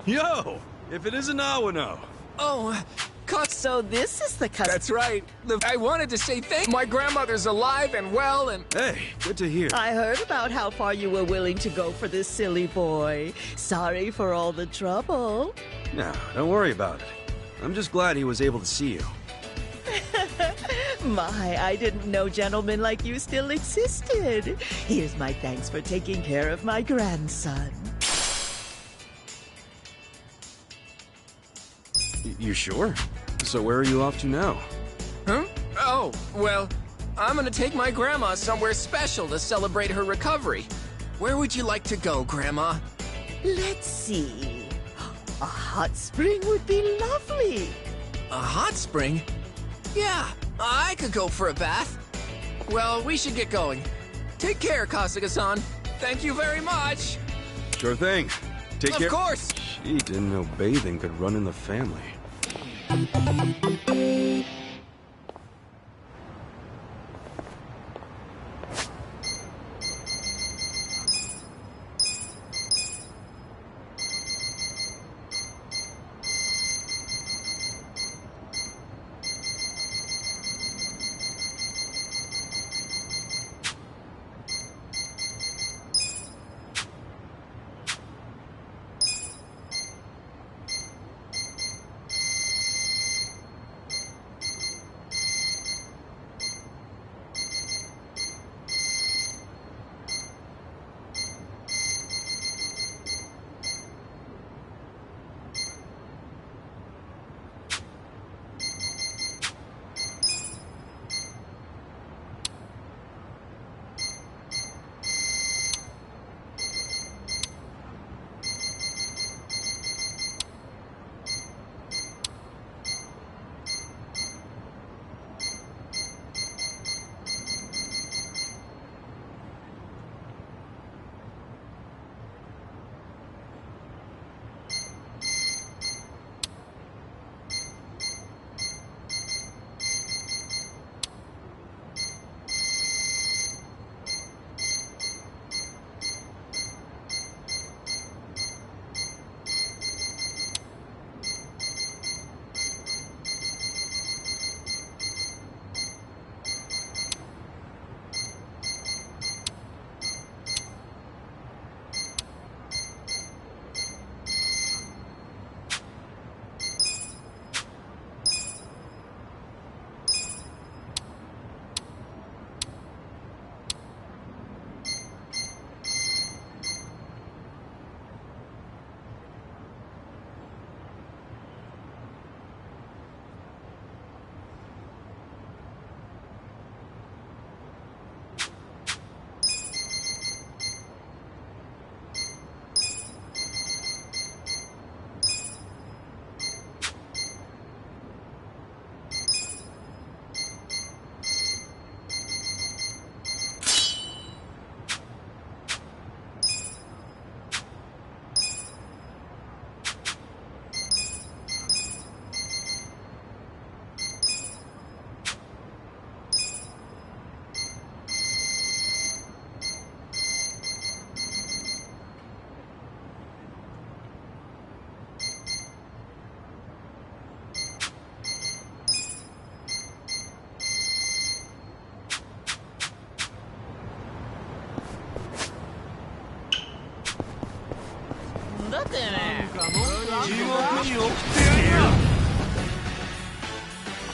Yo! If it isn't Awano. Oh, So this is the custom. that's right. I wanted to say thank my grandmother's alive and well and... Hey, good to hear. I heard about how far you were willing to go for this silly boy. Sorry for all the trouble. No, don't worry about it. I'm just glad he was able to see you. My, I didn't know gentlemen like you still existed. Here's my thanks for taking care of my grandson. You sure? So where are you off to now? Huh? Oh, well, I'm gonna take my grandma somewhere special to celebrate her recovery. Where would you like to go, Grandma? Let's see. A hot spring would be lovely. A hot spring? Yeah, I could go for a bath. Well, we should get going. Take care, Kasuga-san. Thank you very much. Sure thing. Take care. Of course. She didn't know bathing could run in the family.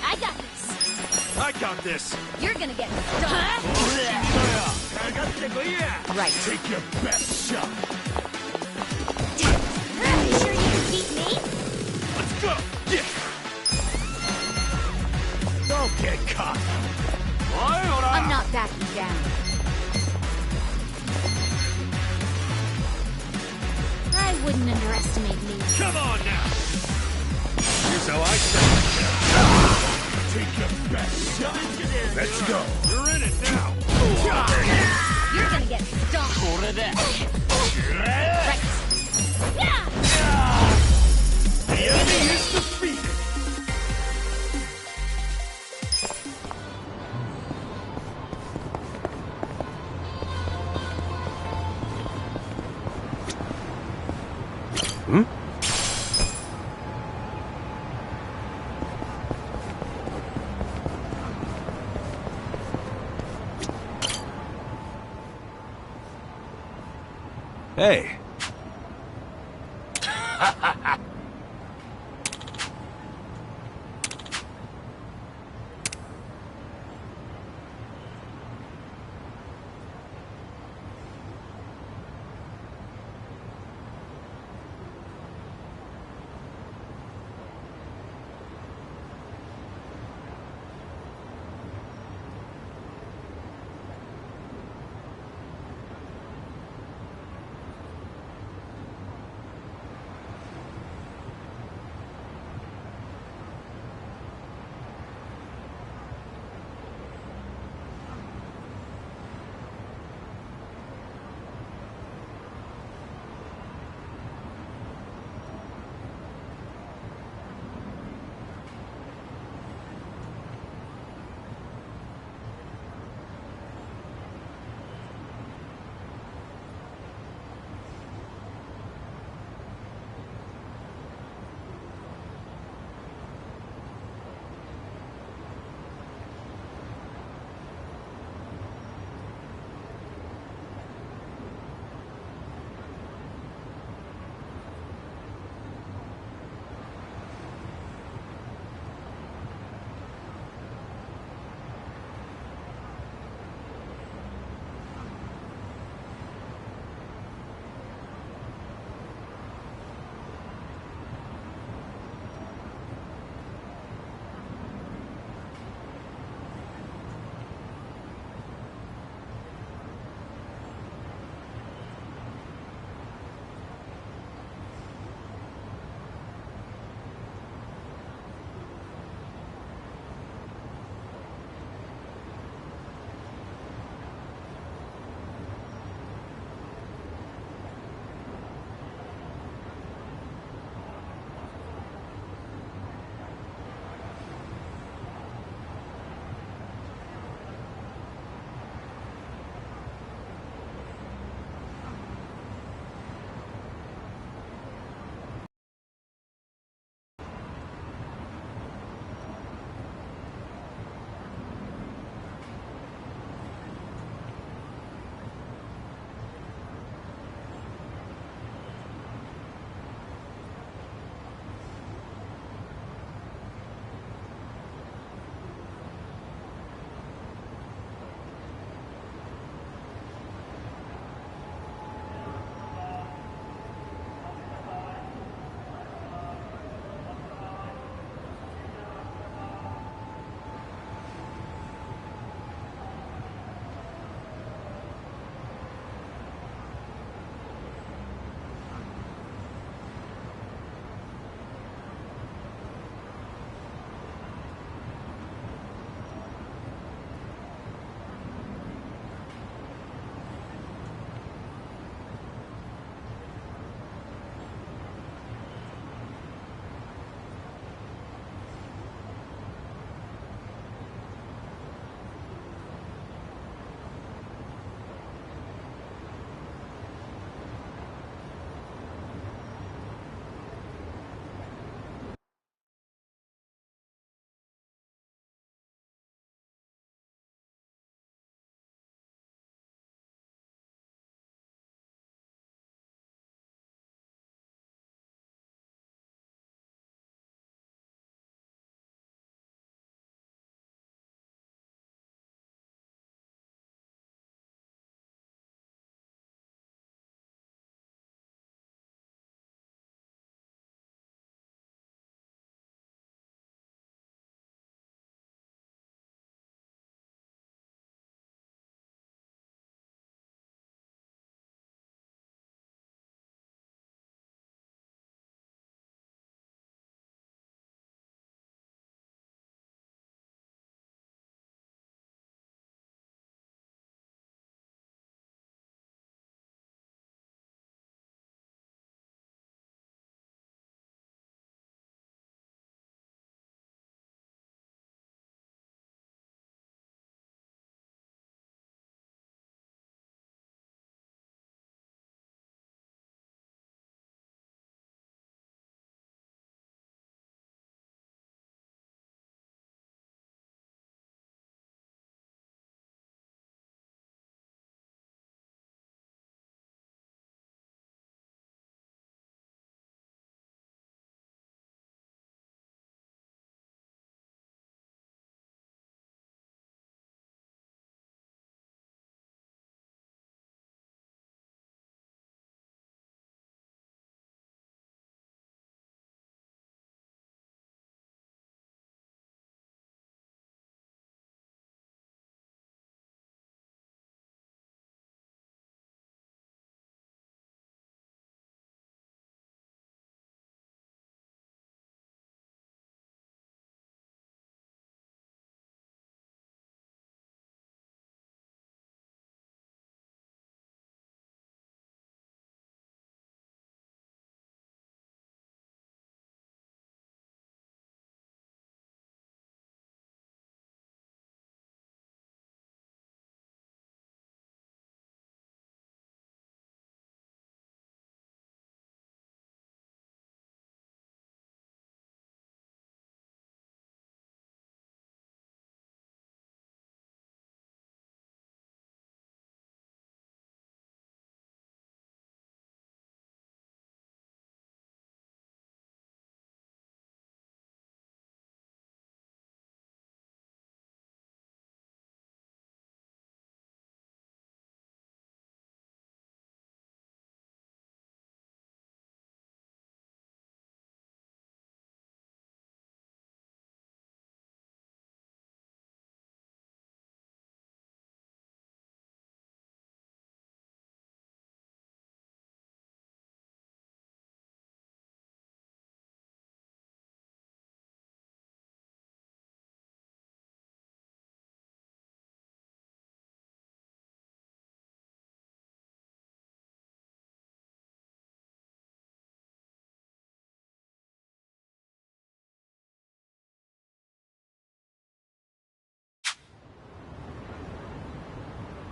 I got this. I got this. You're gonna get stuck. Right. Take your best shot. You sure you can beat me? Let's go. Yeah. Don't get caught. I'm not backing down. I wouldn't underestimate me. Come on now. Here's how I start. Take your best shot. Let's go. You're in it now. You're gonna get stomped. Right. Yeah! The enemy is defeated. Hey.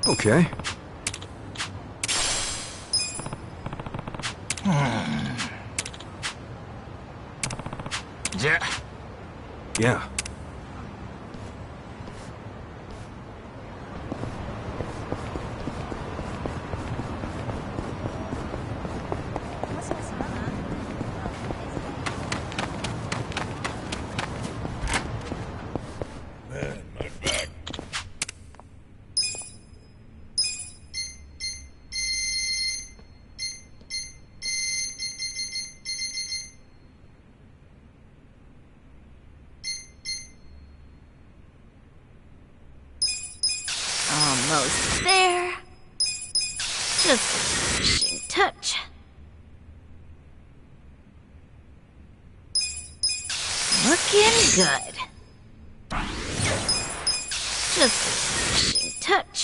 Okay. Yeah. Man, my back. Almost there. Just a finishing touch. Looking good. Just a finishing touch.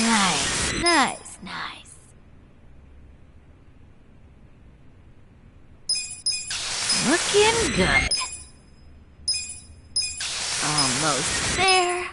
Nice, nice, nice. Looking good. Almost there.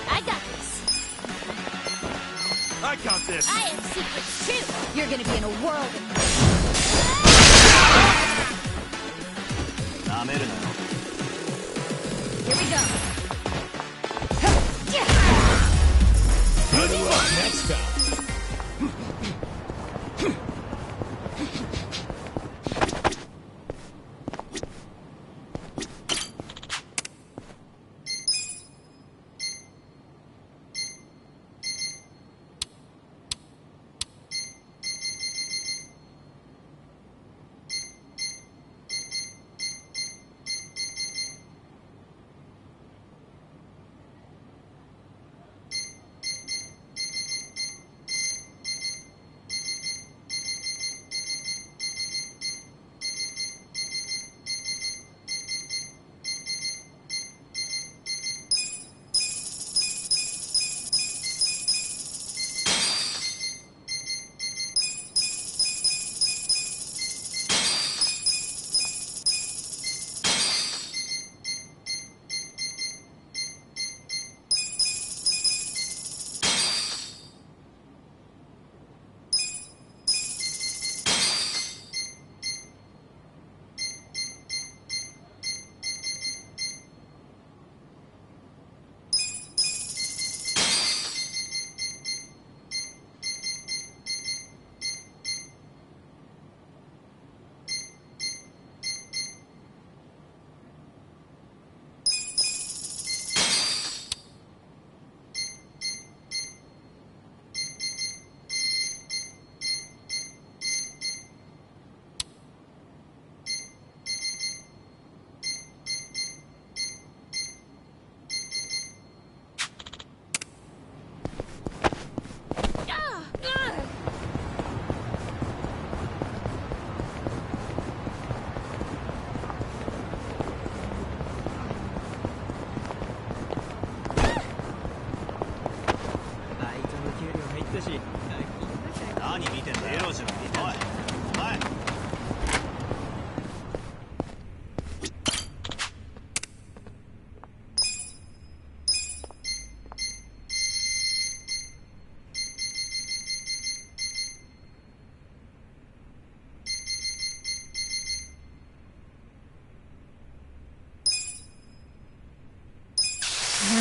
I got this. I got this. I have secrets too. You're gonna be in a whirl. Here we go. Good luck next time.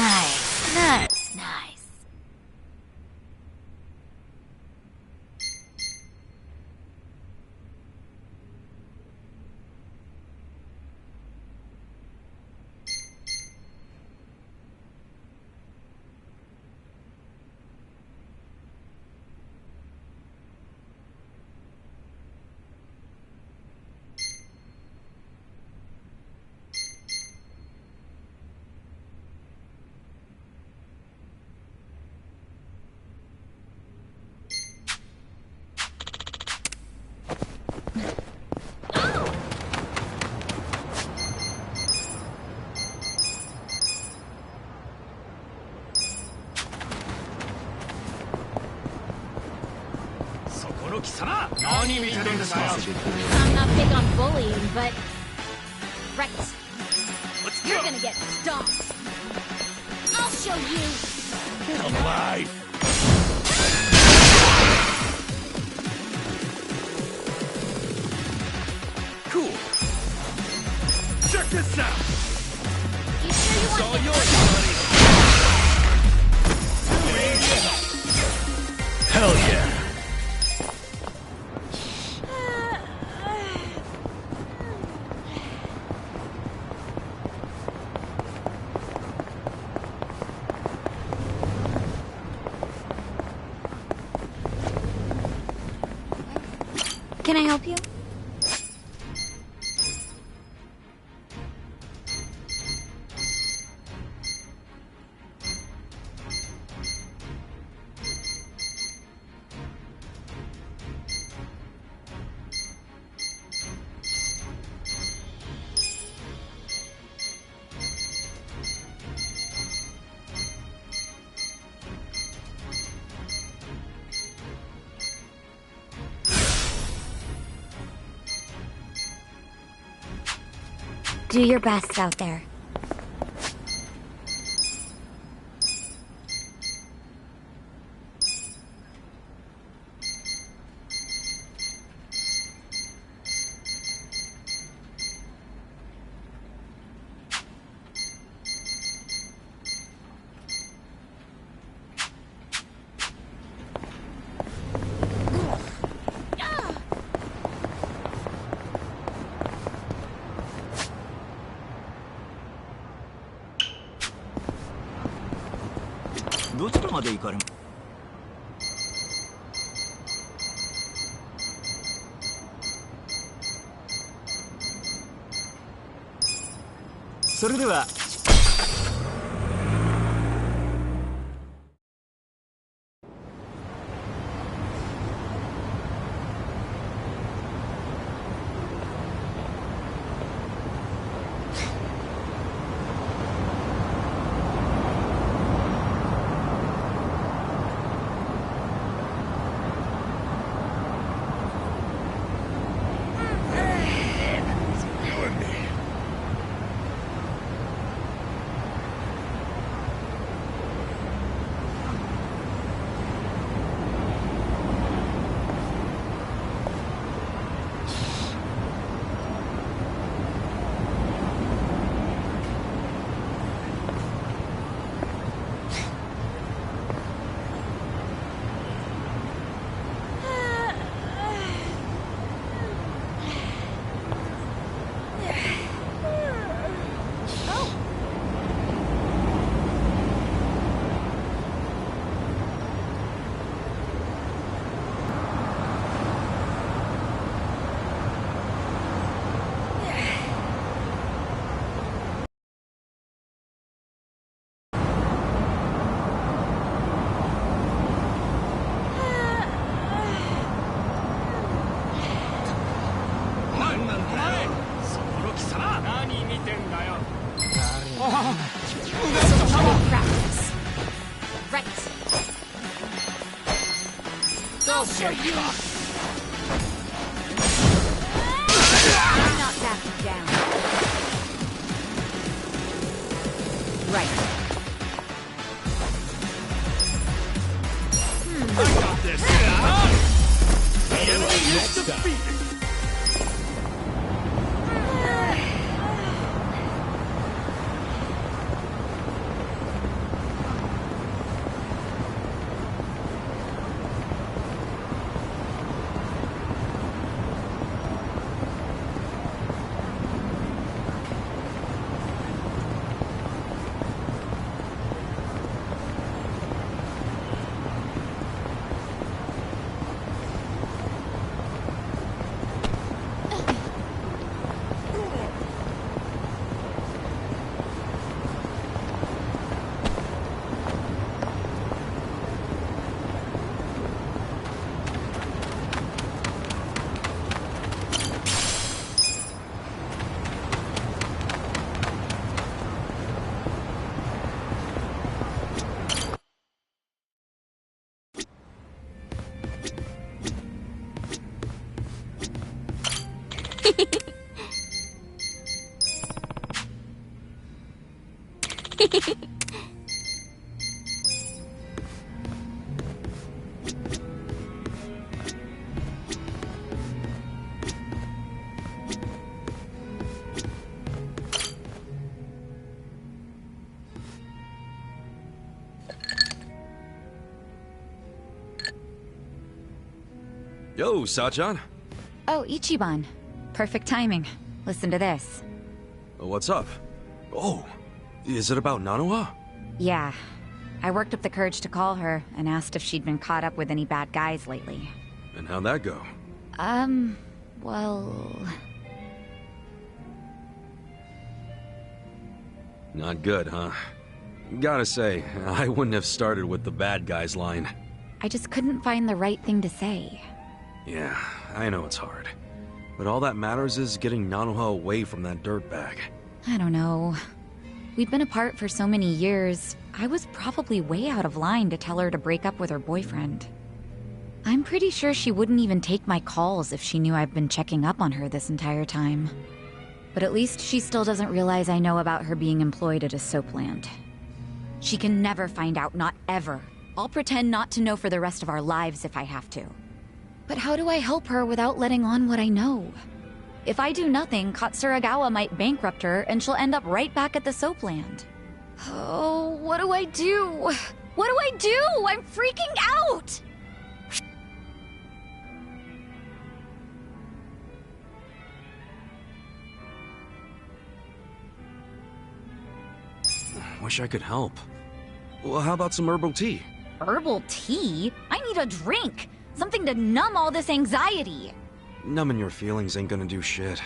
Nice, nice, nice. I'm not big on bullying, but... Right. You're gonna get stomped. I'll show you. Alive! Cool. Check this out. You sure you It's want all this? yours, buddy. Hell yeah. Can I help you? Do your best out there. Practice. Right. I'll show you. I'm not backing down. Right. I got this. The enemy is defeated. Yo, Sachan. Oh, Ichiban. Perfect timing. Listen to this. What's up? Oh, is it about Nanoha? Yeah. I worked up the courage to call her and asked if she'd been caught up with any bad guys lately. And how'd that go? Well... Not good, huh? Gotta say, I wouldn't have started with the bad guys line. I just couldn't find the right thing to say. Yeah, I know it's hard. But all that matters is getting Nanoha away from that dirtbag. I don't know. We'd been apart for so many years, I was probably way out of line to tell her to break up with her boyfriend. I'm pretty sure she wouldn't even take my calls if she knew I've been checking up on her this entire time. But at least she still doesn't realize I know about her being employed at a soapland. She can never find out, not ever. I'll pretend not to know for the rest of our lives if I have to. But how do I help her without letting on what I know? If I do nothing, Katsuragawa might bankrupt her and she'll end up right back at the soapland. Oh, what do I do? What do I do? I'm freaking out! Wish I could help. Well, how about some herbal tea? Herbal tea? I need a drink! Something to numb all this anxiety! Numbing your feelings ain't gonna do shit.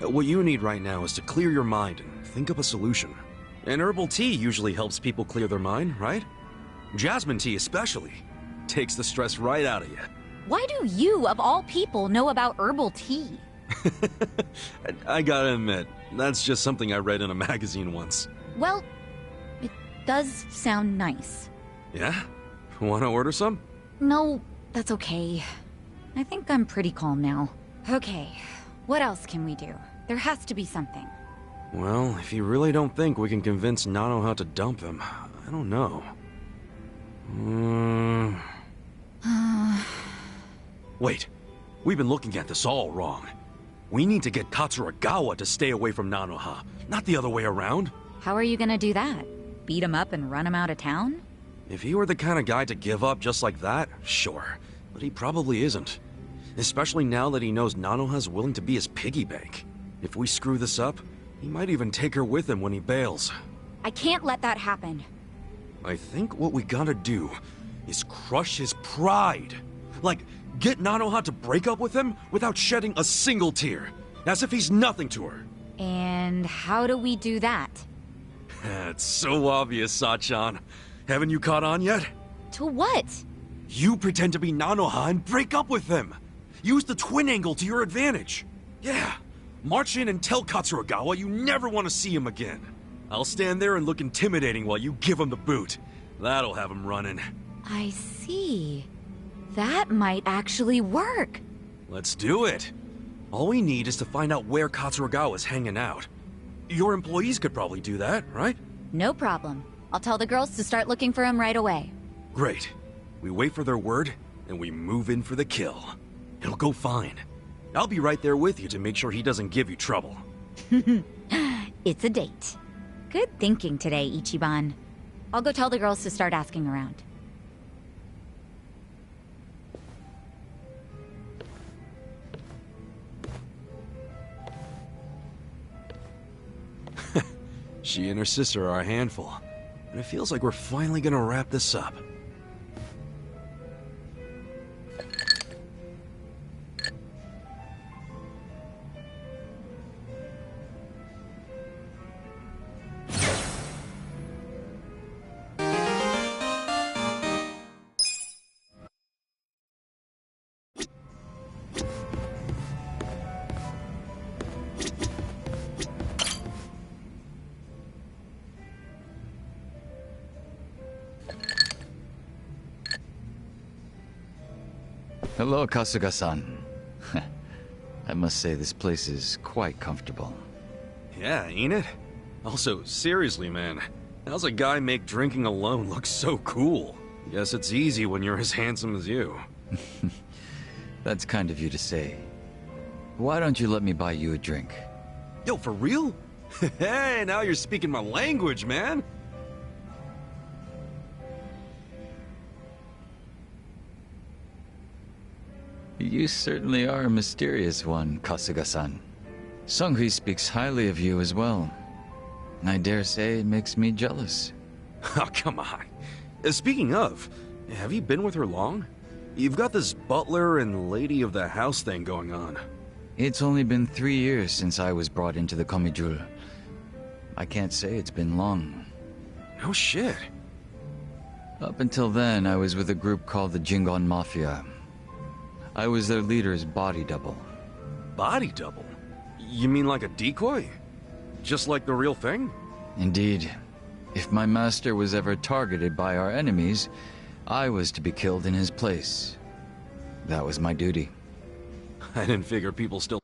What you need right now is to clear your mind and think up a solution. And herbal tea usually helps people clear their mind, right? Jasmine tea especially. Takes the stress right out of you. Why do you, of all people, know about herbal tea? I gotta admit, that's just something I read in a magazine once. Well, it does sound nice. Yeah? Wanna order some? No, that's okay. I think I'm pretty calm now. Okay, what else can we do? There has to be something. Well, if you really don't think we can convince Nanoha to dump him, I don't know. Wait, we've been looking at this all wrong. We need to get Katsuragawa to stay away from Nanoha, not the other way around. How are you gonna do that? Beat him up and run him out of town? If he were the kind of guy to give up just like that, sure. But he probably isn't. Especially now that he knows Nanoha's willing to be his piggy bank. If we screw this up, he might even take her with him when he bails. I can't let that happen. I think what we gotta do is crush his pride. Like, get Nanoha to break up with him without shedding a single tear. As if he's nothing to her. And how do we do that? It's so obvious, Sachan. Haven't you caught on yet? To what? You pretend to be Nanoha and break up with him. Use the twin angle to your advantage. Yeah, march in and tell Katsuragawa you never want to see him again. I'll stand there and look intimidating while you give him the boot. That'll have him running. I see. That might actually work. Let's do it. All we need is to find out where Katsuragawa's hanging out. Your employees could probably do that, right? No problem. I'll tell the girls to start looking for him right away. Great. We wait for their word, and we move in for the kill. It'll go fine. I'll be right there with you to make sure he doesn't give you trouble. It's a date. Good thinking today, Ichiban. I'll go tell the girls to start asking around. She and her sister are a handful, and it feels like we're finally gonna wrap this up. Hello, Kasuga-san. I must say this place is quite comfortable. Yeah, ain't it? Also, seriously, man. How's a guy make drinking alone look so cool? Guess it's easy when you're as handsome as you. That's kind of you to say. Why don't you let me buy you a drink? Yo, for real? Hey, now you're speaking my language, man! You certainly are a mysterious one, Kasuga-san. Sunghui speaks highly of you as well. I dare say it makes me jealous. Oh, come on. Speaking of, have you been with her long? You've got this butler and lady of the house thing going on. It's only been 3 years since I was brought into the Komijul. I can't say it's been long. No shit. Up until then, I was with a group called the Jingon Mafia. I was their leader's body double. Body double? You mean like a decoy? Just like the real thing? Indeed. If my master was ever targeted by our enemies, I was to be killed in his place. That was my duty. I didn't figure people still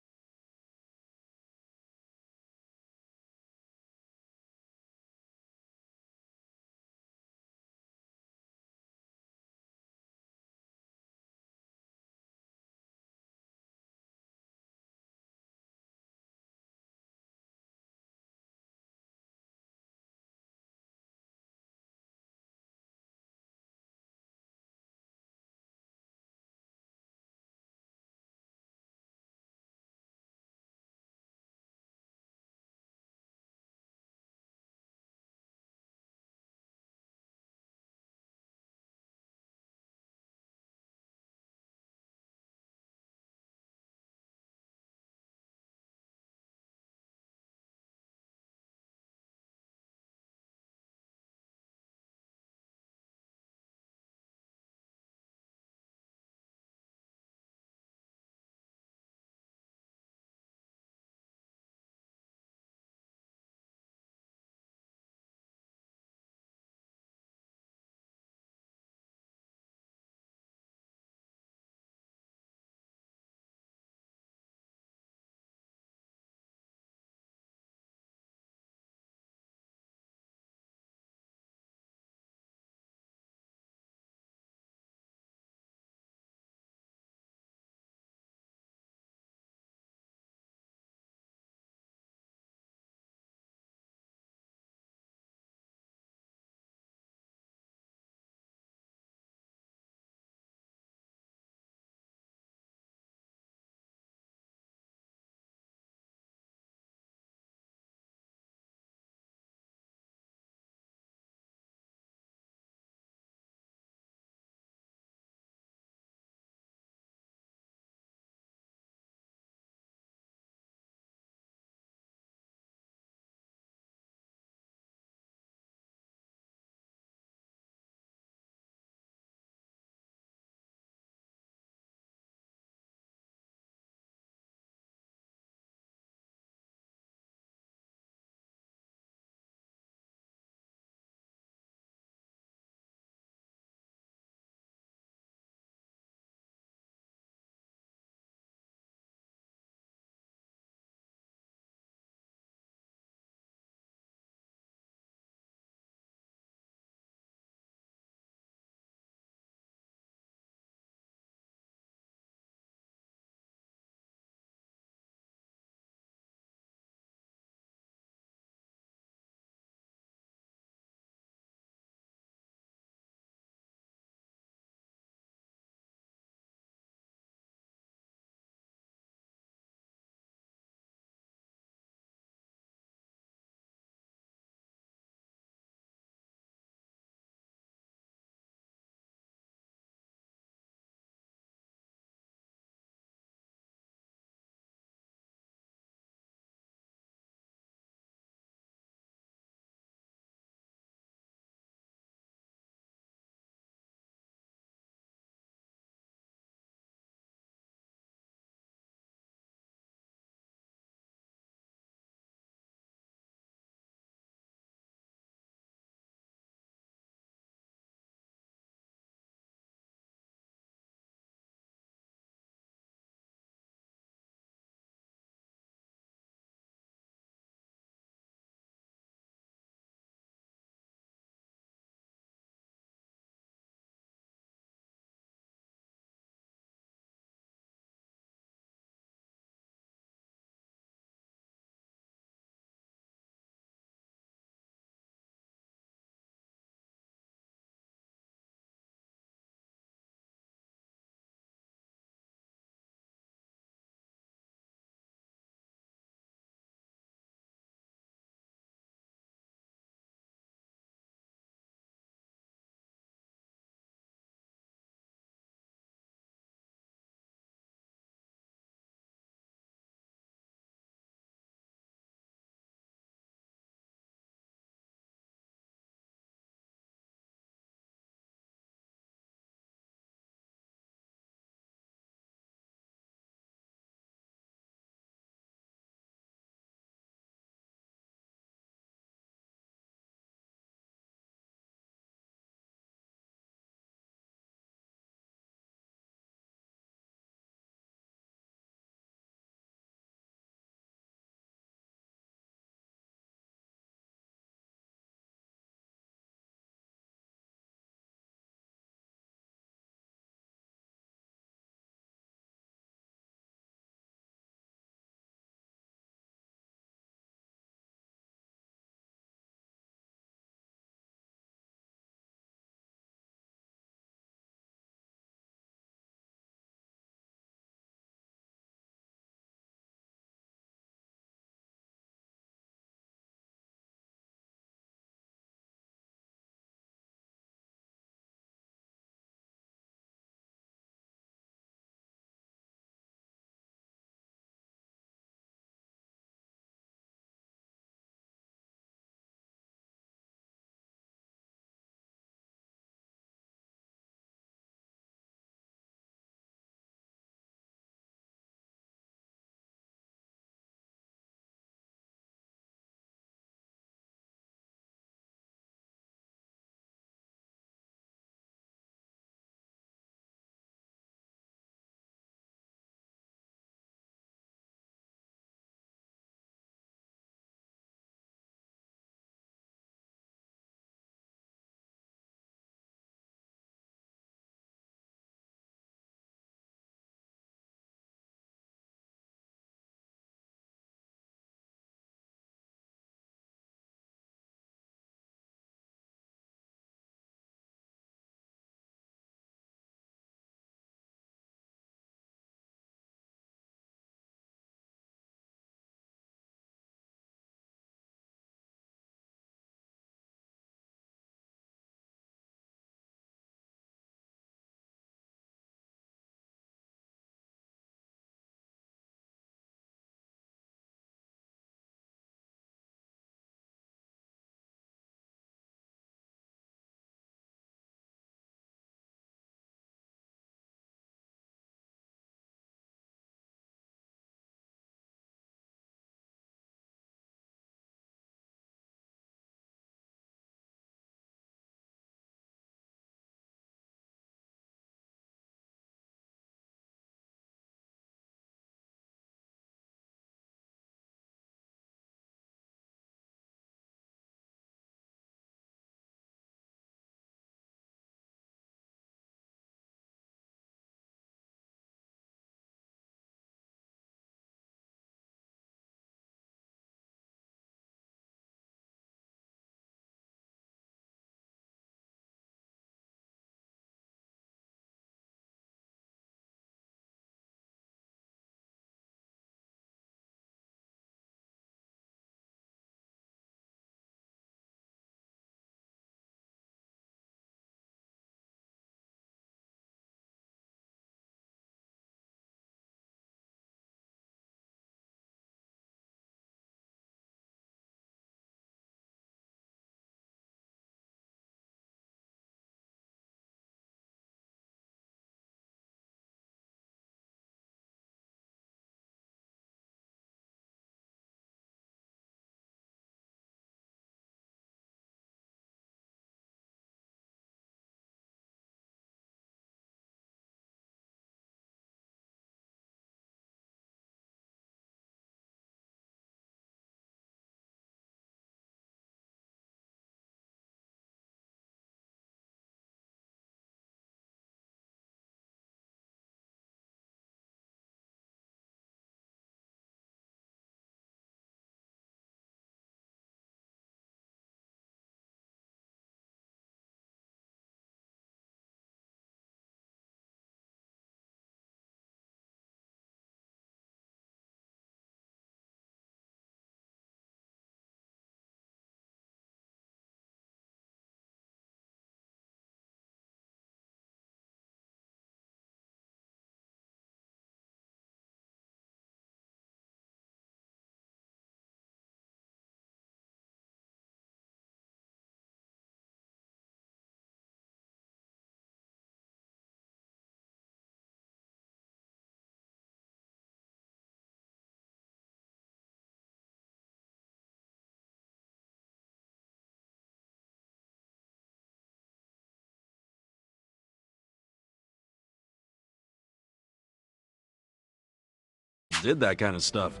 did that kind of stuff.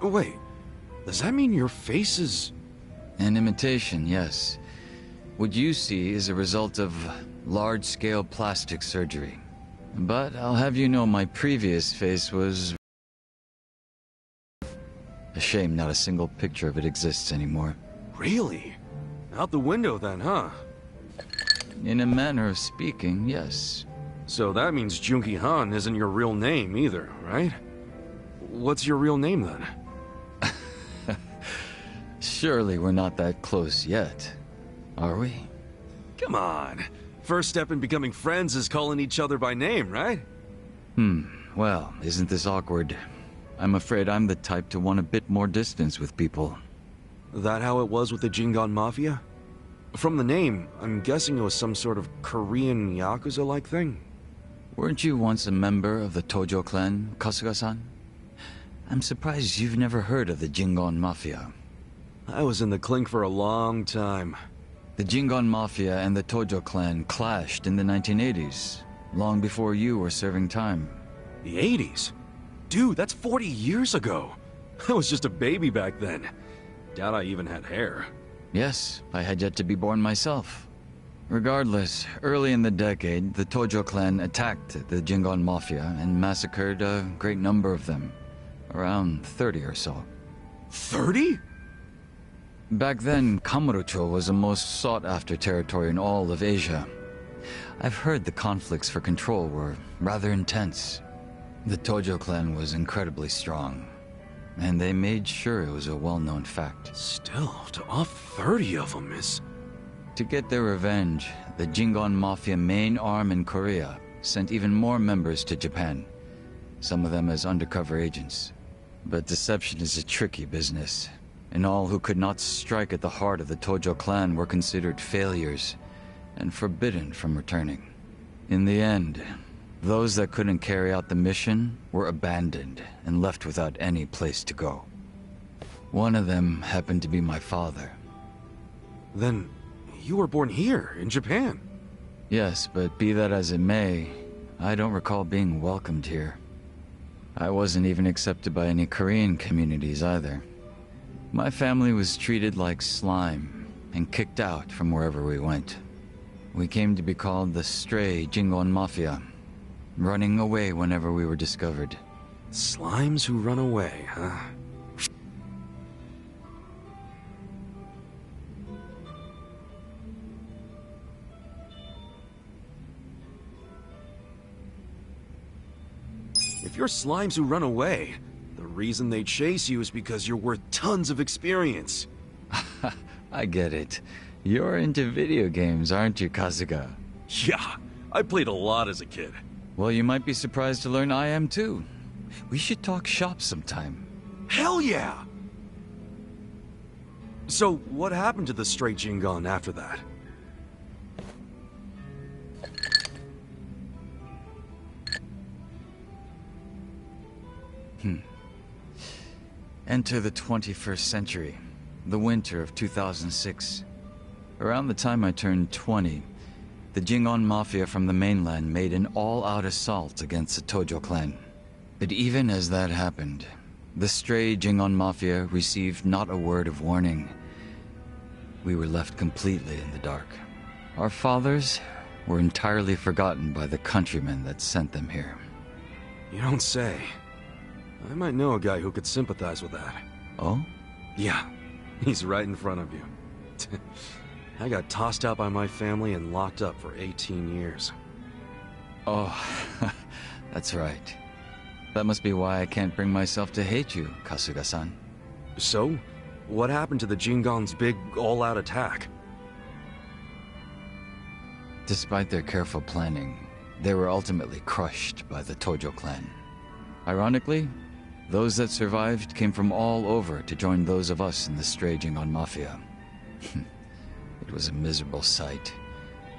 Wait, does that mean your face is... An imitation, yes. What you see is a result of large-scale plastic surgery. But I'll have you know my previous face was... A shame not a single picture of it exists anymore. Really? Out the window then, huh? In a manner of speaking, yes. So that means Junki Han isn't your real name either, right? What's your real name then? Surely we're not that close yet, are we? Come on. First step in becoming friends is calling each other by name, right? Well, isn't this awkward? I'm afraid I'm the type to want a bit more distance with people. That how it was with the Jingon Mafia? From the name, I'm guessing it was some sort of Korean Yakuza-like thing? Weren't you once a member of the Tojo clan, Kasuga-san? I'm surprised you've never heard of the Jingon Mafia. I was in the clink for a long time. The Jingon Mafia and the Tojo clan clashed in the 1980s, long before you were serving time. The 80s? Dude, that's 40 years ago. I was just a baby back then. Doubt I even had hair. Yes, I had yet to be born myself. Regardless, early in the decade, the Tojo clan attacked the Jingon Mafia and massacred a great number of them. Around 30 or so. 30? Back then, Kamurocho was the most sought-after territory in all of Asia. I've heard the conflicts for control were rather intense. The Tojo clan was incredibly strong, and they made sure it was a well-known fact. Still, to off 30 of them is... To get their revenge, the Jingon Mafia main arm in Korea sent even more members to Japan, some of them as undercover agents. But deception is a tricky business, and all who could not strike at the heart of the Tojo clan were considered failures and forbidden from returning. In the end, those that couldn't carry out the mission were abandoned and left without any place to go. One of them happened to be my father. Then, you were born here, in Japan? Yes, but be that as it may, I don't recall being welcomed here. I wasn't even accepted by any Korean communities either. My family was treated like slime and kicked out from wherever we went. We came to be called the Stray Jingon Mafia, running away whenever we were discovered. Slimes who run away, huh? If you're slimes who run away, the reason they chase you is because you're worth tons of experience. I get it. You're into video games, aren't you, Kasuga? Yeah, I played a lot as a kid. Well, you might be surprised to learn I am too. We should talk shop sometime. Hell yeah! So, what happened to the Stray Jingon after that? Enter the 21st century, the winter of 2006. Around the time I turned 20, the Jingon Mafia from the mainland made an all-out assault against the Tojo clan. But even as that happened, the stray Jingon Mafia received not a word of warning. We were left completely in the dark. Our fathers were entirely forgotten by the countrymen that sent them here. You don't say. I might know a guy who could sympathize with that. Oh? Yeah, he's right in front of you. I got tossed out by my family and locked up for 18 years. Oh, that's right. That must be why I can't bring myself to hate you, Kasuga-san. So, what happened to the Jingon's big all-out attack? Despite their careful planning, they were ultimately crushed by the Tojo clan. Ironically, those that survived came from all over to join those of us in the Stray Jingon Mafia. It was a miserable sight.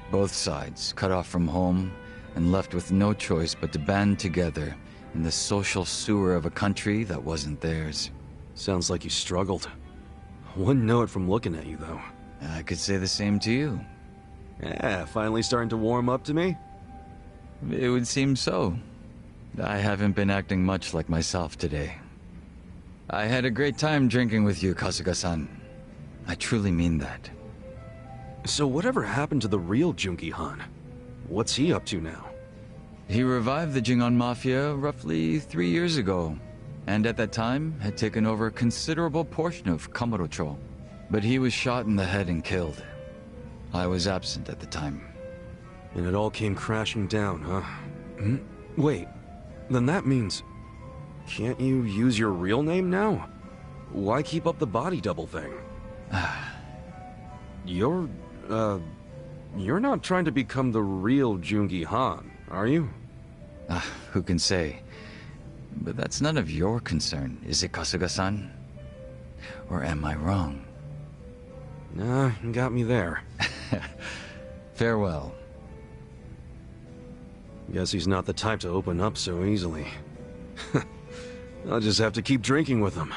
Both sides cut off from home and left with no choice but to band together in the social sewer of a country that wasn't theirs. Sounds like you struggled. Wouldn't know it from looking at you, though. I could say the same to you. Yeah, finally starting to warm up to me? It would seem so. I haven't been acting much like myself today. I had a great time drinking with you, Kasuga-san. I truly mean that. So whatever happened to the real Jungi Han? What's he up to now? He revived the Jingon Mafia roughly 3 years ago, and at that time had taken over a considerable portion of Kamurocho. But he was shot in the head and killed. I was absent at the time. And it all came crashing down, huh? Wait, then that means... Can't you use your real name now? Why keep up the body double thing? You're not trying to become the real Jungi Han, are you? Who can say? But that's none of your concern, is it, Kasuga-san? Or am I wrong? Nah, you got me there. Farewell. Guess he's not the type to open up so easily. I'll just have to keep drinking with him.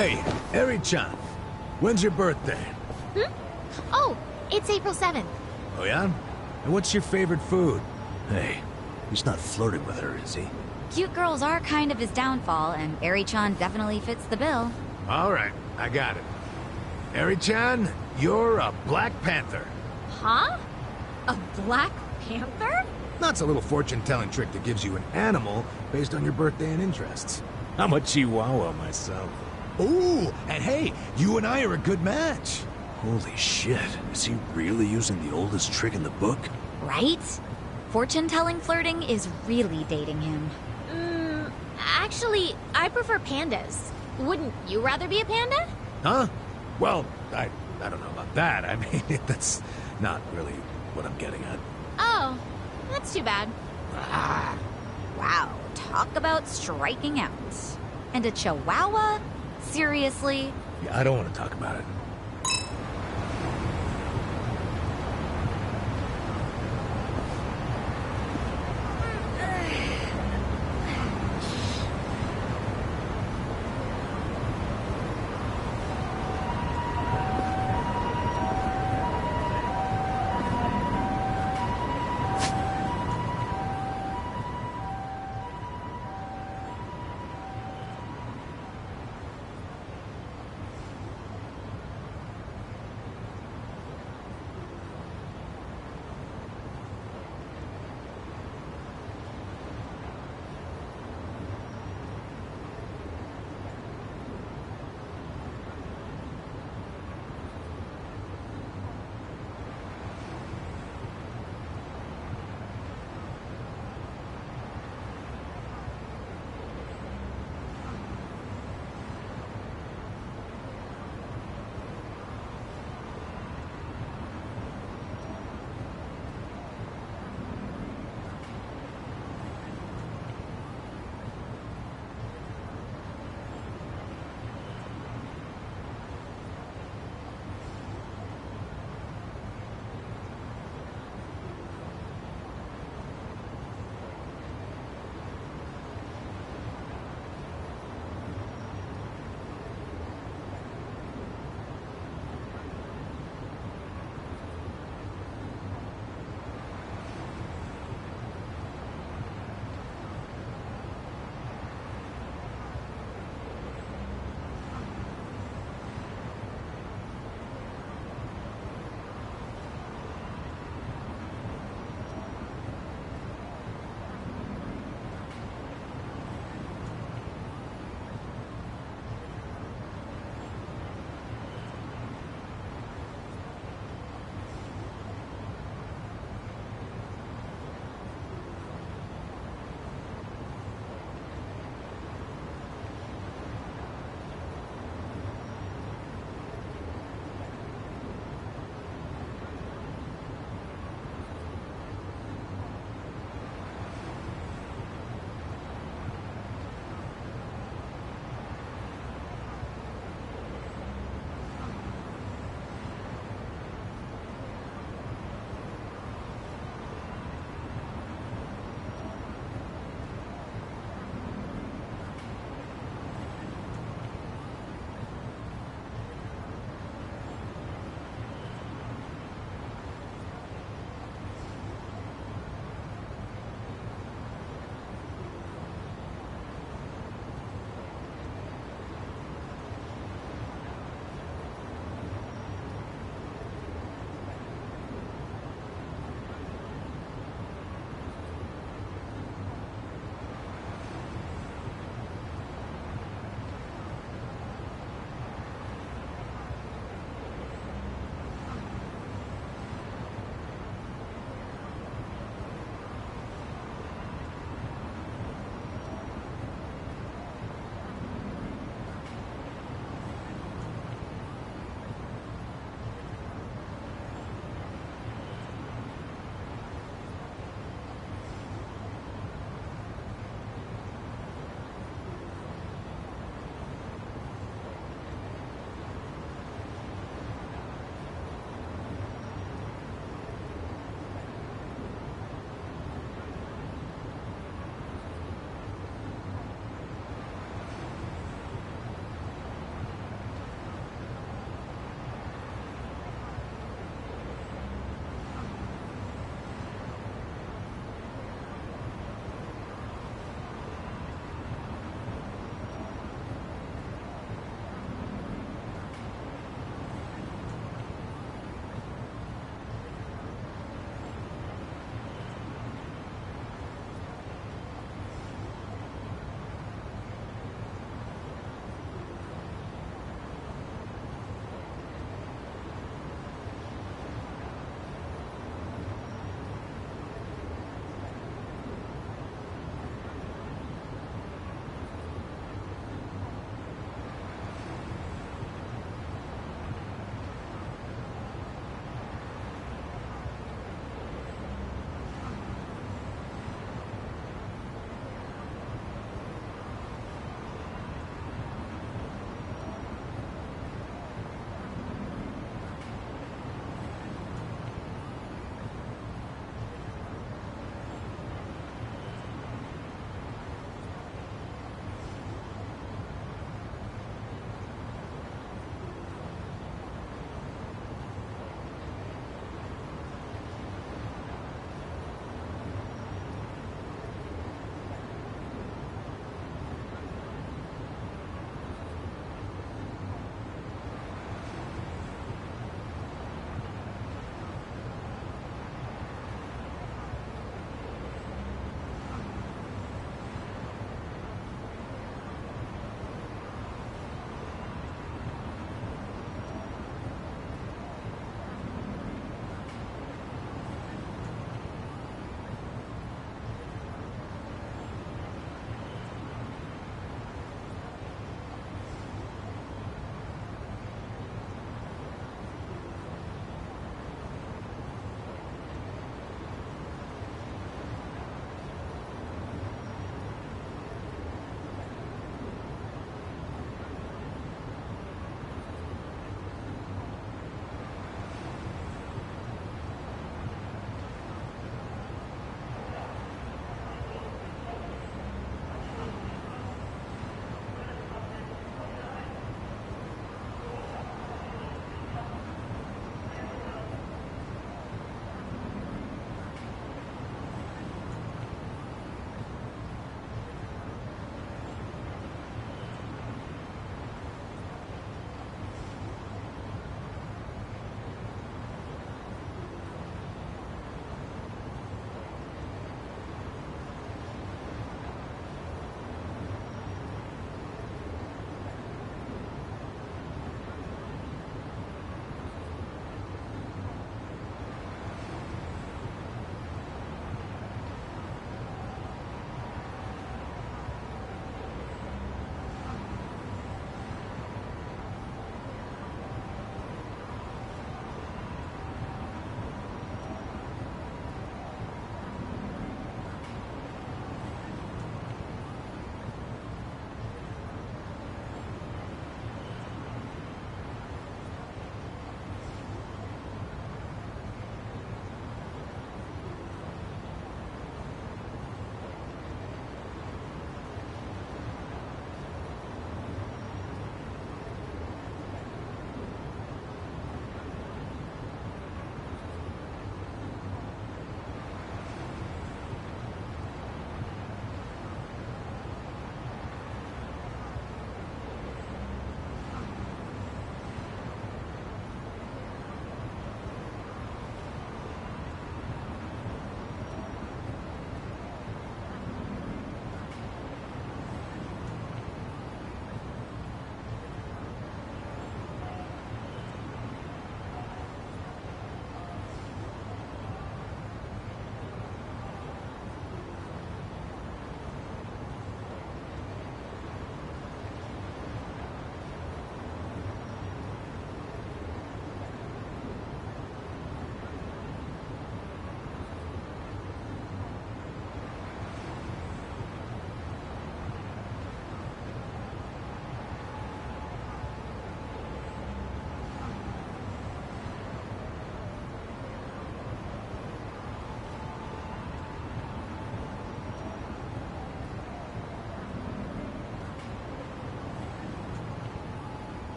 Hey, Eri-chan. When's your birthday? Oh, it's April 7th. Oh, yeah? And what's your favorite food? Hey, he's not flirting with her, is he? Cute girls are kind of his downfall, and Eri-chan definitely fits the bill. All right, I got it. Eri-chan, you're a Black Panther. Huh? A Black Panther? That's a little fortune-telling trick that gives you an animal based on your birthday and interests. I'm a Chihuahua myself. Ooh, and hey, you and I are a good match. Holy shit, is he really using the oldest trick in the book? Right? Fortune-telling flirting is really dating him. Actually, I prefer pandas. Wouldn't you rather be a panda? Huh? Well, I don't know about that. I mean, that's not really what I'm getting at. Oh, that's too bad. Wow, talk about striking out. And a chihuahua? Seriously? Yeah, I don't want to talk about it.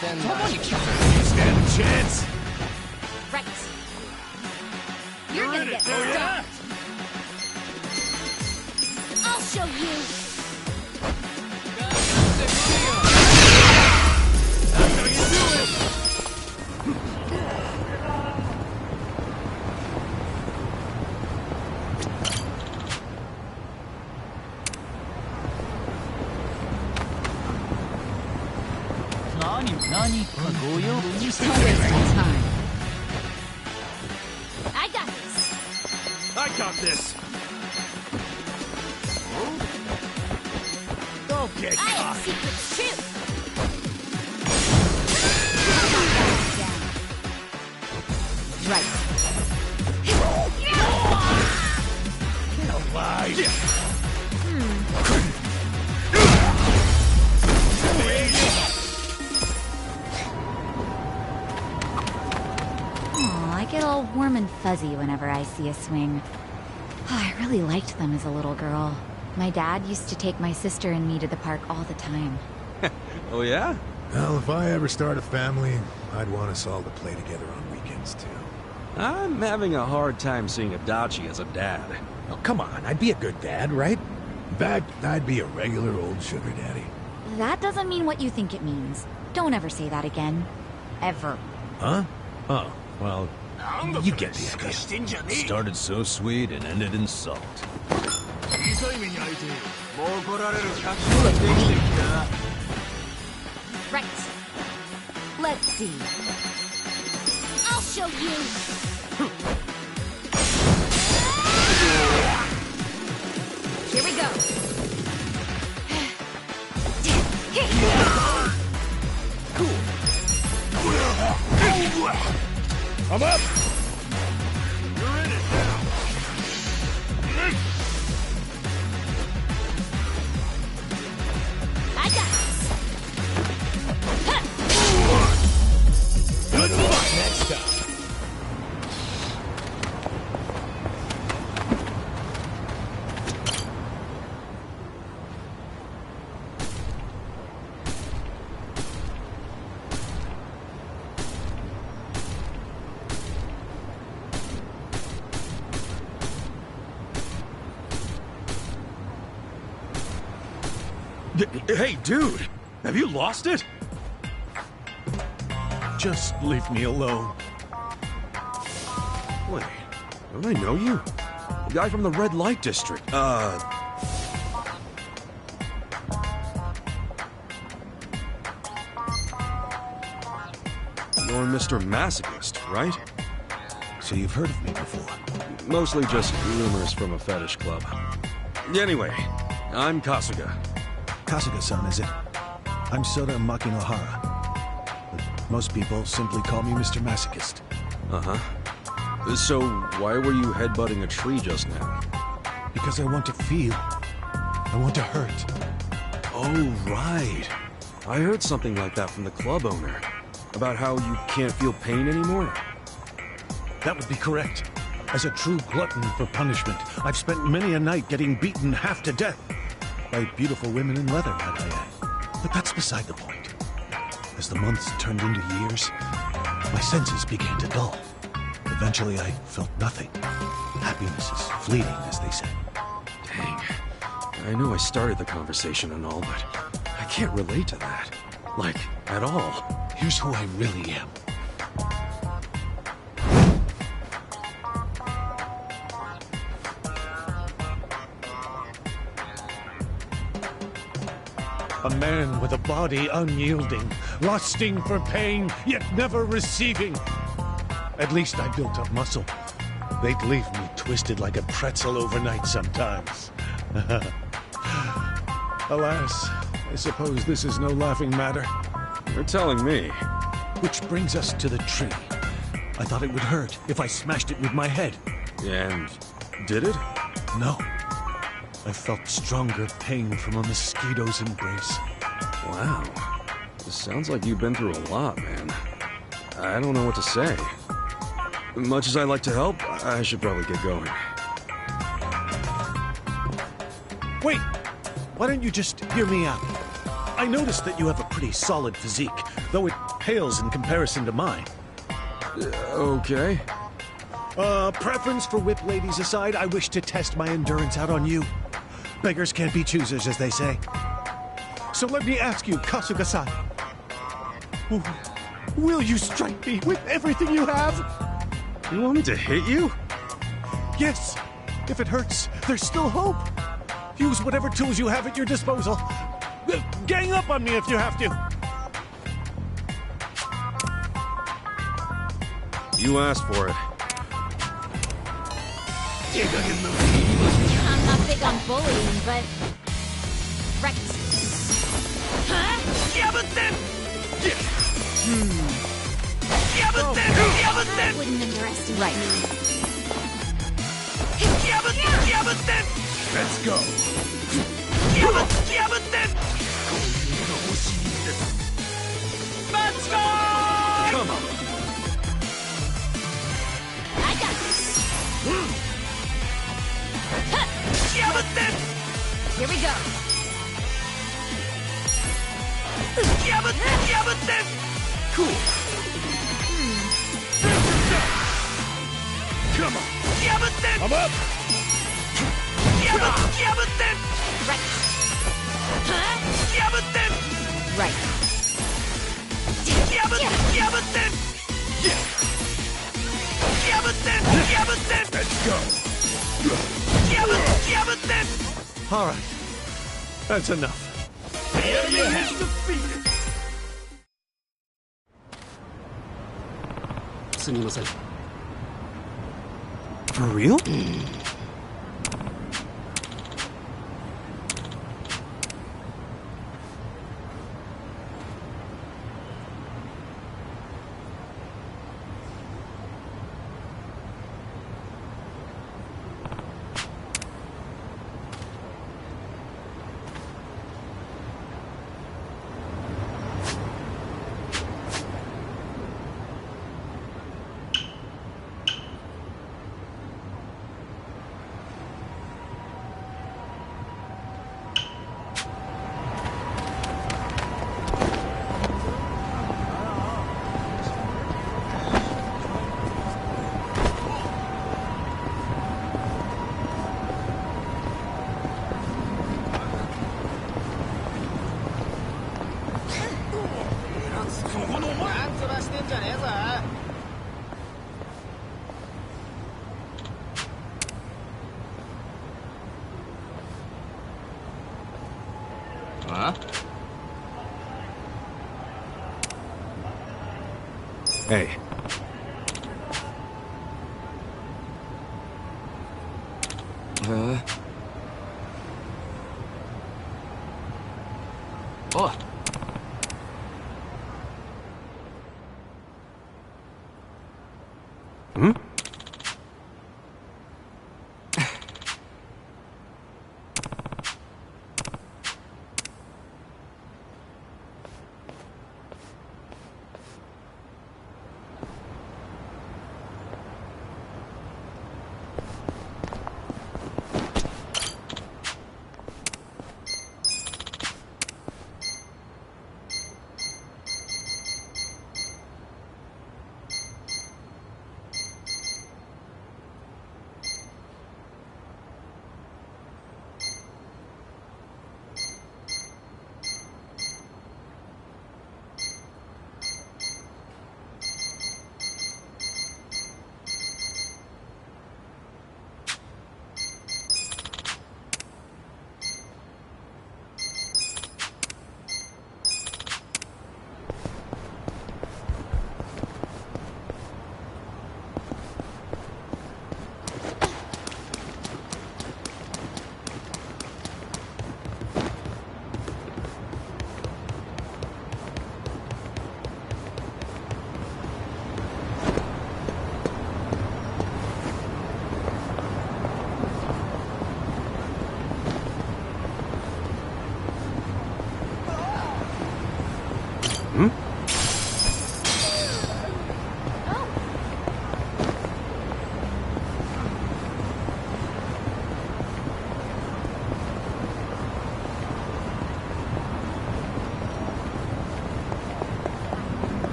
then... Stand a chance. Right. You're gonna get stomped. I'll show you. That's how you do it! Don't waste my time. I got this. I got this! Don't get I have cocky. secrets too. Right. Alive. Aw, I get all warm and fuzzy whenever I see a swing. I really liked them as a little girl. My dad used to take my sister and me to the park all the time. Oh, yeah? Well, if I ever start a family, I'd want us all to play together on weekends, too. I'm having a hard time seeing Adachi as a dad. Oh, come on. I'd be a good dad, right? In fact, I'd be a regular old sugar daddy. That doesn't mean what you think it means. Don't ever say that again. Ever. Huh? Oh, well, you get the idea. Started so sweet and ended in salt. Right. Let's see. I'll show you. Here we go. I'm up! You're in it now! I got this. Good luck next time. Hey, dude! Have you lost it? Just leave me alone. Wait, don't I know you? The guy from the red light district. You're Mr. Masochist, right? So you've heard of me before? Mostly just rumors from a fetish club. Anyway, I'm Kasuga. Kasuga-san, is it? I'm Soda Makinohara. But most people simply call me Mr. Masochist. Uh-huh. So, why were you headbutting a tree just now? Because I want to feel. I want to hurt. Oh, right. I heard something like that from the club owner. About how you can't feel pain anymore. That would be correct. As a true glutton for punishment, I've spent many a night getting beaten half to death. By beautiful women in leather, might I add. But that's beside the point. As the months turned into years, my senses began to dull. Eventually, I felt nothing. Happiness is fleeting, as they say. Dang. I know I started the conversation and all, but I can't relate to that. Like, at all. Here's who I really am. A man with a body unyielding, lusting for pain, yet never receiving. At least I built up muscle. They'd leave me twisted like a pretzel overnight sometimes. Alas, I suppose this is no laughing matter. You're telling me. Which brings us to the tree. I thought it would hurt if I smashed it with my head. And did it? No. I felt stronger pain from a mosquito's embrace. Wow. This sounds like you've been through a lot, man. I don't know what to say. Much as I like to help, I should probably get going. Wait! Why don't you just hear me out? I noticed that you have a pretty solid physique, though it pales in comparison to mine. Okay. Preference for whip ladies aside, I wish to test my endurance out on you. Beggars can't be choosers, as they say. So let me ask you, Kasuga-san. Will you strike me with everything you have? You want me to hit you? Yes. If it hurts, there's still hope. Use whatever tools you have at your disposal. Gang up on me if you have to. You asked for it. I'm not big on bullying, but... Right. Huh? That wouldn't underestimate Right. Let's go. Let's go! Come on. I got this. Here we go. Cool. Come on. I'm up! Right. Huh? Right. Let's go. All right. That's enough. For real? Huh? Hey. Oh. Hmm?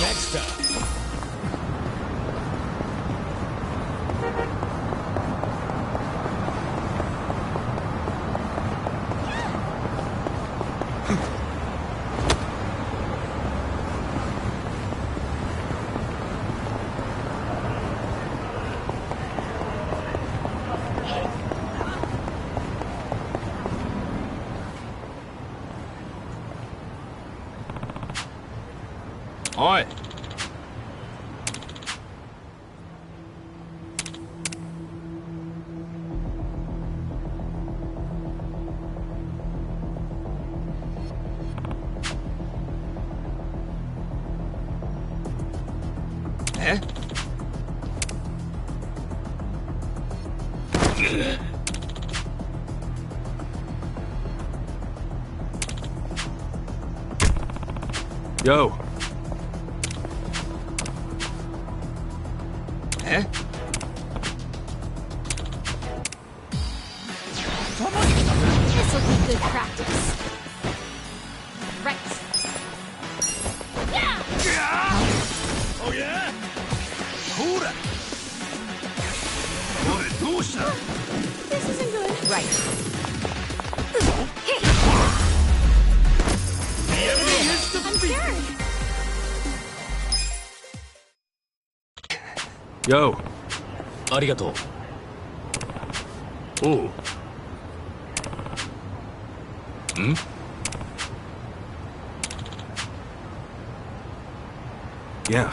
next time. Oi! Eh? Yo. Eh? This'll be good practice. Right. Yeah! Oh yeah? Hura! Medusa! This isn't good. Right. Hey! The enemy is I'm defeated! scared. Yo. ありがとう。おう。ん？Yeah.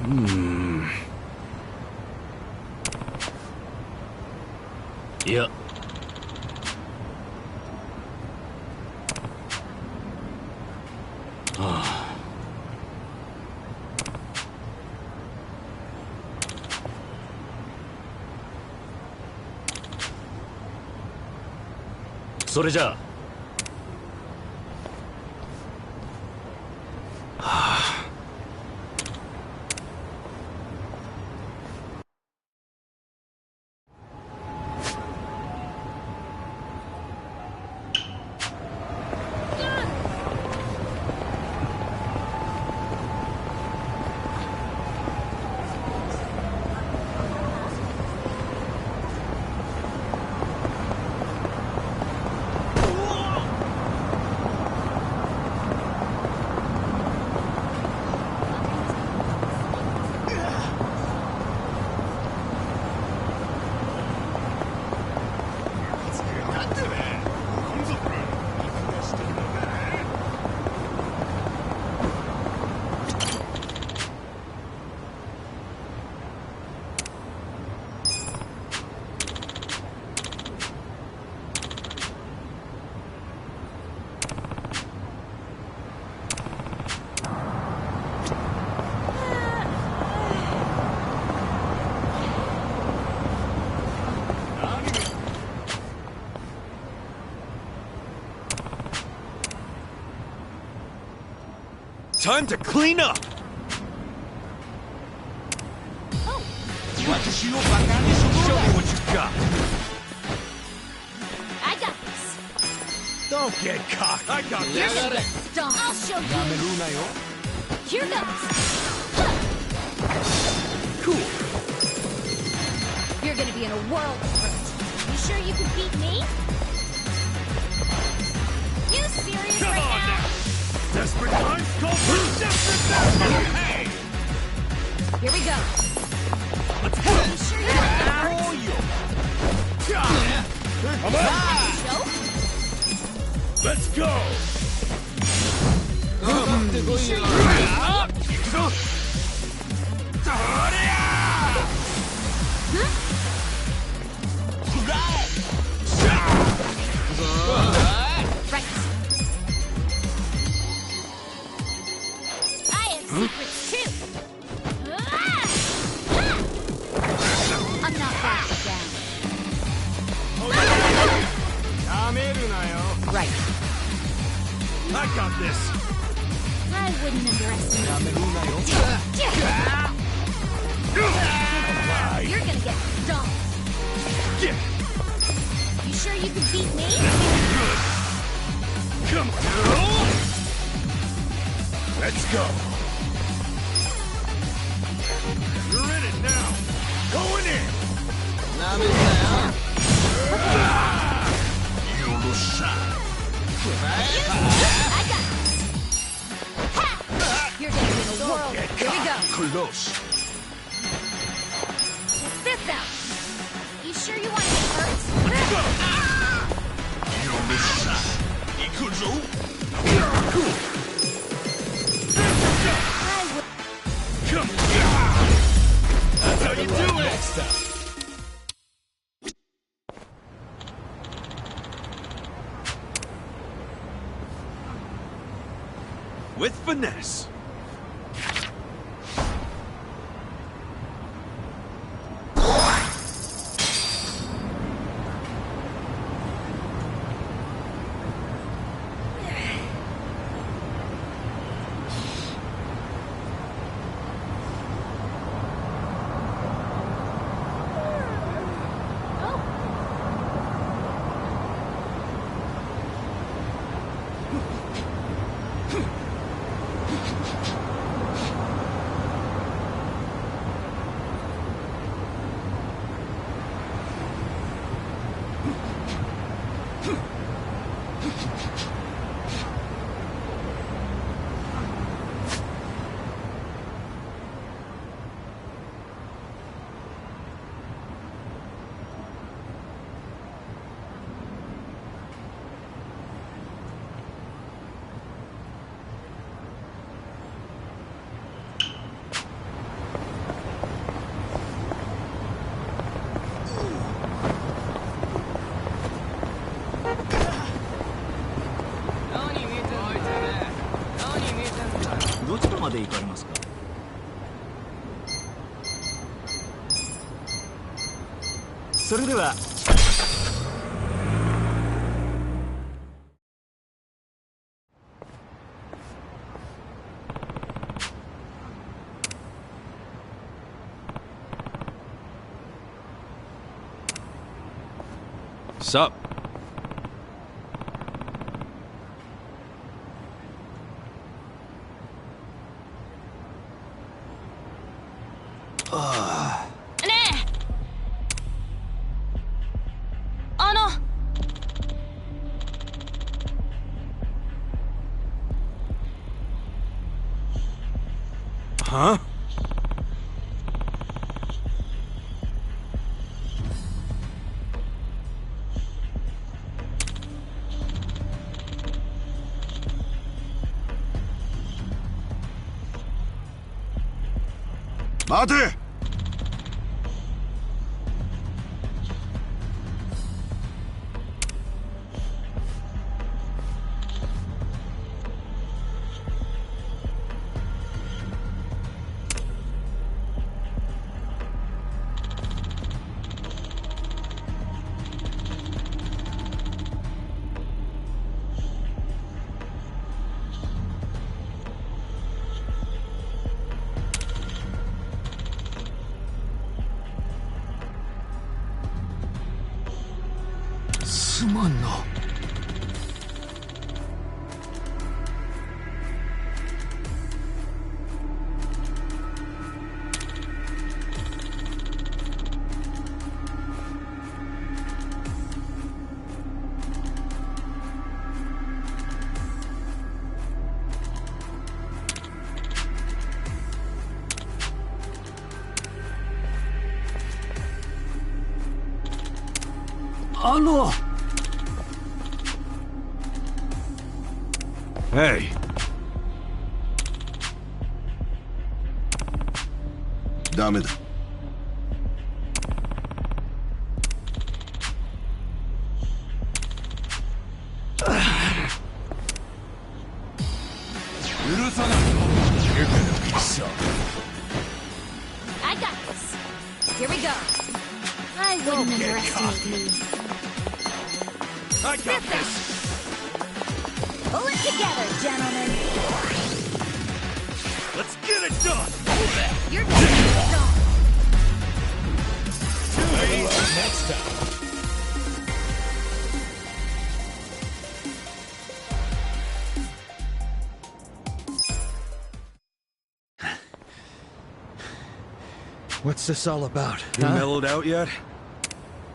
Hmm. いや。はあ。それじゃあ。Time to clean up! Oh! Show me what you got! I got this. Don't get cocky! I got You're this! gonna get stomped. I'll show you. Here goes. Cool! You're gonna be in a world of hurt. You sure you can beat me? You serious Come right on now? now! Desperate times call for desperate measures! Hey! Here we go. Let's go! You sure you can Come on! show? Let's go! You sure you can Right. I have secrets too. I'm not backing down. Right. I got this! I wouldn't underestimate you. You're gonna get stomped. You sure you can beat me? Come on! Let's go. You're in it now. Going in. You're shot. I got this. Ha! You're gonna be the world. Here we go. Close. Check this out. You sure you want to get hurt? You're shot. Yakuza. Come on. That's how you do it. Next time. With finesse. Sup? Huh? Mate! Hey. ダメだ。許さない。You're gonna be sorry. I got this. Here we go. I wouldn't underestimate me. I got this. Pull it together, gentlemen. Let's get it done. You're gonna be strong. Next time. What's this all about? You mellowed out yet?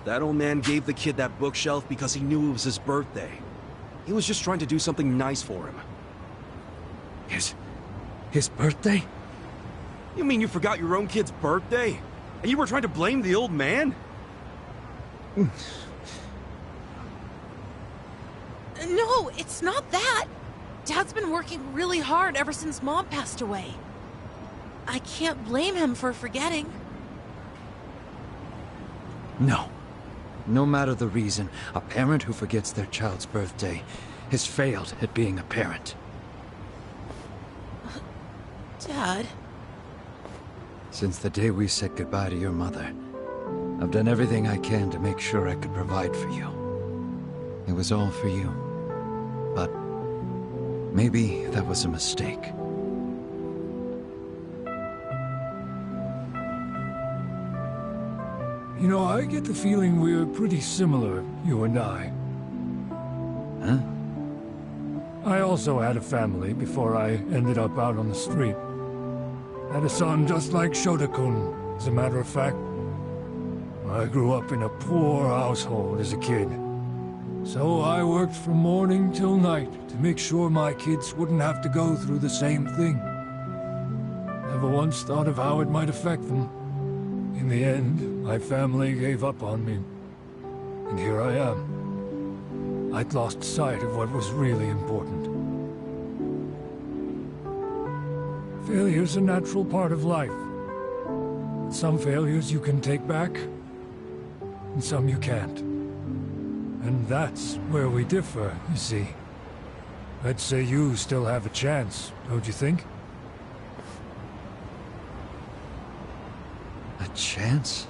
That old man gave the kid that bookshelf because he knew it was his birthday. He was just trying to do something nice for him. His birthday? You mean you forgot your own kid's birthday? And you were trying to blame the old man? No, it's not that. Dad's been working really hard ever since Mom passed away. I can't blame him for forgetting. No. No matter the reason, a parent who forgets their child's birthday has failed at being a parent. Dad? Since the day we said goodbye to your mother, I've done everything I can to make sure I could provide for you. It was all for you. But maybe that was a mistake. You know, I get the feeling we're pretty similar, you and I. Huh? I also had a family before I ended up out on the street. Had a son just like Shota-kun, as a matter of fact. I grew up in a poor household as a kid. So I worked from morning till night to make sure my kids wouldn't have to go through the same thing. Never once thought of how it might affect them. In the end, my family gave up on me. And here I am. I'd lost sight of what was really important. Failure's a natural part of life. Some failures you can take back, and some you can't. And that's where we differ, you see. I'd say you still have a chance, don't you think? A chance?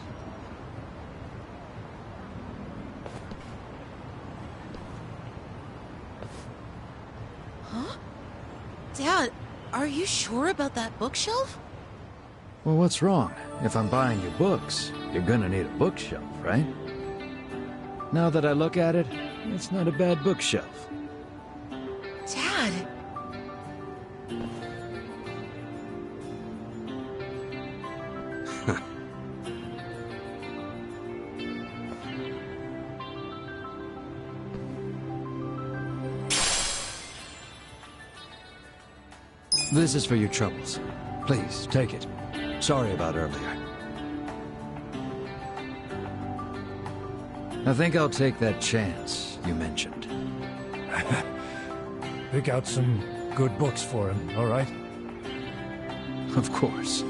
Huh? Dad, are you sure about that bookshelf? Well, what's wrong? If I'm buying you books, you're gonna need a bookshelf, right? Now that I look at it, it's not a bad bookshelf. Dad! This is for your troubles. Please, take it. Sorry about earlier. I think I'll take that chance you mentioned. Pick out some good books for him, all right? Of course.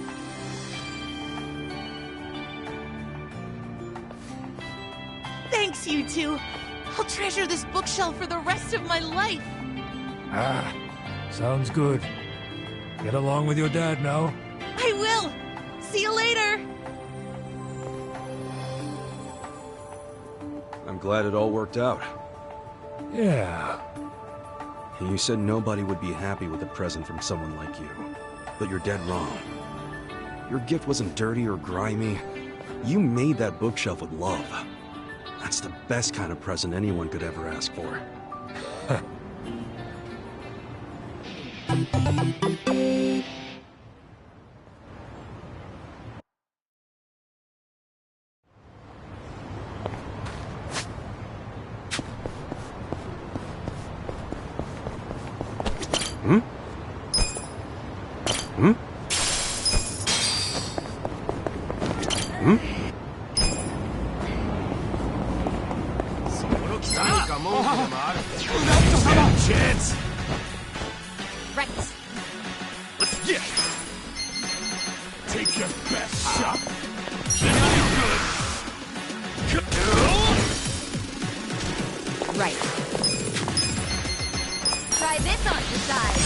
Thanks, you two. I'll treasure this bookshelf for the rest of my life. Ah, sounds good. Get along with your dad now. I will. See you later. I'm glad it all worked out. Yeah. You said nobody would be happy with a present from someone like you. But you're dead wrong. Your gift wasn't dirty or grimy. You made that bookshelf with love. That's the best kind of present anyone could ever ask for. Chance! Right. Let's get it! Take your best shot! Right. Try this on the side.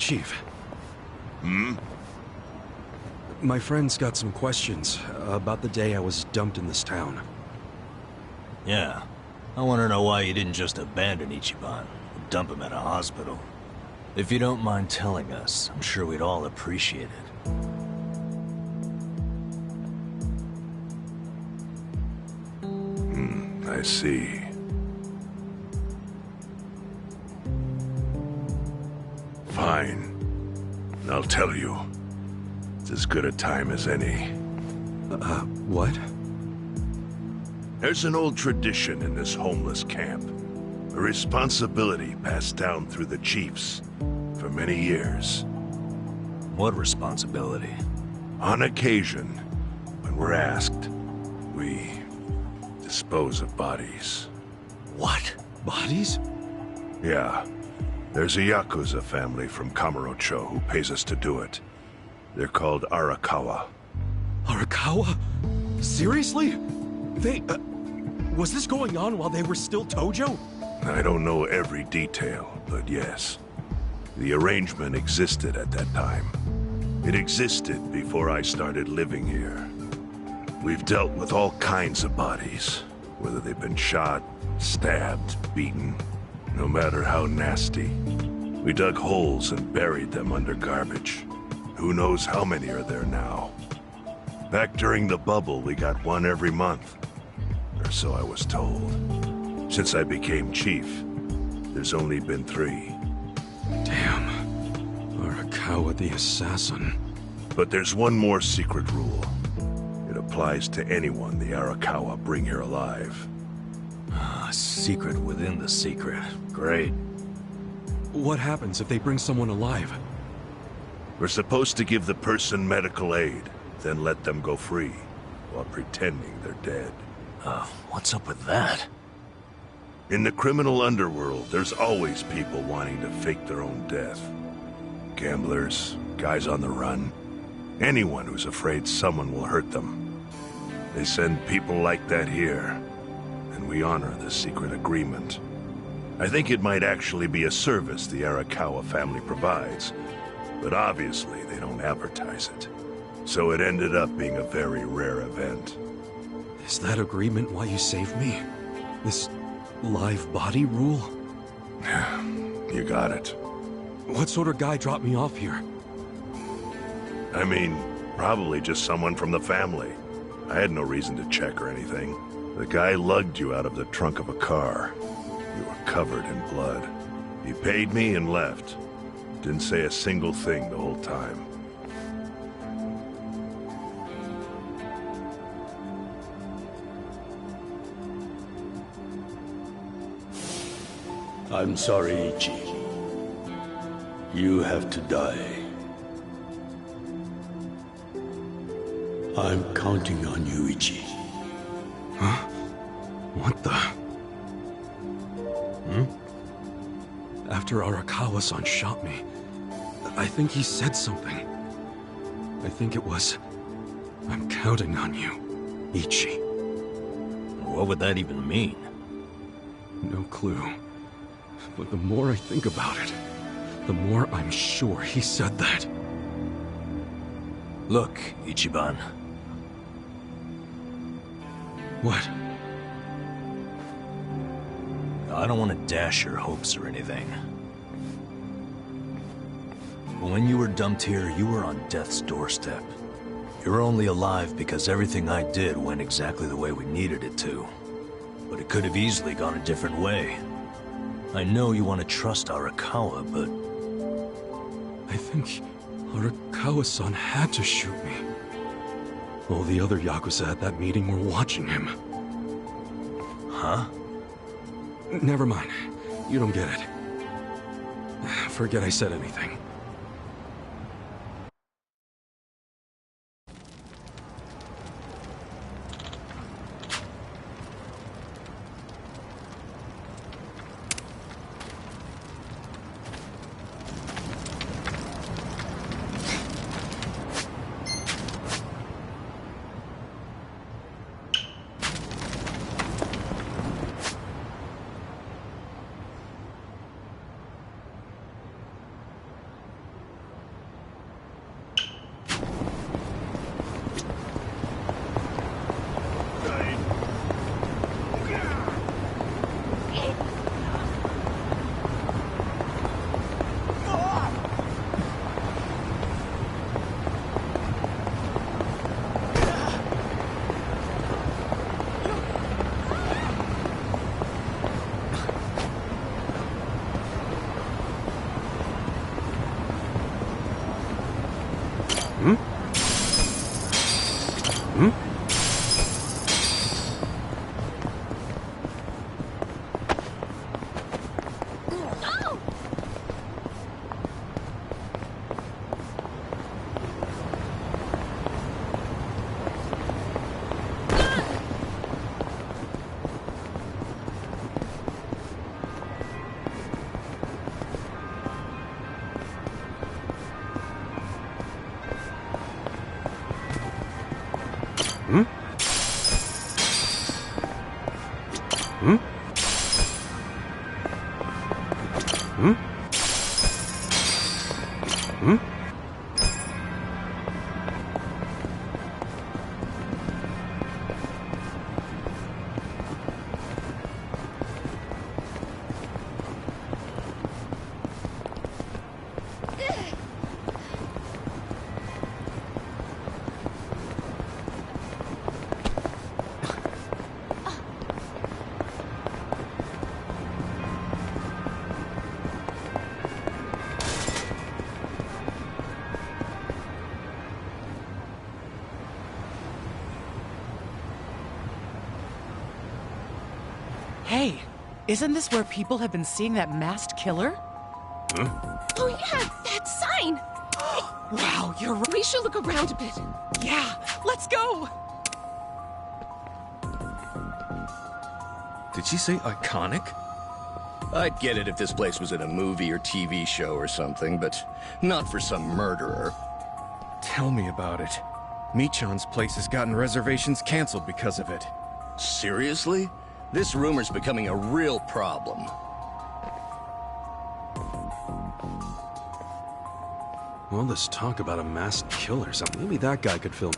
Chief. Hmm? My friend's got some questions about the day I was dumped in this town. Yeah. I want to know why you didn't just abandon Ichiban and dump him at a hospital. If you don't mind telling us, I'm sure we'd all appreciate it. I see. Fine. I'll tell you. It's as good a time as any. What? There's an old tradition in this homeless camp. A responsibility passed down through the chiefs for many years. What responsibility? On occasion, when we're asked, we dispose of bodies. What? Bodies? Yeah. There's a Yakuza family from Kamurocho who pays us to do it. They're called Arakawa. Arakawa? Seriously? They, was this going on while they were still Tojo? I don't know every detail, but yes. The arrangement existed at that time. It existed before I started living here. We've dealt with all kinds of bodies, whether they've been shot, stabbed, beaten, no matter how nasty. We dug holes and buried them under garbage. Who knows how many are there now? Back during the bubble, we got one every month. Or so I was told. Since I became chief, there's only been 3. Damn. Arakawa the assassin. But there's one more secret rule. It applies to anyone the Arakawa bring here alive. Secret within the secret. Great. What happens if they bring someone alive? We're supposed to give the person medical aid, then let them go free, while pretending they're dead. What's up with that? In the criminal underworld, there's always people wanting to fake their own death. Gamblers, guys on the run, anyone who's afraid someone will hurt them. They send people like that here, and we honor the secret agreement. I think it might actually be a service the Arakawa family provides, but obviously they don't advertise it. So it ended up being a very rare event. Is that agreement why you saved me? This live body rule? You got it. What sort of guy dropped me off here? I mean, probably just someone from the family. I had no reason to check or anything. The guy lugged you out of the trunk of a car. You were covered in blood. He paid me and left. Didn't say a single thing the whole time. I'm sorry, Ichi. You have to die. I'm counting on you, Ichi. Huh? What the? After Arakawa-san shot me, I think he said something. I think it was, I'm counting on you, Ichi. What would that even mean? No clue. But the more I think about it, the more I'm sure he said that. Look, Ichiban. What? I don't want to dash your hopes or anything. But when you were dumped here, you were on death's doorstep. You're only alive because everything I did went exactly the way we needed it to. But it could have easily gone a different way. I know you want to trust Arakawa, but... I think Arakawa-san had to shoot me. All the other Yakuza at that meeting were watching him. Huh? Never mind. You don't get it. Forget I said anything. Hmm? Hmm? Hmm? Hey, isn't this where people have been seeing that masked killer? Huh? Oh yeah, that sign! Wow, you're right. We should look around a bit. Yeah, let's go! Did she say iconic? I'd get it if this place was in a movie or TV show or something, but not for some murderer. Tell me about it. Michan's place has gotten reservations canceled because of it. Seriously? This rumor's becoming a real problem. All this talk about a masked killer or something. Maybe that guy could fill...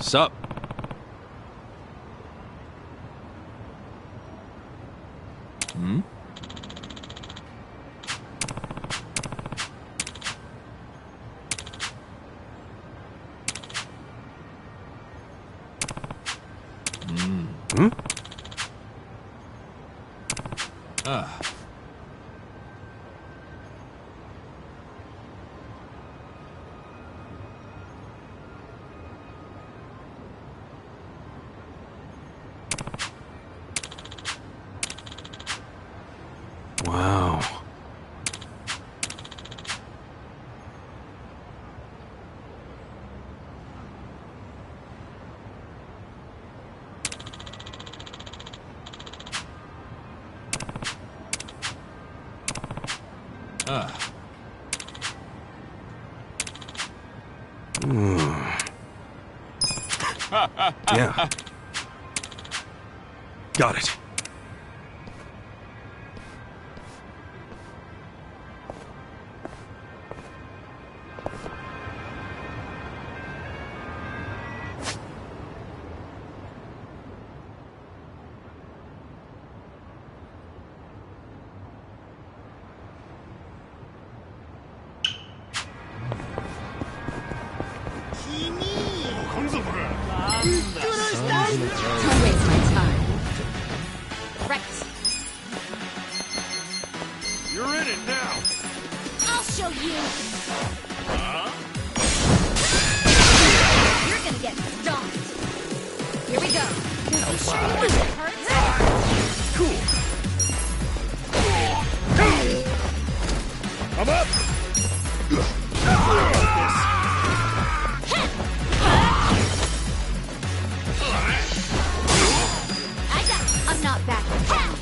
Sup? Hmm? Hmm? Ah. Wow. Ah. Yeah. Got it. Don't waste my time. Right. You're in it now. I'll show you. Huh? You're gonna get stomped. Here we go. You sure you want to hurt? Cool. I'm up. I'm not backing down.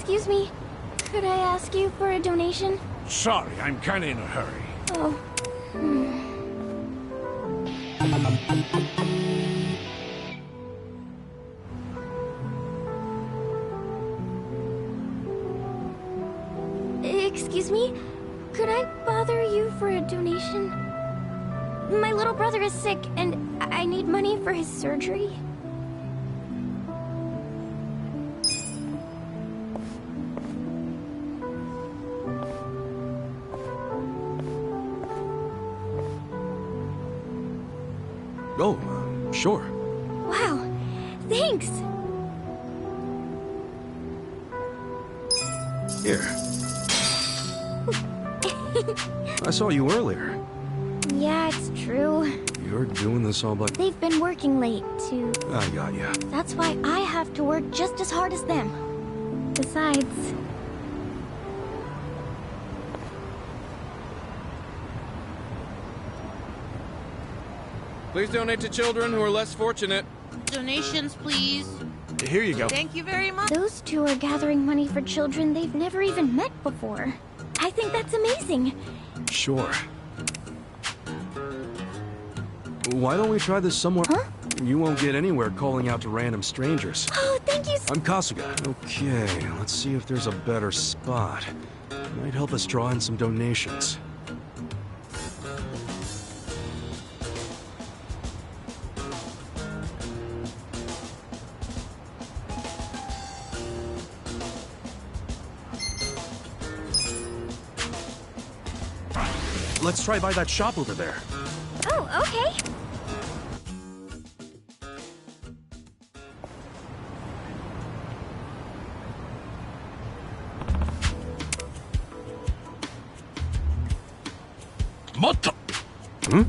Excuse me. Could I ask you for a donation? Sorry, I'm kinda in a hurry. Oh. Excuse me? Could I bother you for a donation? My little brother is sick, and I need money for his surgery. Oh, sure. Wow, thanks! Here. I saw you earlier. Yeah, it's true. You're doing this all by... They've been working late, too. I got ya. That's why I have to work just as hard as them. Besides... Please donate to children who are less fortunate. Donations, please. Here you go. Thank you very much. Those two are gathering money for children they've never even met before. I think that's amazing. Sure. Why don't we try this somewhere? Huh? You won't get anywhere calling out to random strangers. Oh, thank you. I'm Kasuga. Okay, let's see if there's a better spot. Might help us draw in some donations. Let's try by that shop over there. Oh, okay. Hmm?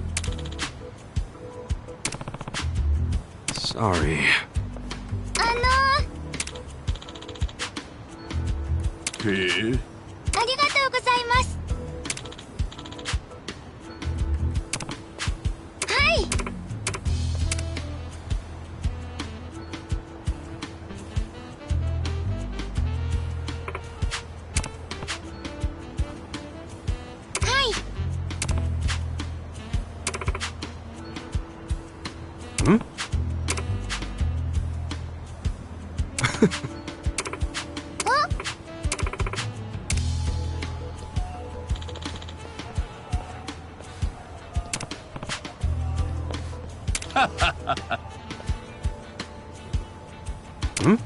Sorry. へえ。ありがとうございます。はい。はい。Hmm? Hmm?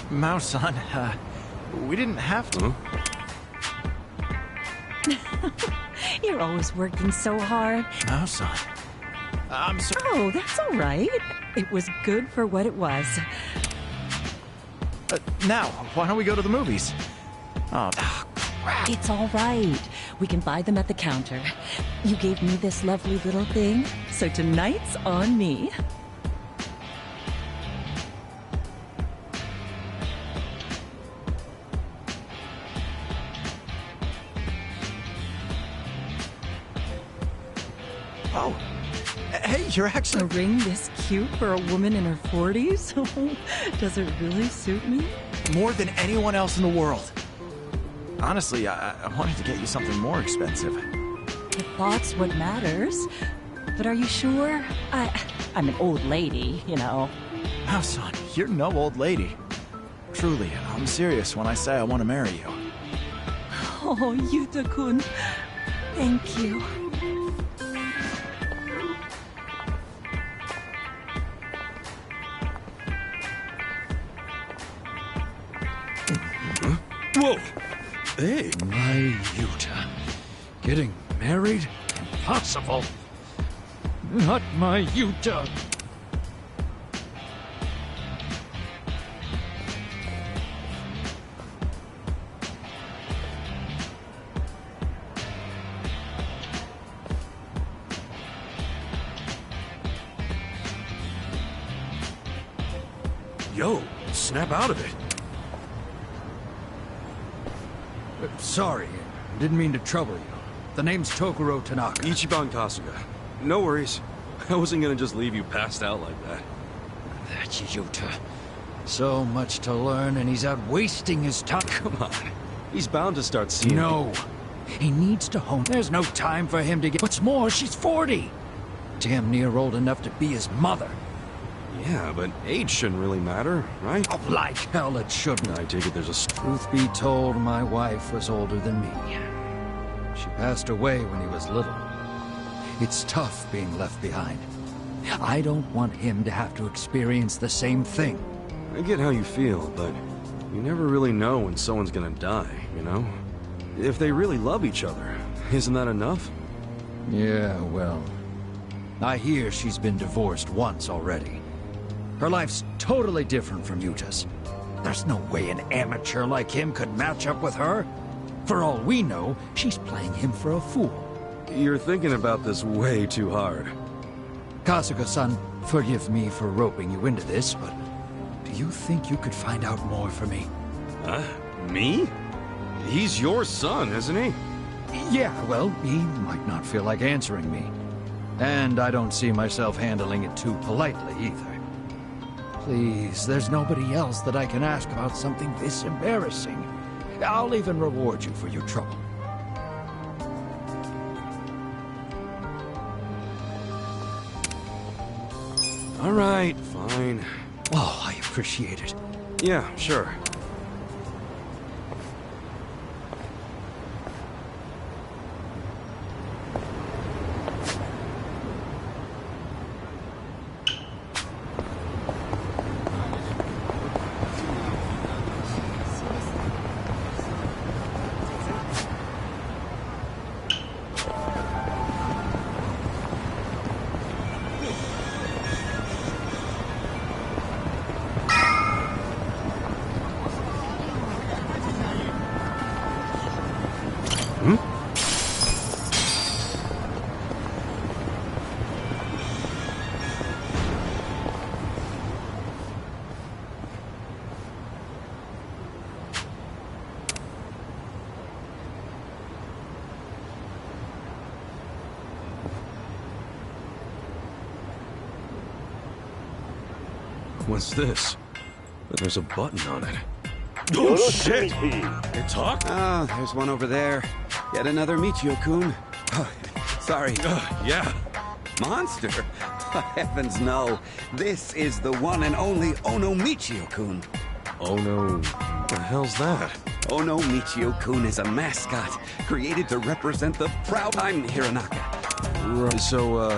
Mao-san, we didn't have to. You're always working so hard. Oh, son. I'm so... Oh, that's all right. It was good for what it was. Now, why don't we go to the movies? Oh, crap. It's all right. We can buy them at the counter. You gave me this lovely little thing, so tonight's on me. Oh, hey, you're actually... A ring this cute for a woman in her 40s? Does it really suit me? More than anyone else in the world. Honestly, I wanted to get you something more expensive. The thought's what matters. But are you sure? I'm an old lady, you know. Oh, son, you're no old lady. Truly, I'm serious when I say I want to marry you. Oh, Yuta-kun. Thank you. Whoa! Hey! My Yuta. Getting married? Impossible. Not my Yuta. Yo, snap out of it. Sorry, didn't mean to trouble you. The name's Tokuro Tanaka. Ichiban Kasuga. No worries. I wasn't gonna just leave you passed out like that. That's Yuta. So much to learn, and he's out wasting his time. Come on. He's bound to start seeing... No. He needs to hone. There's no time for him to get... What's more, she's 40. Damn near old enough to be his mother. Yeah, but age shouldn't really matter, right? Oh, like hell it shouldn't. I take it there's a... Truth be told, my wife was older than me. She passed away when he was little. It's tough being left behind. I don't want him to have to experience the same thing. I get how you feel, but you never really know when someone's gonna die, you know? If they really love each other, isn't that enough? Yeah, well... I hear she's been divorced once already. Her life's totally different from Yuta's. There's no way an amateur like him could match up with her. For all we know, she's playing him for a fool. You're thinking about this way too hard. Kasuga-san, forgive me for roping you into this, but do you think you could find out more for me? Huh? Me? He's your son, isn't he? Yeah, well, he might not feel like answering me. And I don't see myself handling it too politely either. Please, there's nobody else that I can ask about something this embarrassing. I'll even reward you for your trouble. All right, fine. Oh, I appreciate it. Yeah, sure. What's this? There's a button on it. Oh, shit! It's Hawk? Ah, there's one over there. Yet another Michio-kun. Oh, sorry. Yeah. Monster? Heavens no. This is the one and only Ono Michio-kun. Ono... What the hell's that? Ono Michio-kun is a mascot created to represent the proud... I'm Hironaka. Right, so,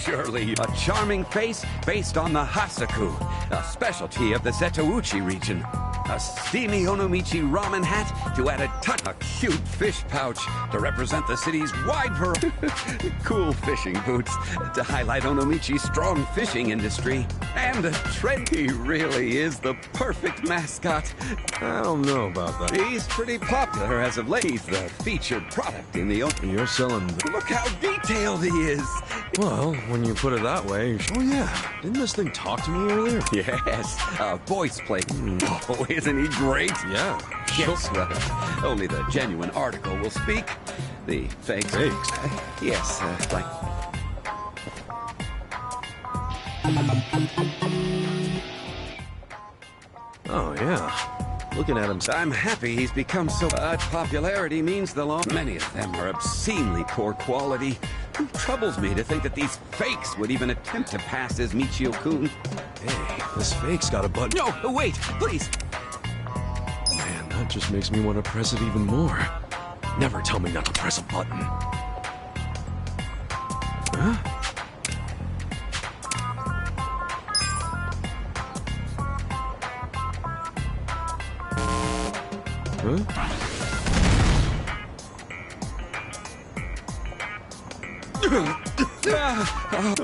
Surely a charming face based on the Hasaku, a specialty of the Setouchi region. A steamy Onomichi ramen hat to add a touch. A cute fish pouch to represent the city's wide variety. Cool fishing boots to highlight Onomichi's strong fishing industry. And a trend. He really is the perfect mascot. I don't know about that. He's pretty popular as of late. He's the featured product in the... You're selling... Look how detailed he is. Well, when you put it that way... Oh, yeah. Didn't this thing talk to me earlier? Yes. Voice plate. Oh, isn't he great? Yeah. Yes, well, only the genuine article will speak. The fakes... Fakes? Yes, like... Oh, yeah. Looking at him... I'm happy he's become so... popularity means the law. Many of them are obscenely poor quality. It troubles me to think that these fakes would even attempt to pass as Michio-kun. Hey, this fake's got a button... No, wait, please! Man, that just makes me want to press it even more. Never tell me not to press a button. Huh? Huh?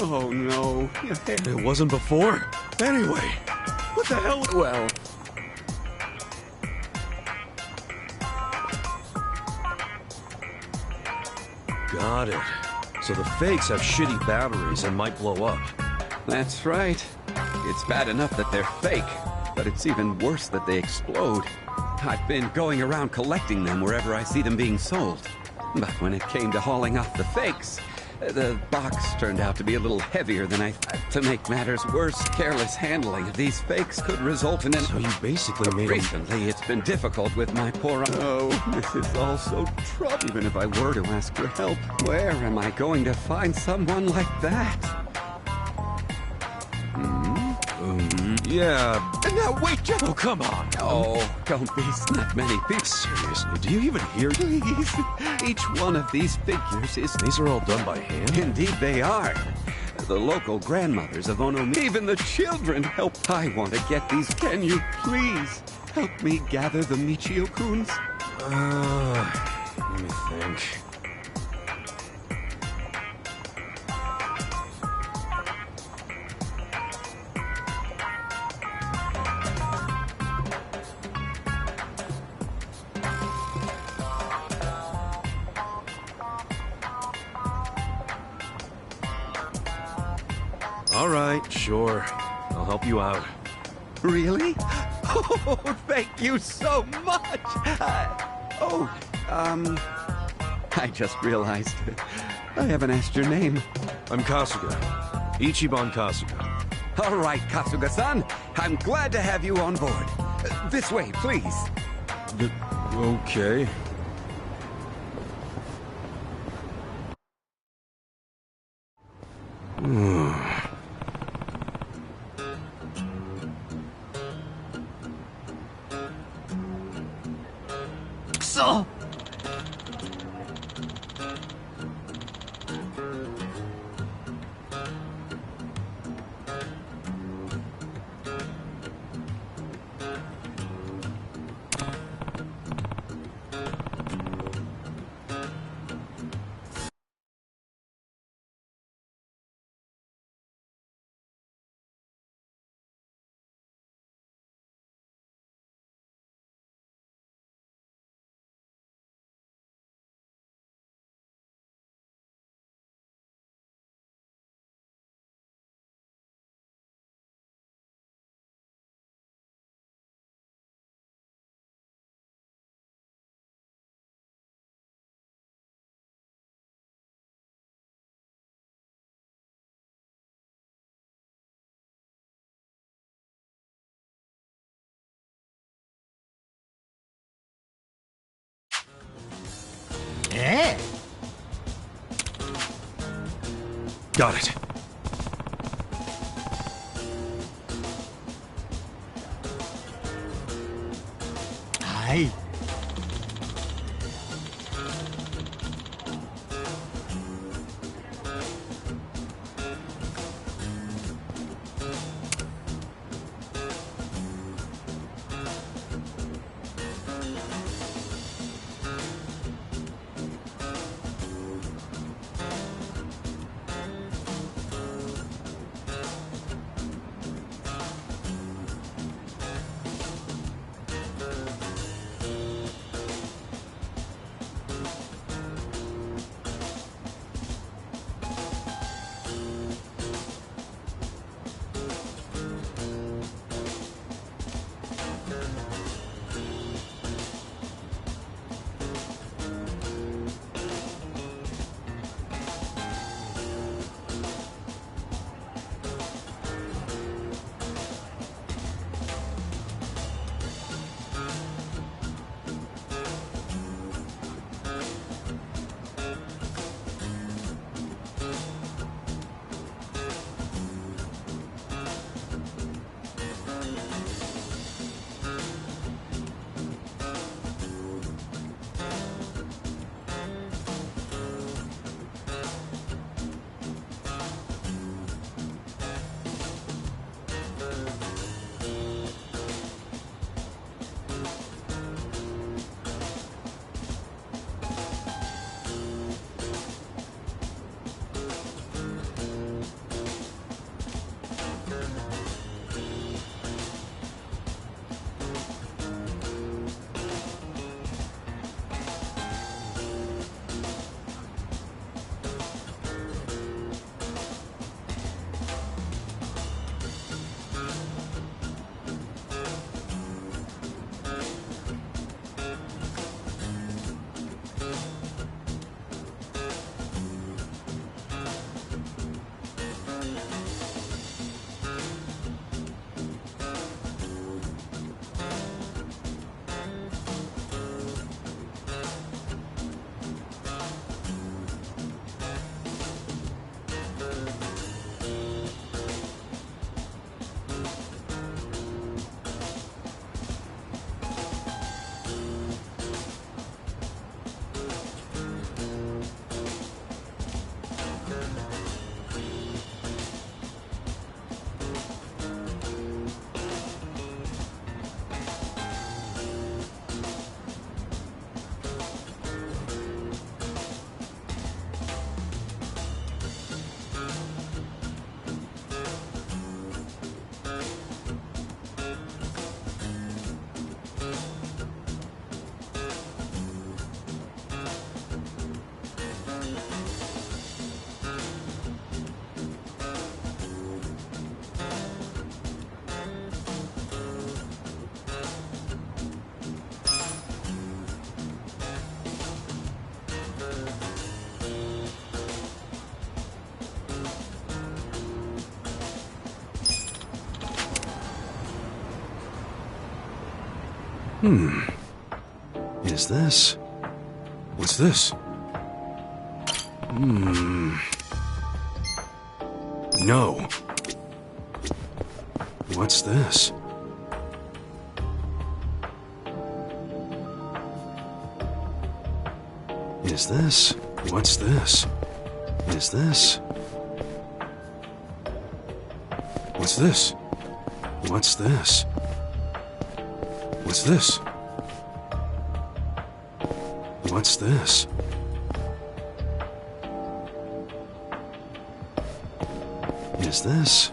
Oh, no. It wasn't before? Anyway, what the hell? Well... Got it. So the fakes have shitty batteries and might blow up. That's right. It's bad enough that they're fake, but it's even worse that they explode. I've been going around collecting them wherever I see them being sold. But when it came to hauling off the fakes, the box turned out to be a little heavier than I thought. To make matters worse, careless handling of these fakes could result in an... So you basically made Recently, it's been difficult with my poor... Oh, this is all so trouble. Even if I were to ask for help, where am I going to find someone like that? Yeah. Now, wait, just... Oh, come on. Oh, don't be not many people. Seriously, do you even hear? Please. Each one of these figures is... These are all done by hand? Indeed they are. The local grandmothers of Onomi, even the children help. I want to get these. Can you please help me gather the Michio-kuns? Let me think. All right, sure. I'll help you out. Really? Oh, thank you so much! I just realized I haven't asked your name. I'm Kasuga. Ichiban Kasuga. All right, Kasuga-san. I'm glad to have you on board. This way, please. Okay. So. Yeah. Got it. Hi. Is this? What's this? No. What's this? Is this? What's this? Is this? What's this? What's this? What's this? What's this? Is this?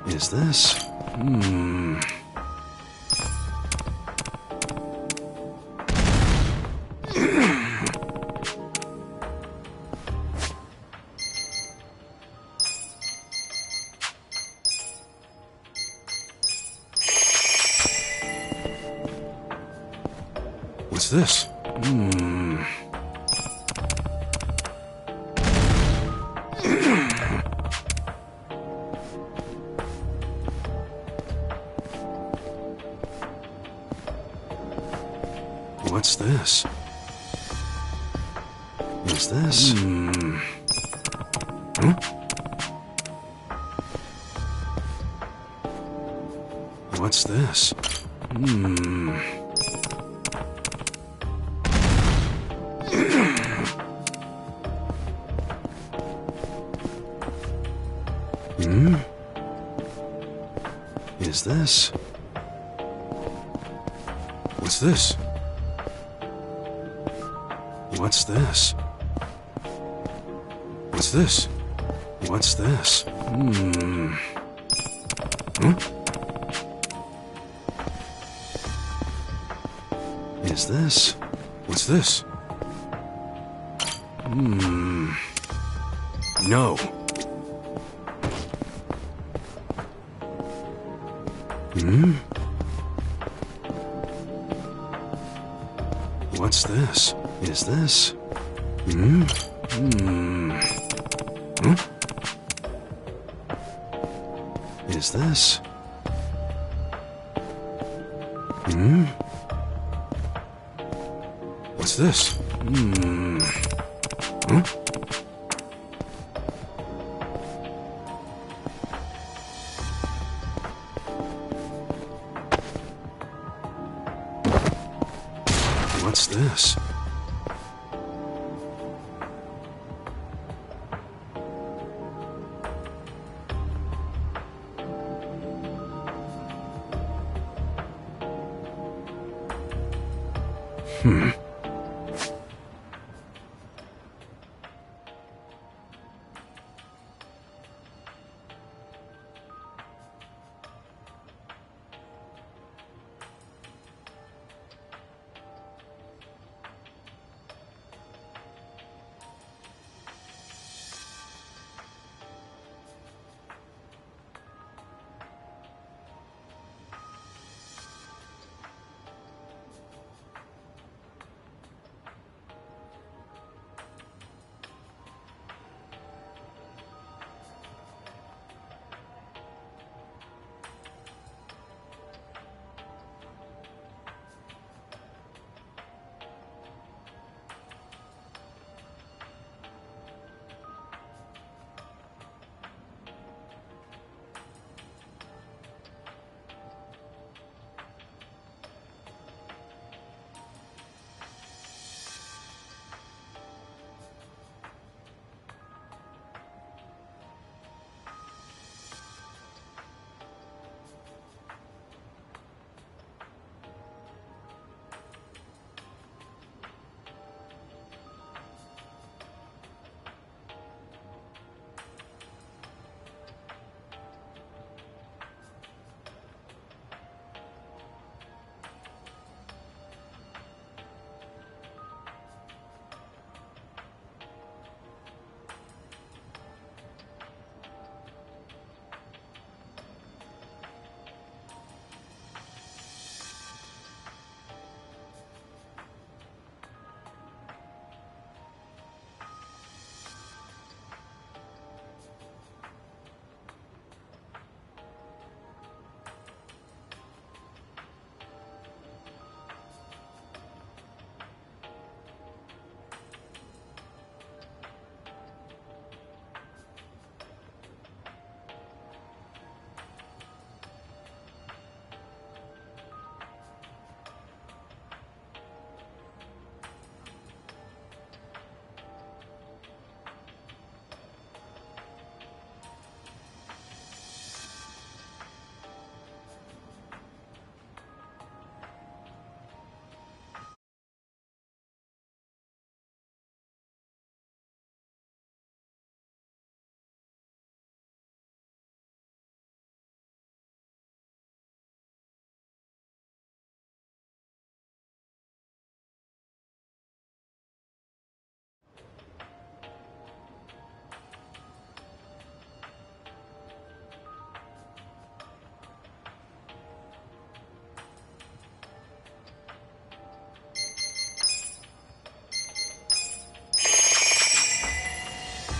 Is this? What's this? What's this? Is this? What's this? Is this? What's this? What's this? What's this? What's this? Huh? Is this? What's this? No. What's this? Is this? Is this? What's this? What's this?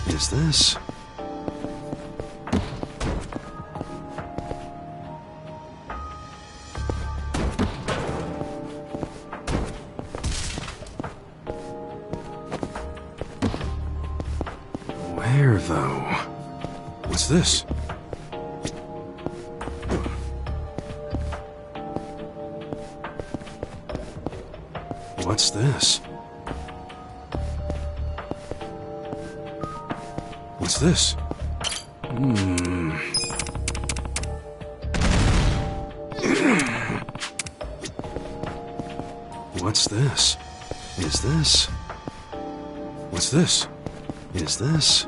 Is this? Where, though? What's this? What's this? What's this? What's this? Is this? What's this? Is this?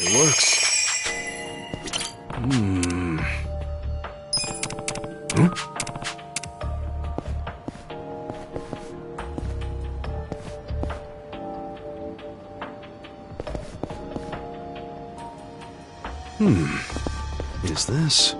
It works. Is this?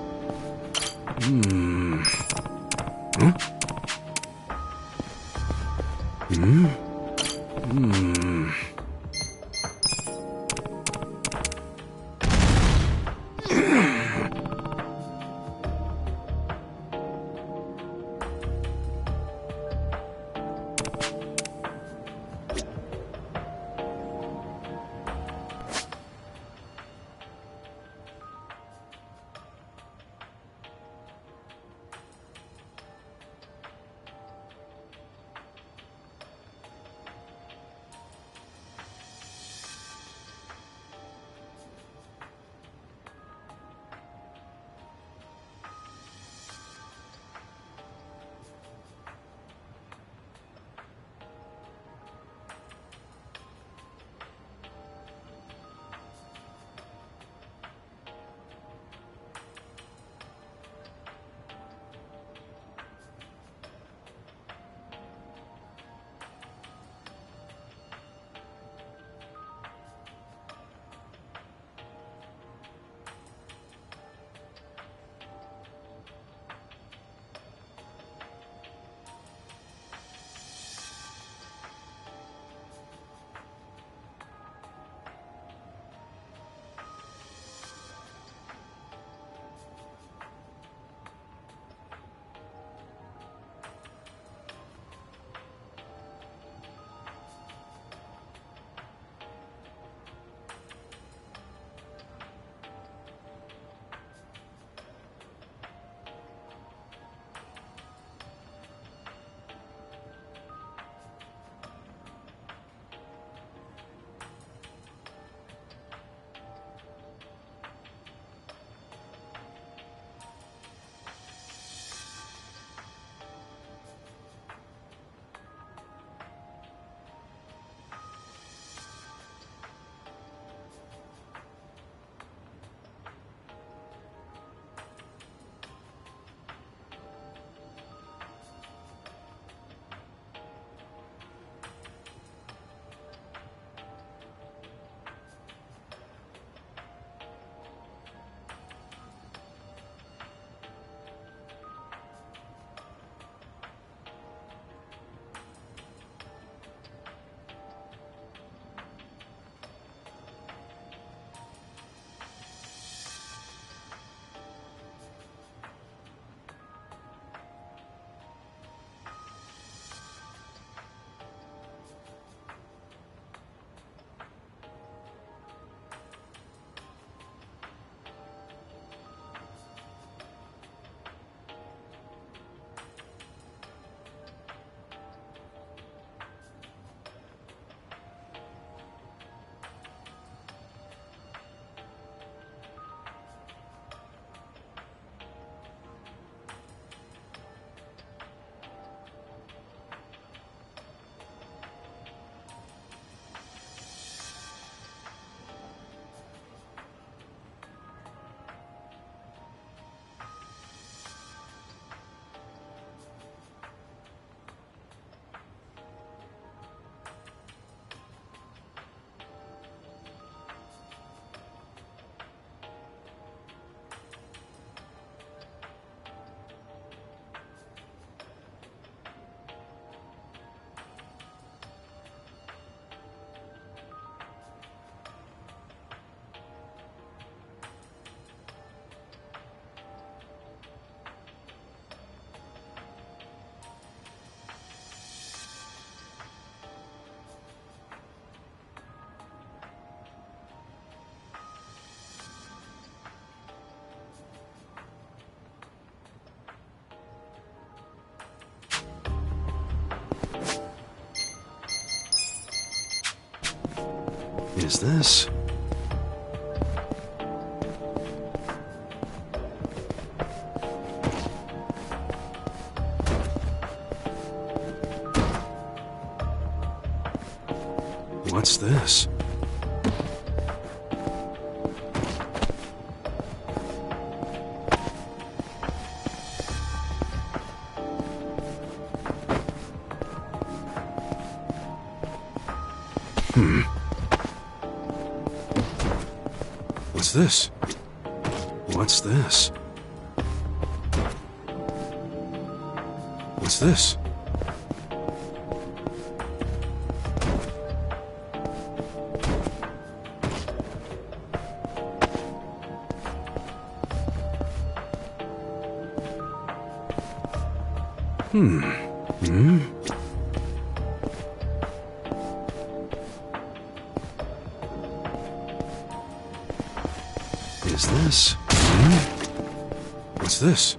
Is this? What's this? What's this? What's this? What's this? Is this? What's this?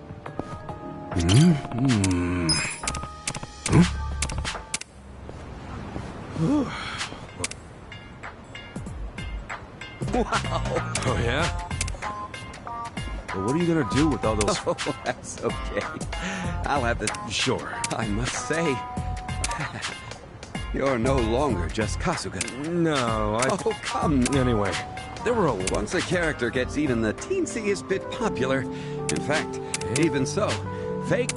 Wow. Oh, yeah? Well, what are you gonna do with all those... Oh, that's okay. I'll have the... Sure. I must say... You're no longer just Kasuga. No, Oh, come... Anyway, there were a... Once a character gets even the teensiest bit popular, in fact, even so, fake...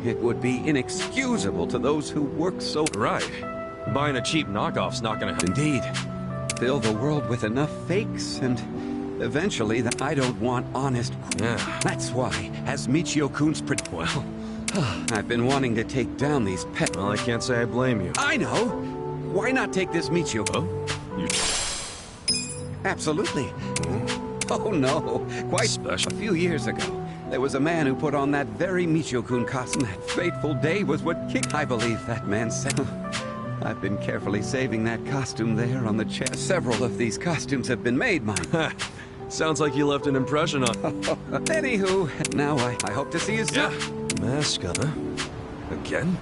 It would be inexcusable to those who work so... Right. Buying a cheap knockoff's not gonna... Indeed. Fill the world with enough fakes, and eventually I don't want honest... Yeah. That's why, as Michio-kun's... Well... I've been wanting to take down these pets. Well, I can't say I blame you. I know! Why not take this Michio? Oh? Absolutely. Oh no, quite special. A few years ago, there was a man who put on that very Michio-kun costume. That fateful day was what kicked... I believe that man said... I've been carefully saving that costume there on the chest. Several of these costumes have been made mine. Sounds like you left an impression on... Anywho, now I hope to see you soon. Yeah. Mask, again?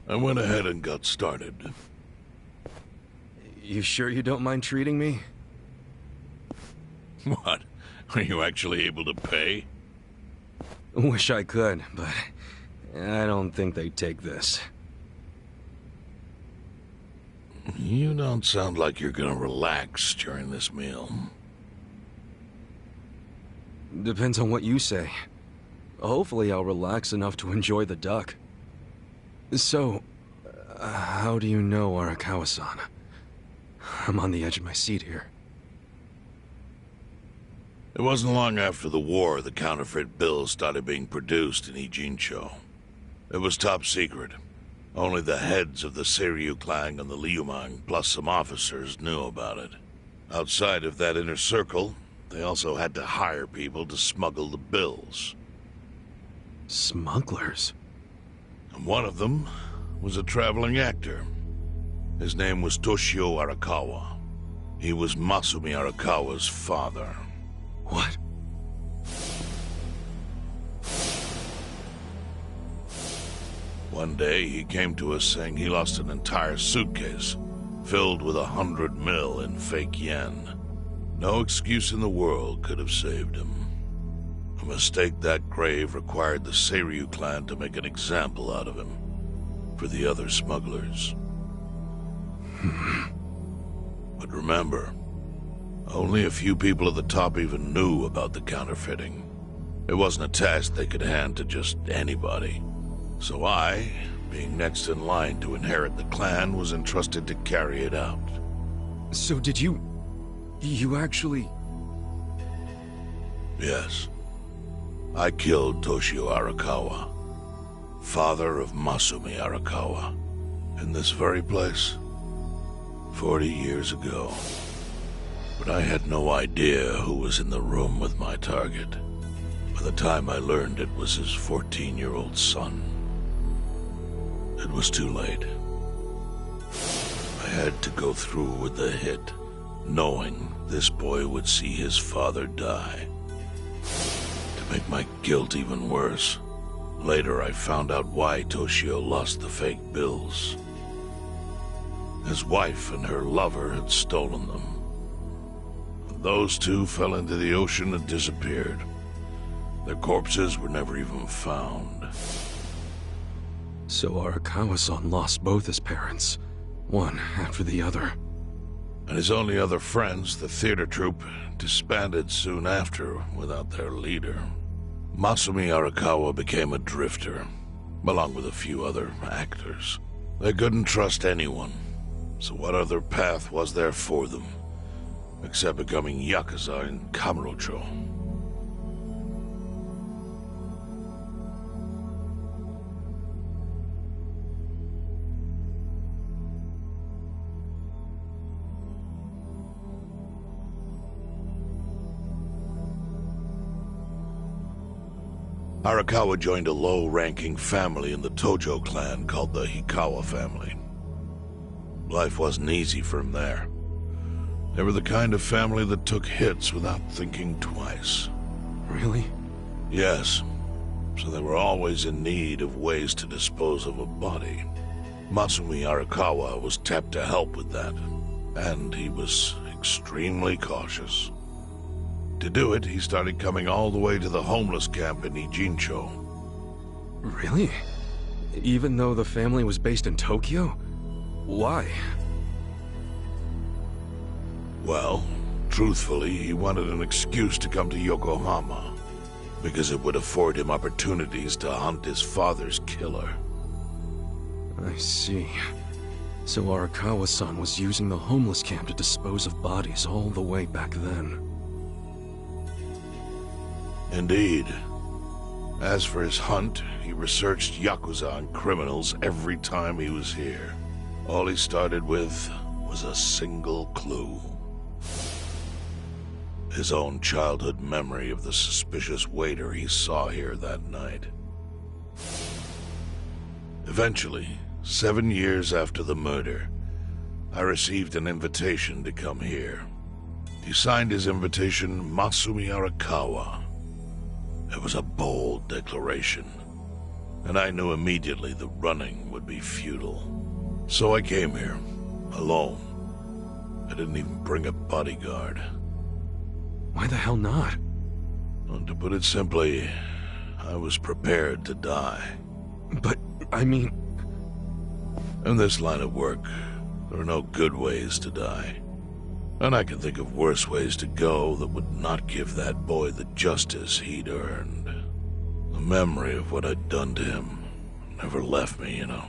I went ahead and got started. You sure you don't mind treating me? What? Are you actually able to pay? Wish I could, but I don't think they'd take this. You don't sound like you're gonna relax during this meal. Depends on what you say. Hopefully I'll relax enough to enjoy the duck. So, how do you know Arakawa-san? I'm on the edge of my seat here. It wasn't long after the war the counterfeit bills started being produced in Ijincho. It was top secret. Only the heads of the Seiryu clan and the Liumang, plus some officers, knew about it. Outside of that inner circle, they also had to hire people to smuggle the bills. Smugglers? And one of them was a traveling actor. His name was Toshio Arakawa. He was Masumi Arakawa's father. What? One day, he came to us saying he lost an entire suitcase filled with 100 mil in fake yen. No excuse in the world could have saved him. A mistake that grave required the Seiryu clan to make an example out of him for the other smugglers. But remember, only a few people at the top even knew about the counterfeiting. It wasn't a task they could hand to just anybody. So I, being next in line to inherit the clan, was entrusted to carry it out. So did you actually... Yes. I killed Toshio Arakawa, father of Masumi Arakawa, in this very place, 40 years ago. But I had no idea who was in the room with my target. By the time I learned it was his 14-year-old son. It was too late. I had to go through with the hit, knowing this boy would see his father die. To make my guilt even worse, later I found out why Toshio lost the fake bills. His wife and her lover had stolen them. Those two fell into the ocean and disappeared. Their corpses were never even found. So Arakawa-san lost both his parents, one after the other. And his only other friends, the theater troupe, disbanded soon after without their leader. Masumi Arakawa became a drifter, along with a few other actors. They couldn't trust anyone, so what other path was there for them, except becoming Yakuza in Kamurocho? Arakawa joined a low-ranking family in the Tojo clan called the Hikawa family. Life wasn't easy for him there. They were the kind of family that took hits without thinking twice. Really? Yes. So they were always in need of ways to dispose of a body. Masumi Arakawa was tapped to help with that, and he was extremely cautious. To do it, he started coming all the way to the homeless camp in Ijincho. Really? Even though the family was based in Tokyo? Why? Well, truthfully, he wanted an excuse to come to Yokohama, because it would afford him opportunities to hunt his father's killer. I see. So Arakawa-san was using the homeless camp to dispose of bodies all the way back then. Indeed. As for his hunt, he researched Yakuza and criminals every time he was here. All he started with was a single clue. His own childhood memory of the suspicious waiter he saw here that night. Eventually, 7 years after the murder, I received an invitation to come here. He signed his invitation Masumi Arakawa. It was a bold declaration. and I knew immediately the running would be futile. So I came here, alone. I didn't even bring a bodyguard. Why the hell not? Well, to put it simply, I was prepared to die. But, I mean... In this line of work, there are no good ways to die. And I can think of worse ways to go that would not give that boy the justice he'd earned. The memory of what I'd done to him never left me, you know.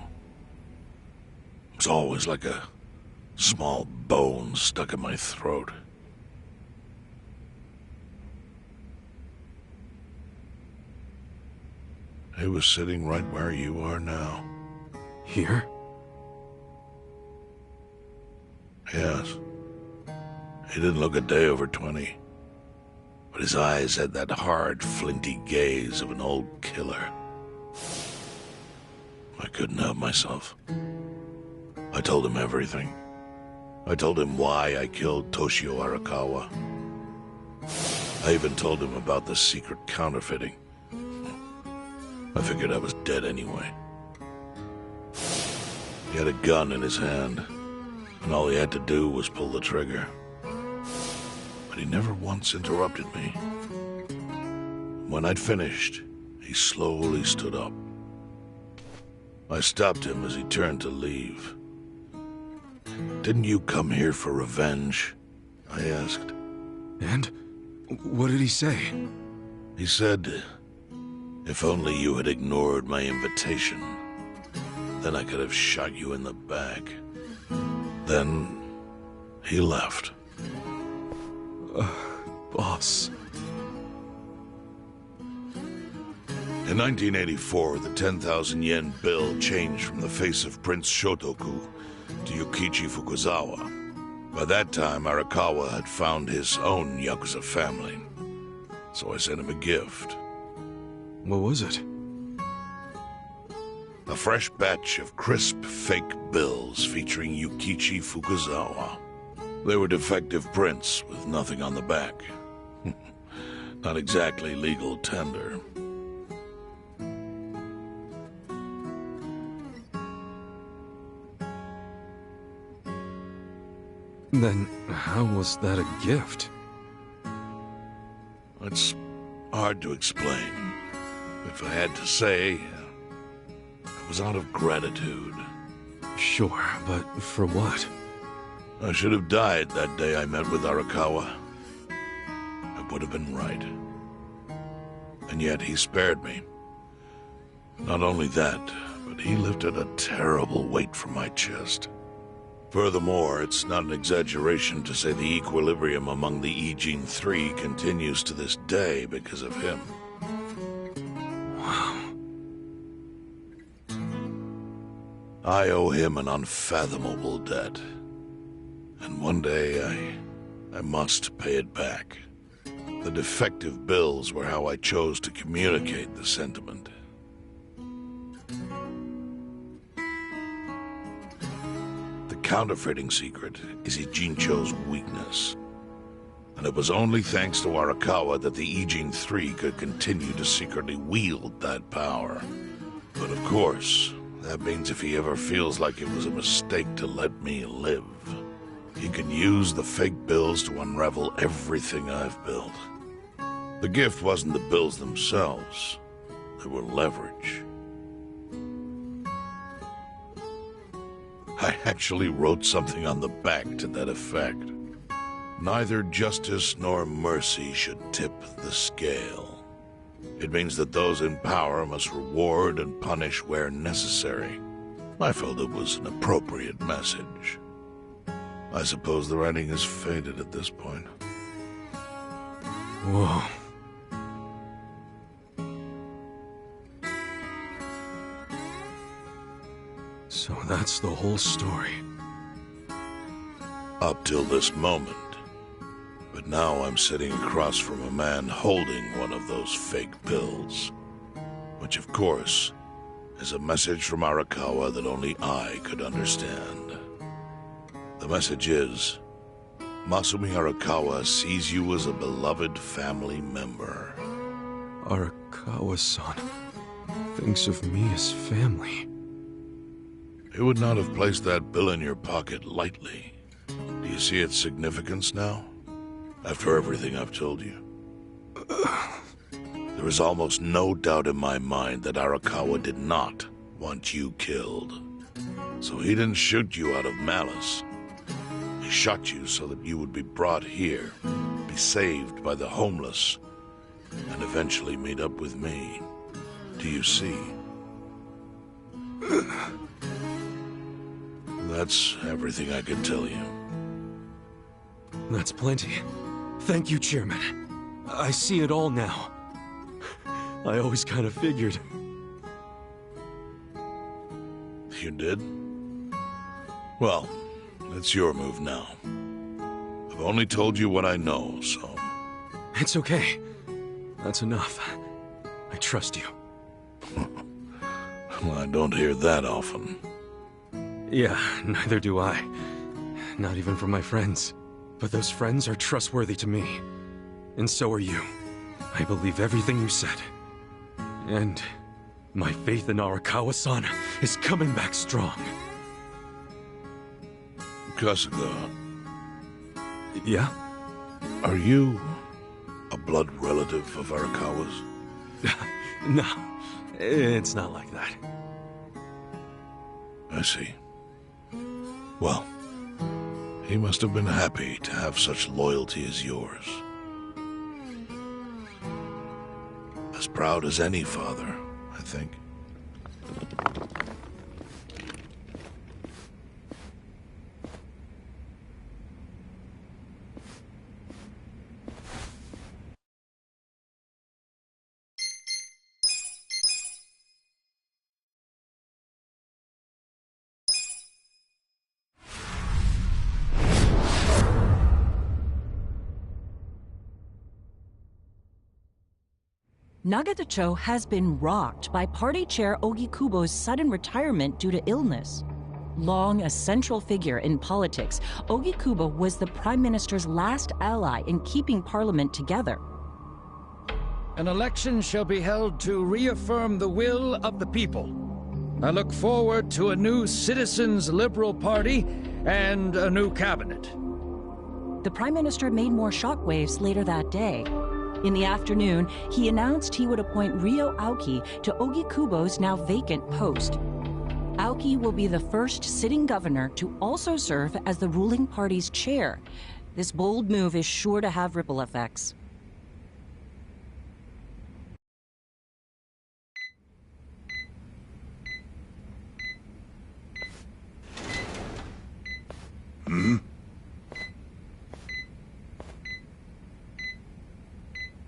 It was always like a small bone stuck in my throat. He was sitting right where you are now. Here? Yes. He didn't look a day over 20. But his eyes had that hard, flinty gaze of an old killer. I couldn't help myself. I told him everything. I told him why I killed Toshio Arakawa. I even told him about the secret counterfeiting. I figured I was dead anyway. He had a gun in his hand, and all he had to do was pull the trigger. But he never once interrupted me. When I'd finished, he slowly stood up. I stopped him as he turned to leave. "Didn't you come here for revenge?" I asked. And? What did he say? He said, "If only you had ignored my invitation, then I could have shot you in the back." Then he left. Boss. In 1984, the 10,000 yen bill changed from the face of Prince Shotoku to Yukichi Fukuzawa. By that time, Arakawa had found his own Yakuza family. So I sent him a gift. What was it? A fresh batch of crisp, fake bills featuring Yukichi Fukuzawa. They were defective prints with nothing on the back. Not exactly legal tender. Then how was that a gift? It's hard to explain. If I had to say, it was out of gratitude. Sure, but for what? I should have died that day I met with Arakawa. I would have been right. And yet he spared me. Not only that, but he lifted a terrible weight from my chest. Furthermore, it's not an exaggeration to say the equilibrium among the Ijin 3 continues to this day because of him. Wow. I owe him an unfathomable debt. And one day, I must pay it back. The defective bills were how I chose to communicate the sentiment. The counterfeiting secret is Ijincho's weakness. And it was only thanks to Arakawa that the Ijin 3 could continue to secretly wield that power. But of course, that means if he ever feels like it was a mistake to let me live, he can use the fake bills to unravel everything I've built. The gift wasn't the bills themselves. They were leverage. I actually wrote something on the back to that effect. Neither justice nor mercy should tip the scale. It means that those in power must reward and punish where necessary. I felt it was an appropriate message. I suppose the writing is faded at this point. Whoa. So that's the whole story. Up till this moment. But now I'm sitting across from a man holding one of those fake bills. Which, of course, is a message from Arakawa that only I could understand. The message is, Masumi Arakawa sees you as a beloved family member. Arakawa-san. thinks of me as family. He would not have placed that bill in your pocket lightly. Do you see its significance now? After everything I've told you? There is almost no doubt in my mind that Arakawa did not want you killed. So he didn't shoot you out of malice. He shot you so that you would be brought here, be saved by the homeless, and eventually meet up with me. Do you see? That's everything I can tell you. That's plenty. Thank you, Chairman. I see it all now. I always kind of figured. You did? Well, it's your move now. I've only told you what I know, so... It's okay. That's enough. I trust you. Well, I don't hear that often. Yeah, neither do I. Not even from my friends. But those friends are trustworthy to me. And so are you. I believe everything you said. And my faith in Arakawa-san is coming back strong. Kasuga. Yeah? Are you a blood relative of Arakawa's? No, it's not like that. I see. Well, he must have been happy to have such loyalty as yours. As proud as any father, I think. Nagatacho has been rocked by Party Chair Ogikubo's sudden retirement due to illness. Long a central figure in politics, Ogikubo was the Prime Minister's last ally in keeping Parliament together. An election shall be held to reaffirm the will of the people. I look forward to a new Citizens Liberal Party and a new cabinet. The Prime Minister made more shockwaves later that day. In the afternoon, he announced he would appoint Ryo Aoki to Ogikubo's now vacant post. Aoki will be the first sitting governor to also serve as the ruling party's chair. This bold move is sure to have ripple effects.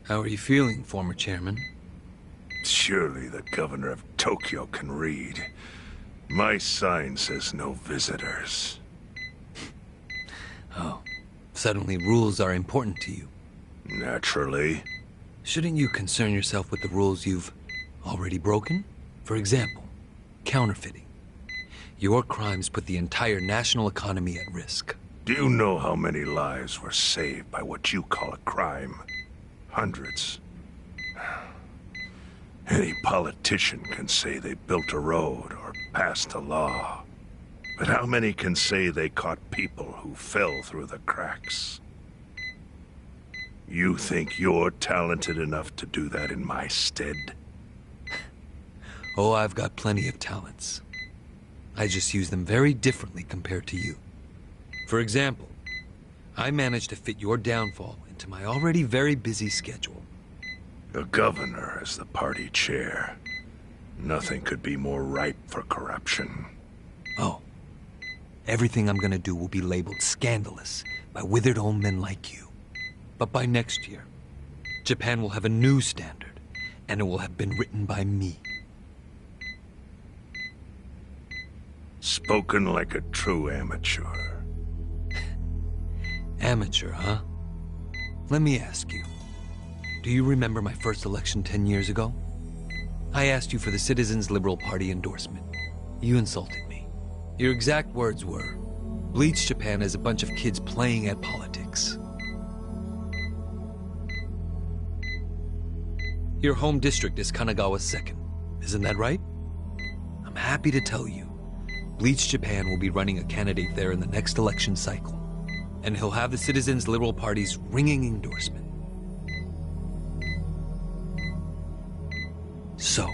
How are you feeling, former chairman? Surely the governor of Tokyo can read. My sign says no visitors. Oh, suddenly rules are important to you. Naturally. Shouldn't you concern yourself with the rules you've already broken? For example, counterfeiting. Your crimes put the entire national economy at risk. Do you know how many lives were saved by what you call a crime? Hundreds. Any politician can say they built a road or passed a law. But how many can say they caught people who fell through the cracks? You think you're talented enough to do that in my stead? Oh, I've got plenty of talents. I just use them very differently compared to you. For example, I managed to fit your downfall into my already very busy schedule. A governor as the party chair. Nothing could be more ripe for corruption. Oh. Everything I'm gonna do will be labeled scandalous by withered old men like you. But by next year, Japan will have a new standard, and it will have been written by me. Spoken like a true amateur. Amateur, huh? Let me ask you. Do you remember my first election 10 years ago? I asked you for the Citizens Liberal Party endorsement. You insulted me. Your exact words were, bleach Japan as a bunch of kids playing at politics. Your home district is Kanagawa's second, Isn't that right? I'm happy to tell you, Bleach Japan will be running a candidate there in the next election cycle, and he'll have the Citizens Liberal Party's ringing endorsement. So,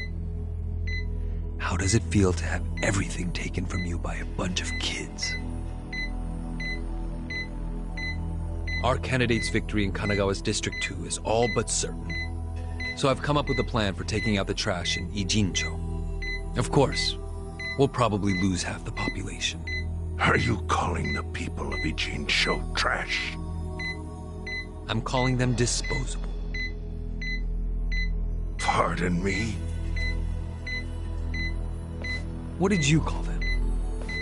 how does it feel to have everything taken from you by a bunch of kids? Our candidate's victory in Kanagawa's District 2 is all but certain. So I've come up with a plan for taking out the trash in Ijincho. Of course, we'll probably lose half the population. Are you calling the people of Ijincho trash? I'm calling them disposable. Pardon me? What did you call them?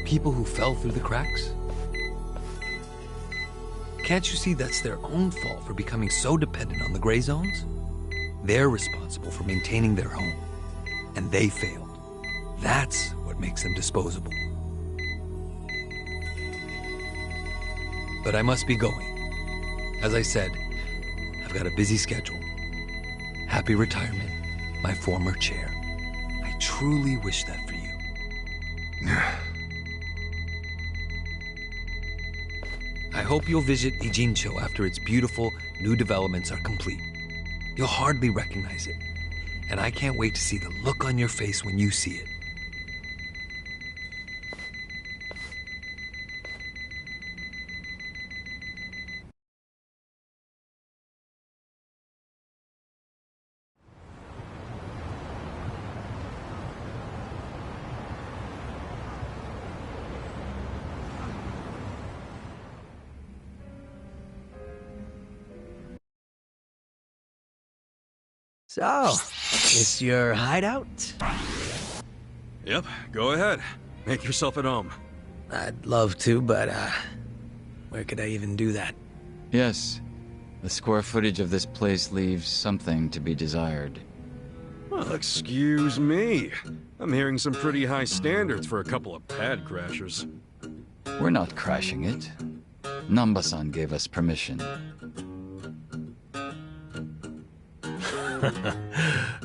People who fell through the cracks? Can't you see that's their own fault for becoming so dependent on the gray zones? They're responsible for maintaining their home, and they failed. That's what makes them disposable. But I must be going. As I said, I've got a busy schedule. Happy retirement, my former chair. I truly wish that for you. I hope you'll visit Ijincho after its beautiful new developments are complete. You'll hardly recognize it, and I can't wait to see the look on your face when you see it. So, this your hideout? Yep, go ahead. Make yourself at home. I'd love to, but, where could I even do that? Yes. The square footage of this place leaves something to be desired. Well, excuse me. I'm hearing some pretty high standards for a couple of pad crashers. We're not crashing it. Namba-san gave us permission.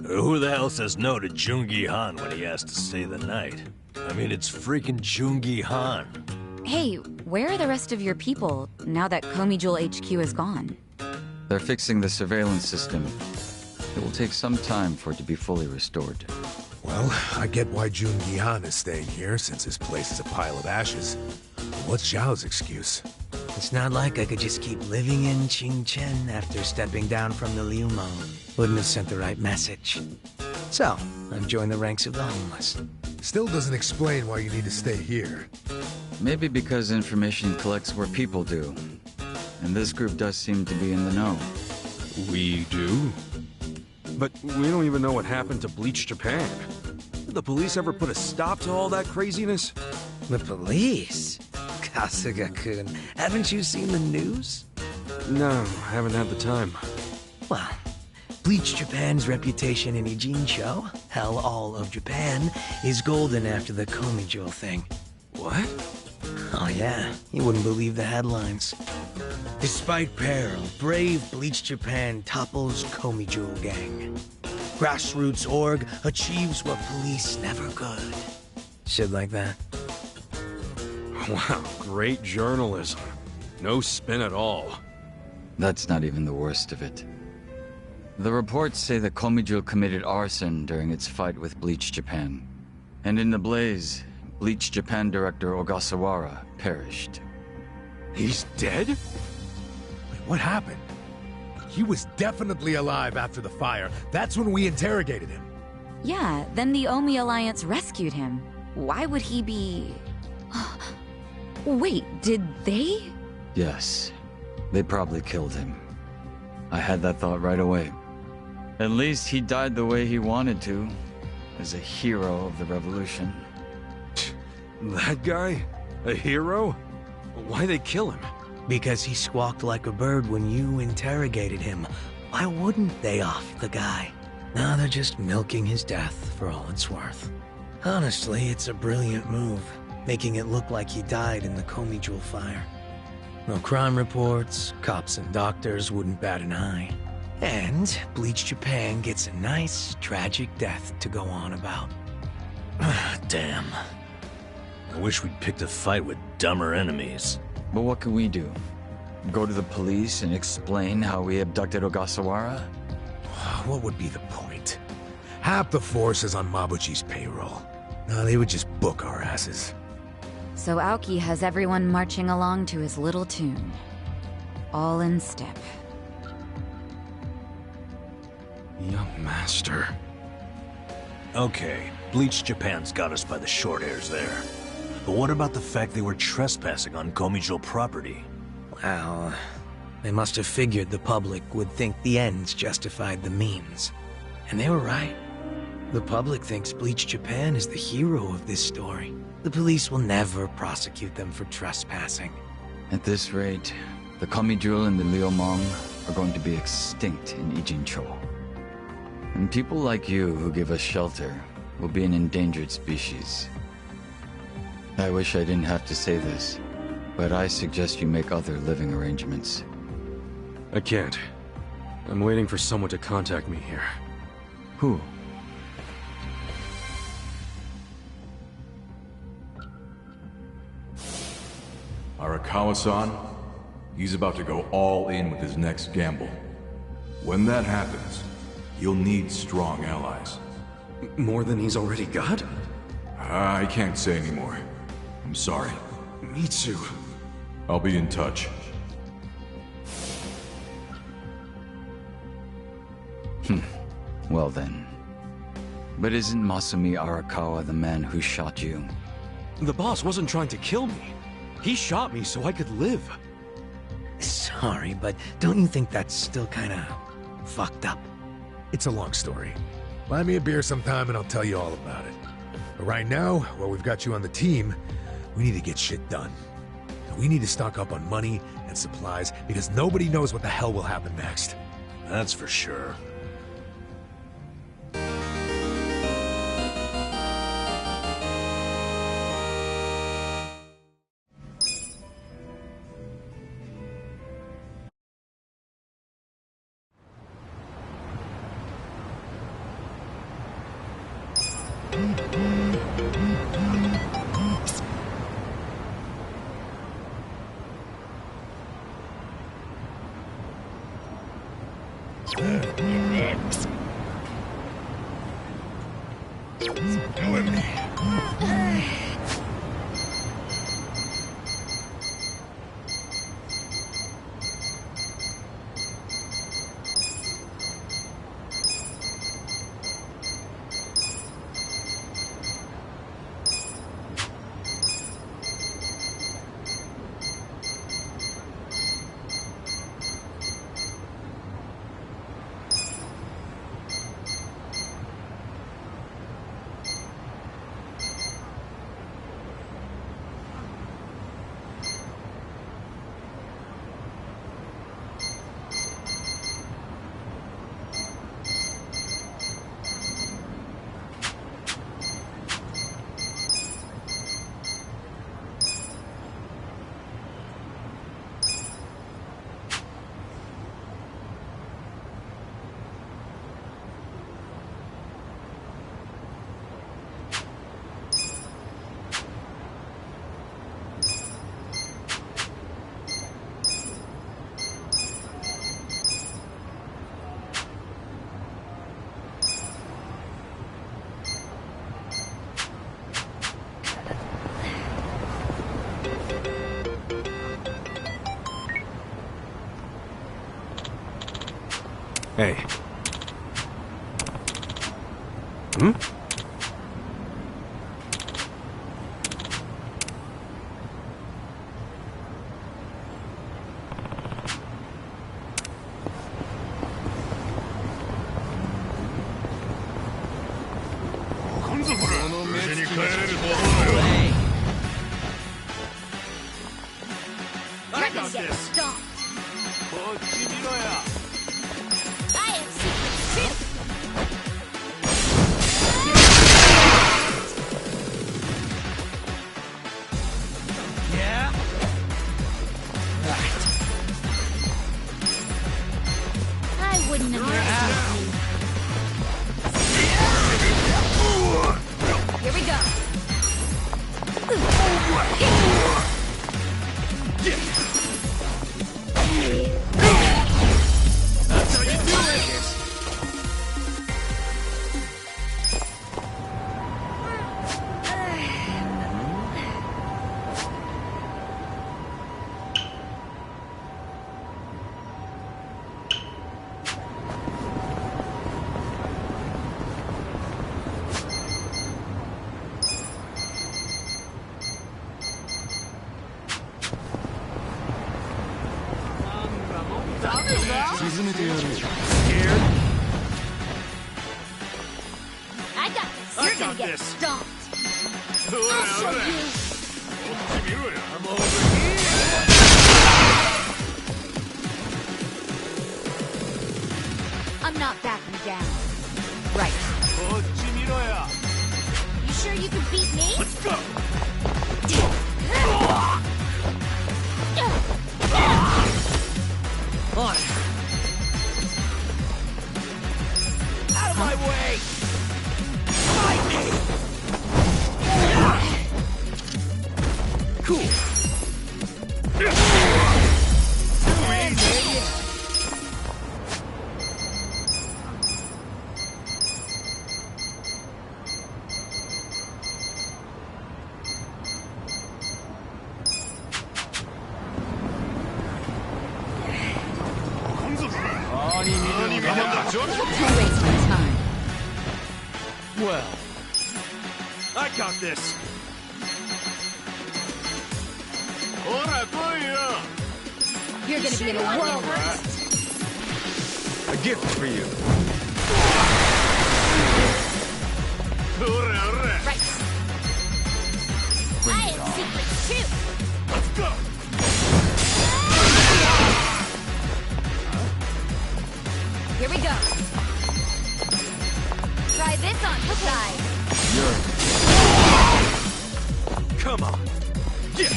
Who the hell says no to Jungi Han when he has to stay the night? I mean, it's freaking Jungi Han. Hey, where are the rest of your people now that Komijul HQ is gone? They're fixing the surveillance system. It will take some time for it to be fully restored. Well, I get why Jungi Han is staying here, since his place is a pile of ashes. What's Zhao's excuse? It's not like I could just keep living in Qingchen after stepping down from the Liu Meng. Wouldn't have sent the right message. So, I've joined the ranks of the homeless. Still doesn't explain why you need to stay here. Maybe because information collects where people do. And this group does seem to be in the know. We do? But we don't even know what happened to Bleach Japan. Did the police ever put a stop to all that craziness? The police? Kasuga-kun, haven't you seen the news? No, I haven't had the time. Well, Bleach Japan's reputation in Ijincho, hell, all of Japan, is golden after the Komijul thing. What? Oh yeah, you wouldn't believe the headlines. Despite peril, brave Bleach Japan topples Komijul gang. Grassroots org achieves what police never could. Shit like that. Wow, great journalism. No spin at all. That's not even the worst of it. The reports say that Komijul committed arson during its fight with Bleach Japan. And in the blaze, Bleach Japan director Ogasawara perished. He's dead? Wait, what happened? He was definitely alive after the fire. That's when we interrogated him. Yeah, then the Omi Alliance rescued him. Why would he be... Wait, did they? Yes. They probably killed him. I had that thought right away. At least he died the way he wanted to, as a hero of the revolution. That guy? A hero? Why'd they kill him? Because he squawked like a bird when you interrogated him. Why wouldn't they off the guy? Now they're just milking his death for all it's worth. Honestly, it's a brilliant move, making it look like he died in the Komijul fire. No crime reports, cops and doctors wouldn't bat an eye. And Bleach Japan gets a nice, tragic death to go on about. Damn. I wish we'd picked a fight with dumber enemies. But what can we do? Go to the police and explain how we abducted Ogasawara? What would be the point? Half the force is on Mabuchi's payroll. They would just book our asses. So Aoki has everyone marching along to his little tune. All in step. Young master. Okay, Bleach Japan's got us by the short hairs there. But what about the fact they were trespassing on Komijo property? Well, they must have figured the public would think the ends justified the means. And they were right. The public thinks Bleach Japan is the hero of this story. The police will never prosecute them for trespassing. At this rate, the Komijo and the Liumang are going to be extinct in Ijincho. And people like you who give us shelter will be an endangered species. I wish I didn't have to say this, but I suggest you make other living arrangements. I can't. I'm waiting for someone to contact me here. Who? Arakawa-san, he's about to go all in with his next gamble. When that happens, you'll need strong allies. More than he's already got? I can't say anymore. I'm sorry. Me too. I'll be in touch. Well then. But isn't Masumi Arakawa the man who shot you? The boss wasn't trying to kill me. He shot me so I could live. Sorry, but don't you think that's still kinda fucked up? It's a long story. Buy me a beer sometime and I'll tell you all about it. But right now, while we've got you on the team, we need to get shit done. And we need to stock up on money and supplies because nobody knows what the hell will happen next. That's for sure. Hey. Hmm? You're gonna get stomped. I have secret Yeah? I wouldn't have Scared? I got this. You're gonna get stomped. I'll show you. I'm over here. I'm not backing down. Right. You sure you can beat me? Let's go. On. Out of my way! Fight me! Cool. Don't waste my time. Well, I got this. You're gonna be in a world. A gift for you. Right. I have secrets too. Let's go. Here we go. Try this on the side. Come on. Yeah.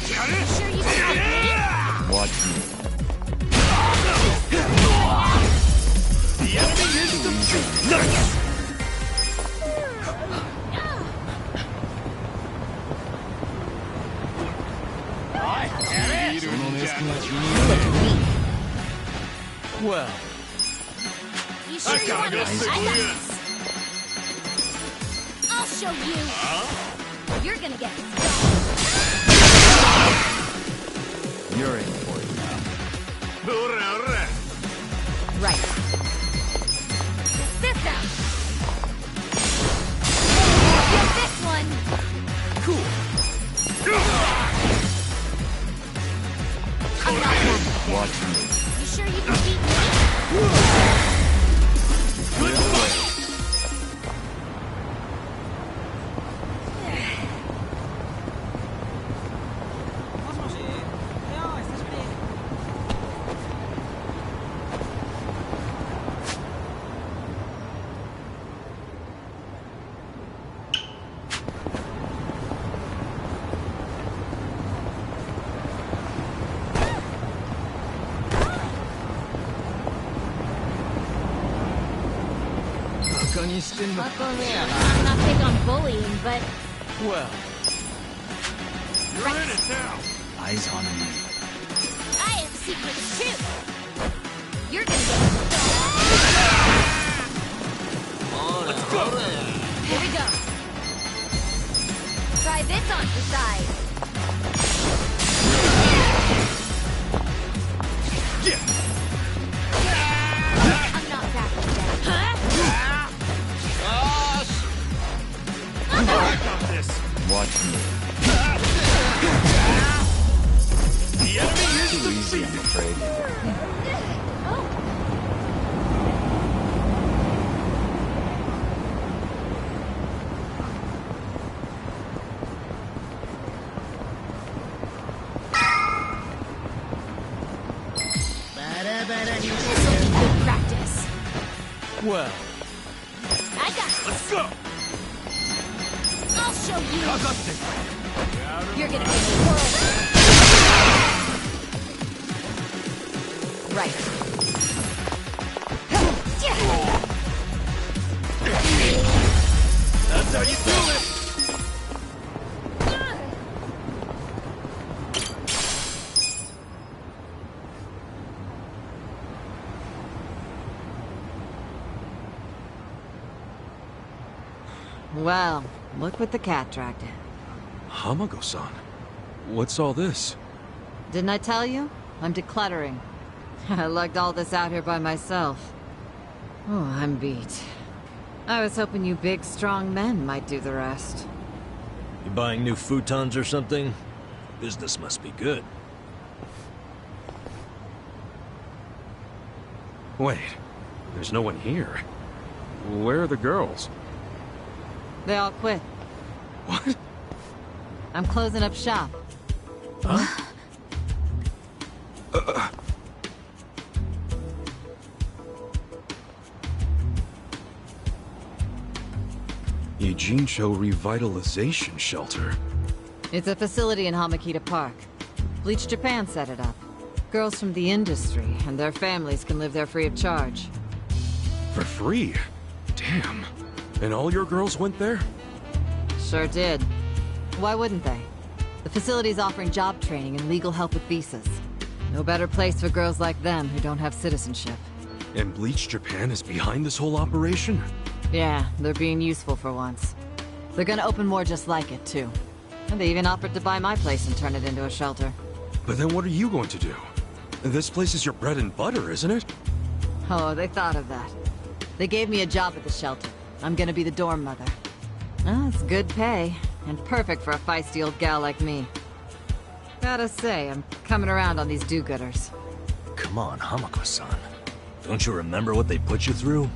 Sure you can beat me? Watch me. The enemy is the nice. Well, You sure you want this? I got this. I'll show you. You're gonna get stomped. You're in for it now. Right. This out. Get this one. cool. I'm not done. Watch me. You sure you can beat me? Good fight. Luckily, I'm not big on bullying, but Well, You're in it now. Eyes on me. I have secrets too. You're gonna get stomped. Let's go. Here we go. Try this on the side. I'm not backing down. Huh? I got this. Watch me. The enemy is Too easy, I'm afraid. This'll be good practice. Well, I got this. Let's go. I'll show you. I got this. You're gonna be in the world. Right. That's how you do it. Well, look what the cat dragged in. Hamago-san, what's all this? Didn't I tell you? I'm decluttering. I lugged all this out here by myself. Oh, I'm beat. I was hoping you big, strong men might do the rest. You buying new futons or something? Business must be good. Wait, there's no one here. Where are the girls? They all quit. What? I'm closing up shop. Huh? Ijincho Revitalization Shelter. It's a facility in Hamakita Park. Bleach Japan set it up. Girls from the industry and their families can live there free of charge. For free? Damn. And all your girls went there? Sure did. Why wouldn't they? The facility's offering job training and legal help with visas. No better place for girls like them who don't have citizenship. And Bleach Japan is behind this whole operation? Yeah, they're being useful for once. They're gonna open more just like it, too. And they even offered to buy my place and turn it into a shelter. But then what are you going to do? This place is your bread and butter, isn't it? Oh, they thought of that. They gave me a job at the shelter. I'm gonna be the dorm mother. Oh, it's good pay, and perfect for a feisty old gal like me. Gotta say, I'm coming around on these do-gooders. Come on, Hamako-san. Don't you remember what they put you through?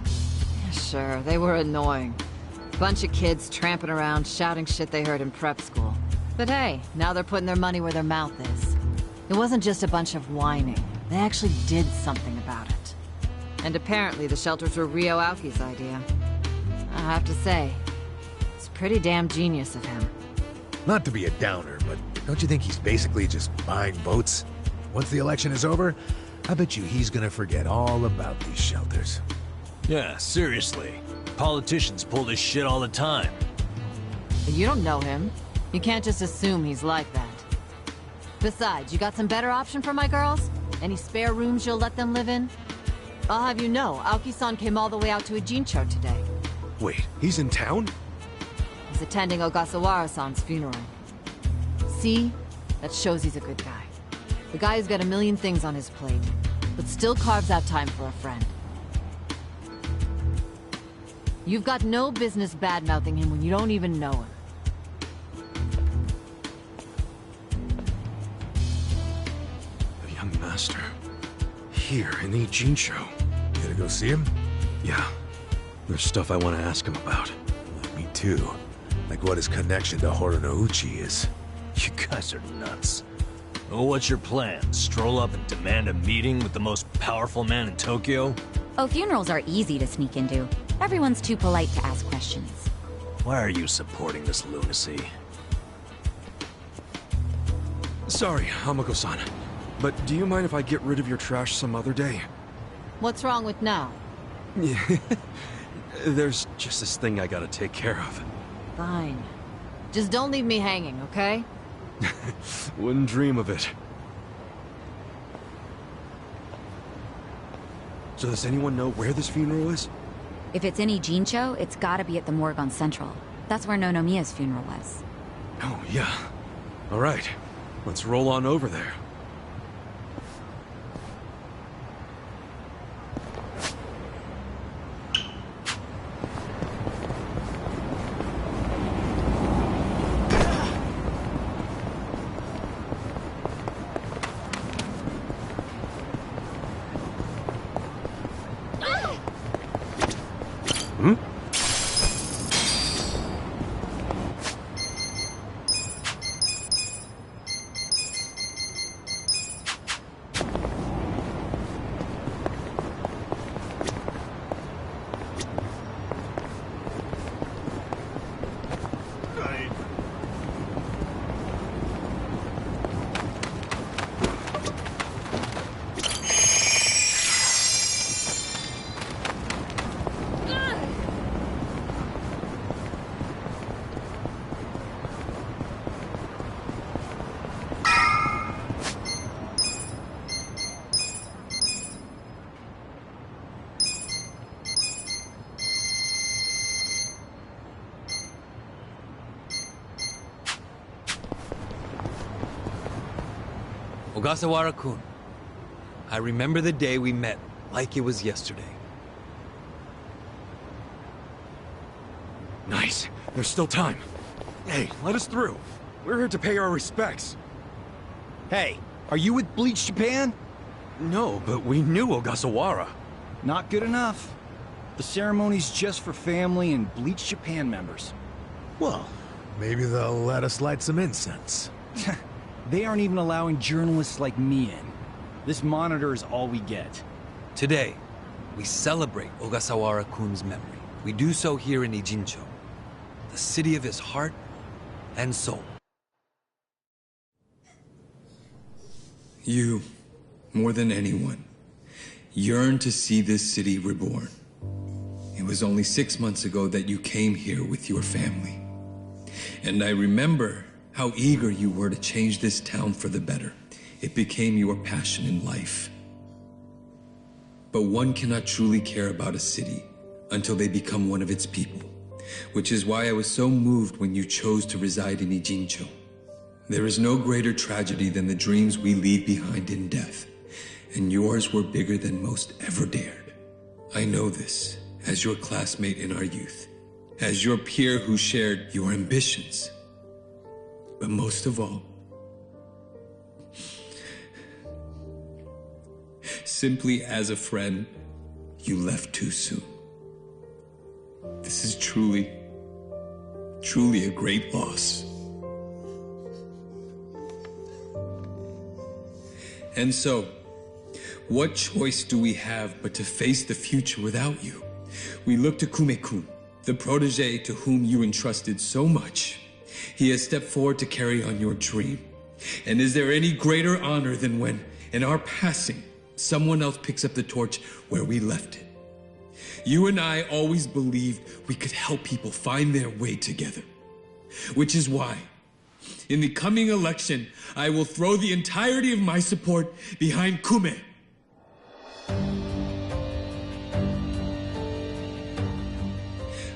Sure, they were annoying. Bunch of kids tramping around, shouting shit they heard in prep school. But hey, now they're putting their money where their mouth is. It wasn't just a bunch of whining. They actually did something about it. And apparently the shelters were Ryo Aoki's idea. I have to say, it's pretty damn genius of him. Not to be a downer, but don't you think he's basically just buying votes? Once the election is over, I bet you he's gonna forget all about these shelters. Yeah, seriously. Politicians pull this shit all the time. You don't know him. You can't just assume he's like that. Besides, you got some better option for my girls? Any spare rooms you'll let them live in? I'll have you know, Aoki-san came all the way out to Ijincho today. Wait, he's in town? He's attending Ogasawara-san's funeral. See? That shows he's a good guy. The guy who's got a million things on his plate, but still carves out time for a friend. You've got no business bad-mouthing him when you don't even know him. The young master. Here in Ijincho. You gonna go see him? Yeah. There's stuff I want to ask him about. Me too. Like what his connection to Horonouchi is. You guys are nuts. Well, what's your plan? Stroll up and demand a meeting with the most powerful man in Tokyo? Oh, funerals are easy to sneak into. Everyone's too polite to ask questions. Why are you supporting this lunacy? Sorry, Hamako-san. But do you mind if I get rid of your trash some other day? What's wrong with now? Yeah. There's just this thing I gotta take care of. Fine. Just don't leave me hanging, okay? Wouldn't dream of it. So does anyone know where this funeral is? If it's in Ijincho, it's gotta be at the morgue on Central. That's where Nonomiya's funeral was. Oh, yeah. All right. Let's roll on over there. Hmm? Ogasawara-kun, I remember the day we met like it was yesterday. Nice. There's still time. Hey, let us through. We're here to pay our respects. Hey, are you with Bleach Japan? No, but we knew Ogasawara. Not good enough. The ceremony's just for family and Bleach Japan members. Well, maybe they'll let us light some incense. They aren't even allowing journalists like me in. This monitor is all we get. Today, we celebrate Ogasawara-kun's memory. We do so here in Ijincho, the city of his heart and soul. You, more than anyone, yearn to see this city reborn. It was only 6 months ago that you came here with your family. And I remember how eager you were to change this town for the better. It became your passion in life. But one cannot truly care about a city until they become one of its people, which is why I was so moved when you chose to reside in Ijincho. There is no greater tragedy than the dreams we leave behind in death, and yours were bigger than most ever dared. I know this as your classmate in our youth, as your peer who shared your ambitions. But most of all, simply as a friend, you left too soon. This is truly a great loss. And so, what choice do we have but to face the future without you? We look to Kume-kun, the protege to whom you entrusted so much. He has stepped forward to carry on your dream. And is there any greater honor than when, in our passing, someone else picks up the torch where we left it? You and I always believed we could help people find their way together. Which is why, in the coming election, I will throw the entirety of my support behind Kume.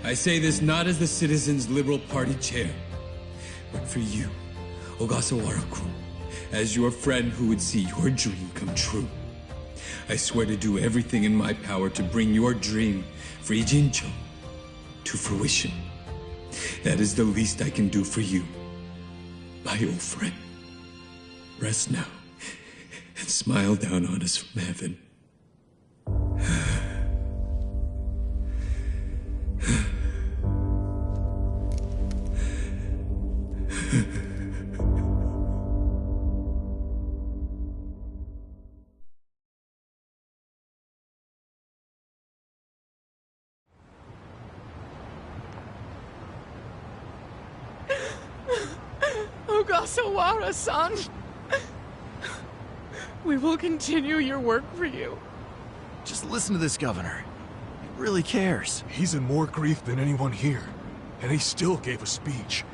I say this not as the Citizens Liberal Party chair, but for you, Ogasawara-kun, as your friend who would see your dream come true. I swear to do everything in my power to bring your dream for Ijincho to fruition. That is the least I can do for you, my old friend. Rest now and smile down on us from heaven. Ogasawara-san! We will continue your work for you. Just listen to this governor. He really cares. He's in more grief than anyone here, and he still gave a speech.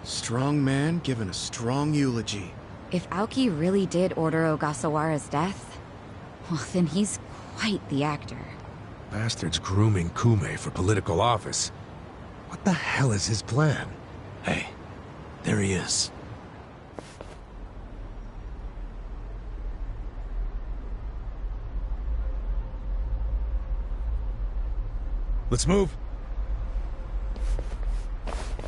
Strong man giving a strong eulogy. If Aoki really did order Ogasawara's death, well, then he's quite the actor. Bastard's grooming Kume for political office. What the hell is his plan? Hey, there he is. Let's move.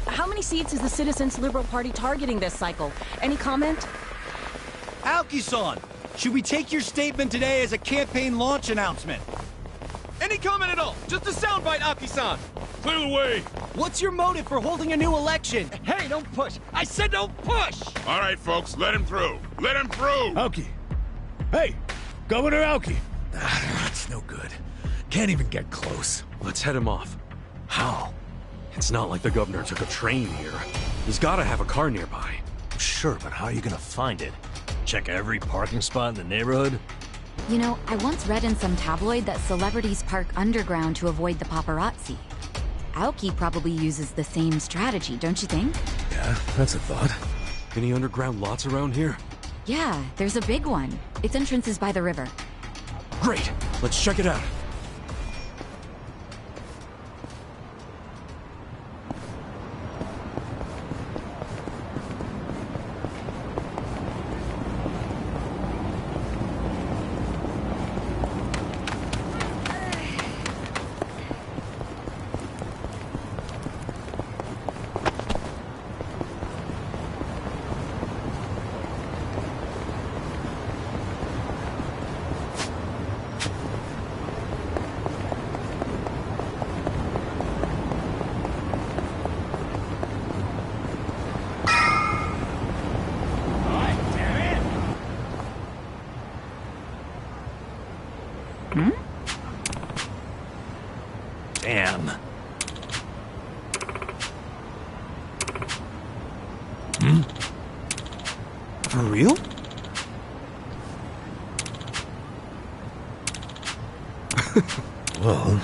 How many seats is the Citizens Liberal Party targeting this cycle? Any comment? Aoki-san, should we take your statement today as a campaign launch announcement? Any comment at all? Just a soundbite, Aoki-san! Clear the way! What's your motive for holding a new election? Hey, don't push! I said don't push! All right, folks, let him through. Let him through! Aoki! Hey! Governor Aoki! That's no good. Can't even get close. Let's head him off. How? It's not like the governor took a train here. He's gotta have a car nearby. Sure, but how are you gonna find it? Check every parking spot in the neighborhood? You know, I once read in some tabloid that celebrities park underground to avoid the paparazzi. Aoki probably uses the same strategy, don't you think? Yeah, that's a thought. Any underground lots around here? Yeah, there's a big one. Its entrance is by the river. Great! Let's check it out. Damn. For real? Well...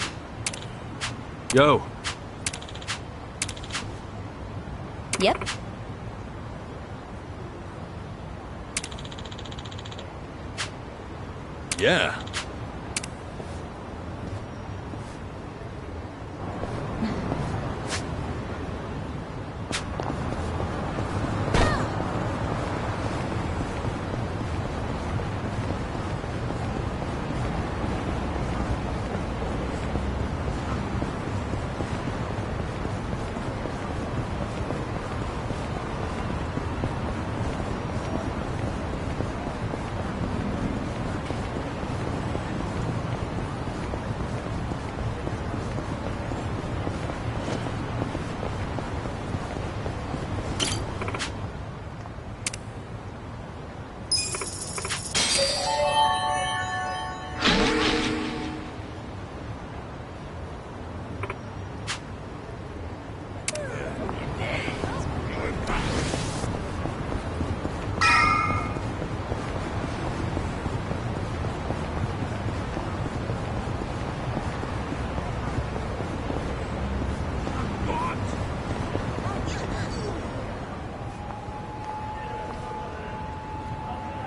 Yo. Yep. Yeah.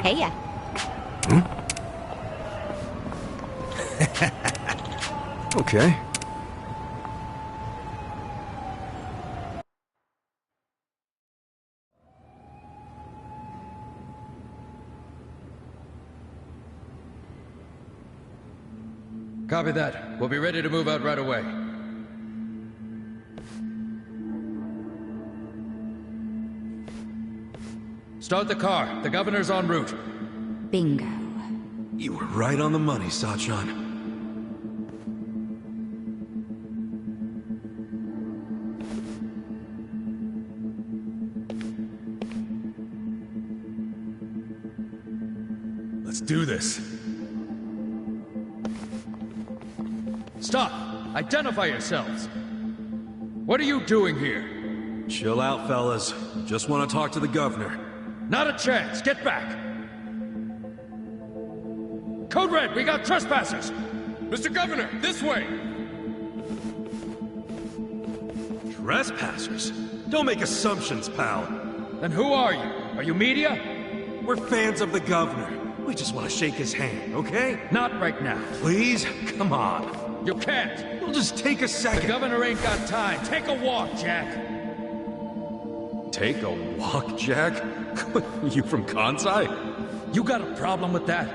Hey ya. Okay. Copy that. We'll be ready to move out right away. Start the car. The governor's en route. Bingo. You were right on the money, Sachan. Let's do this. Stop! Identify yourselves! What are you doing here? Chill out, fellas. Just want to talk to the governor. Not a chance! Get back! Code Red, we got trespassers! Mr. Governor, this way! Trespassers? Don't make assumptions, pal. Then who are you? Are you media? We're fans of the governor. We just want to shake his hand, okay? Not right now. Please? Come on. You can't. It'll just take a second. The governor ain't got time. Take a walk, Jack. Take a walk, Jack? You from Kansai? You got a problem with that?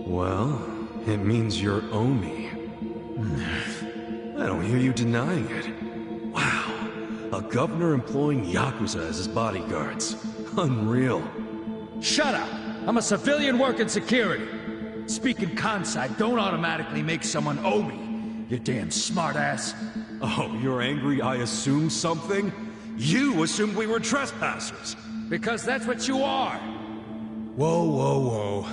Well, it means you're Omi. I don't hear you denying it. Wow, a governor employing Yakuza as his bodyguards. Unreal. Shut up! I'm a civilian working security. Speaking Kansai don't automatically make someone Omi, you damn smartass. Oh, you're angry I assumed something? You assumed we were trespassers. Because that's what you are. Whoa, whoa, whoa.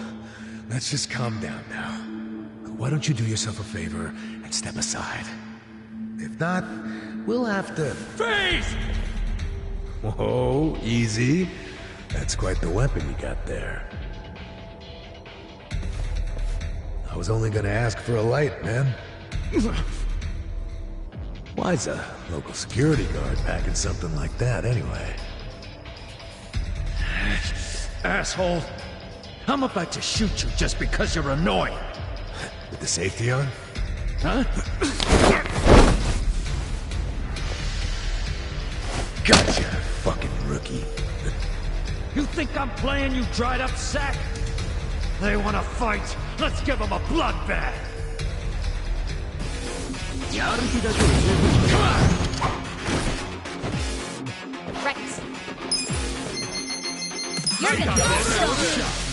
Let's just calm down now. Why don't you do yourself a favor and step aside? If not, we'll have to... Freeze! Whoa, easy. That's quite the weapon you got there. I was only gonna ask for a light, man. Why's a local security guard packing something like that, anyway? Asshole! I'm about to shoot you just because you're annoying. With the safety on? Huh? Gotcha, fucking rookie. You think I'm playing, you dried up sack? They want to fight. Let's give them a bloodbath. Come on! Rex. You're gonna get stoned.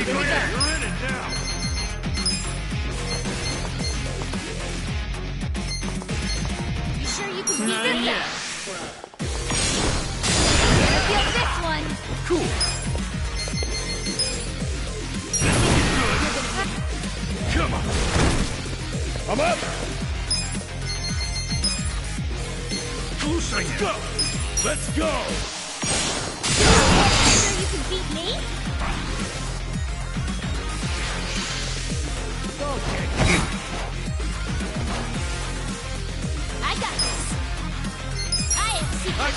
You're in it now. Yeah. Feel this one. Cool. Come on. I'm up. Let's go. Let's go. Sure you can beat me? I got this. I am secret.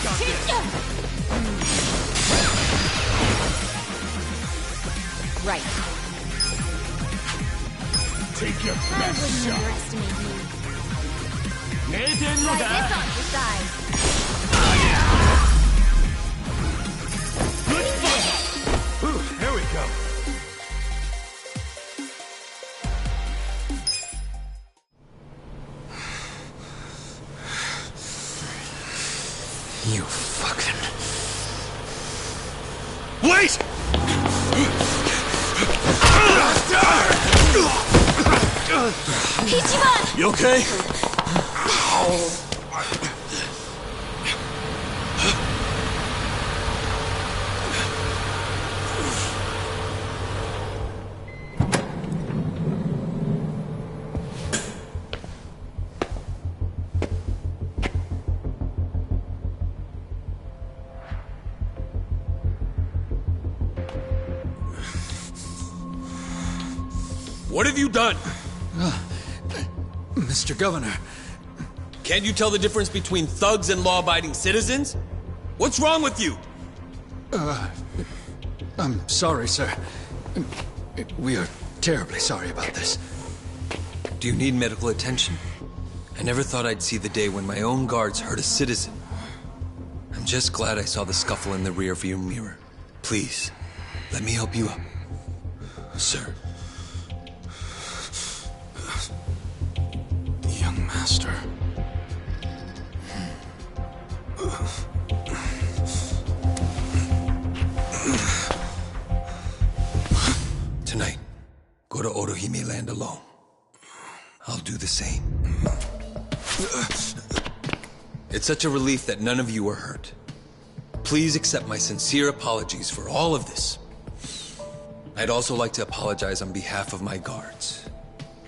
Right. Take your I best wouldn't shot. underestimate me. Try this on your side. Ooh, here we go. You fucking... Wait! Ichiban! You okay? What have you done? Mr. Governor. Can't you tell the difference between thugs and law-abiding citizens? What's wrong with you? I'm sorry, sir. We are terribly sorry about this. Do you need medical attention? I never thought I'd see the day when my own guards hurt a citizen. I'm just glad I saw the scuffle in the rearview mirror. Please, let me help you up. Sir. Young master. Tonight, go to Otohime Land alone. I'll do the same. It's such a relief that none of you were hurt. Please accept my sincere apologies for all of this. I'd also like to apologize on behalf of my guards.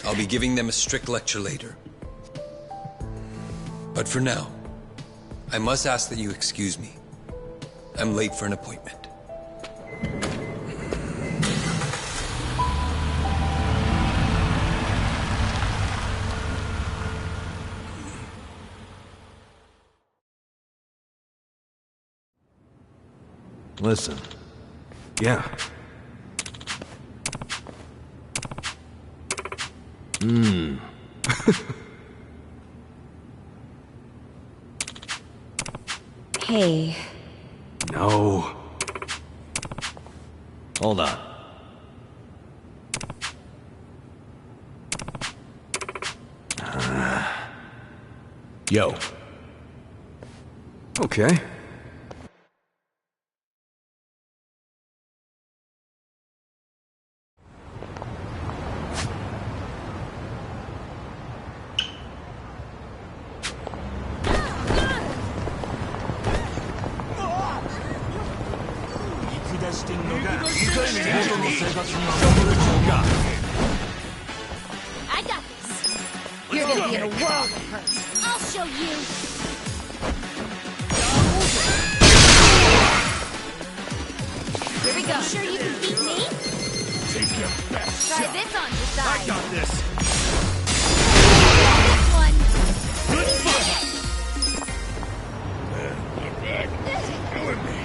I'll be giving them a strict lecture later. But for now, I must ask that you excuse me. I'm late for an appointment. Listen. Yeah. Hey. No. Hold on. Yo. Okay. I got this. You're gonna be in a world of hurt. I'll show you. Here we go. Sure you can beat me? Take your best Try shot. this on your side. I got this. This one. Killing me.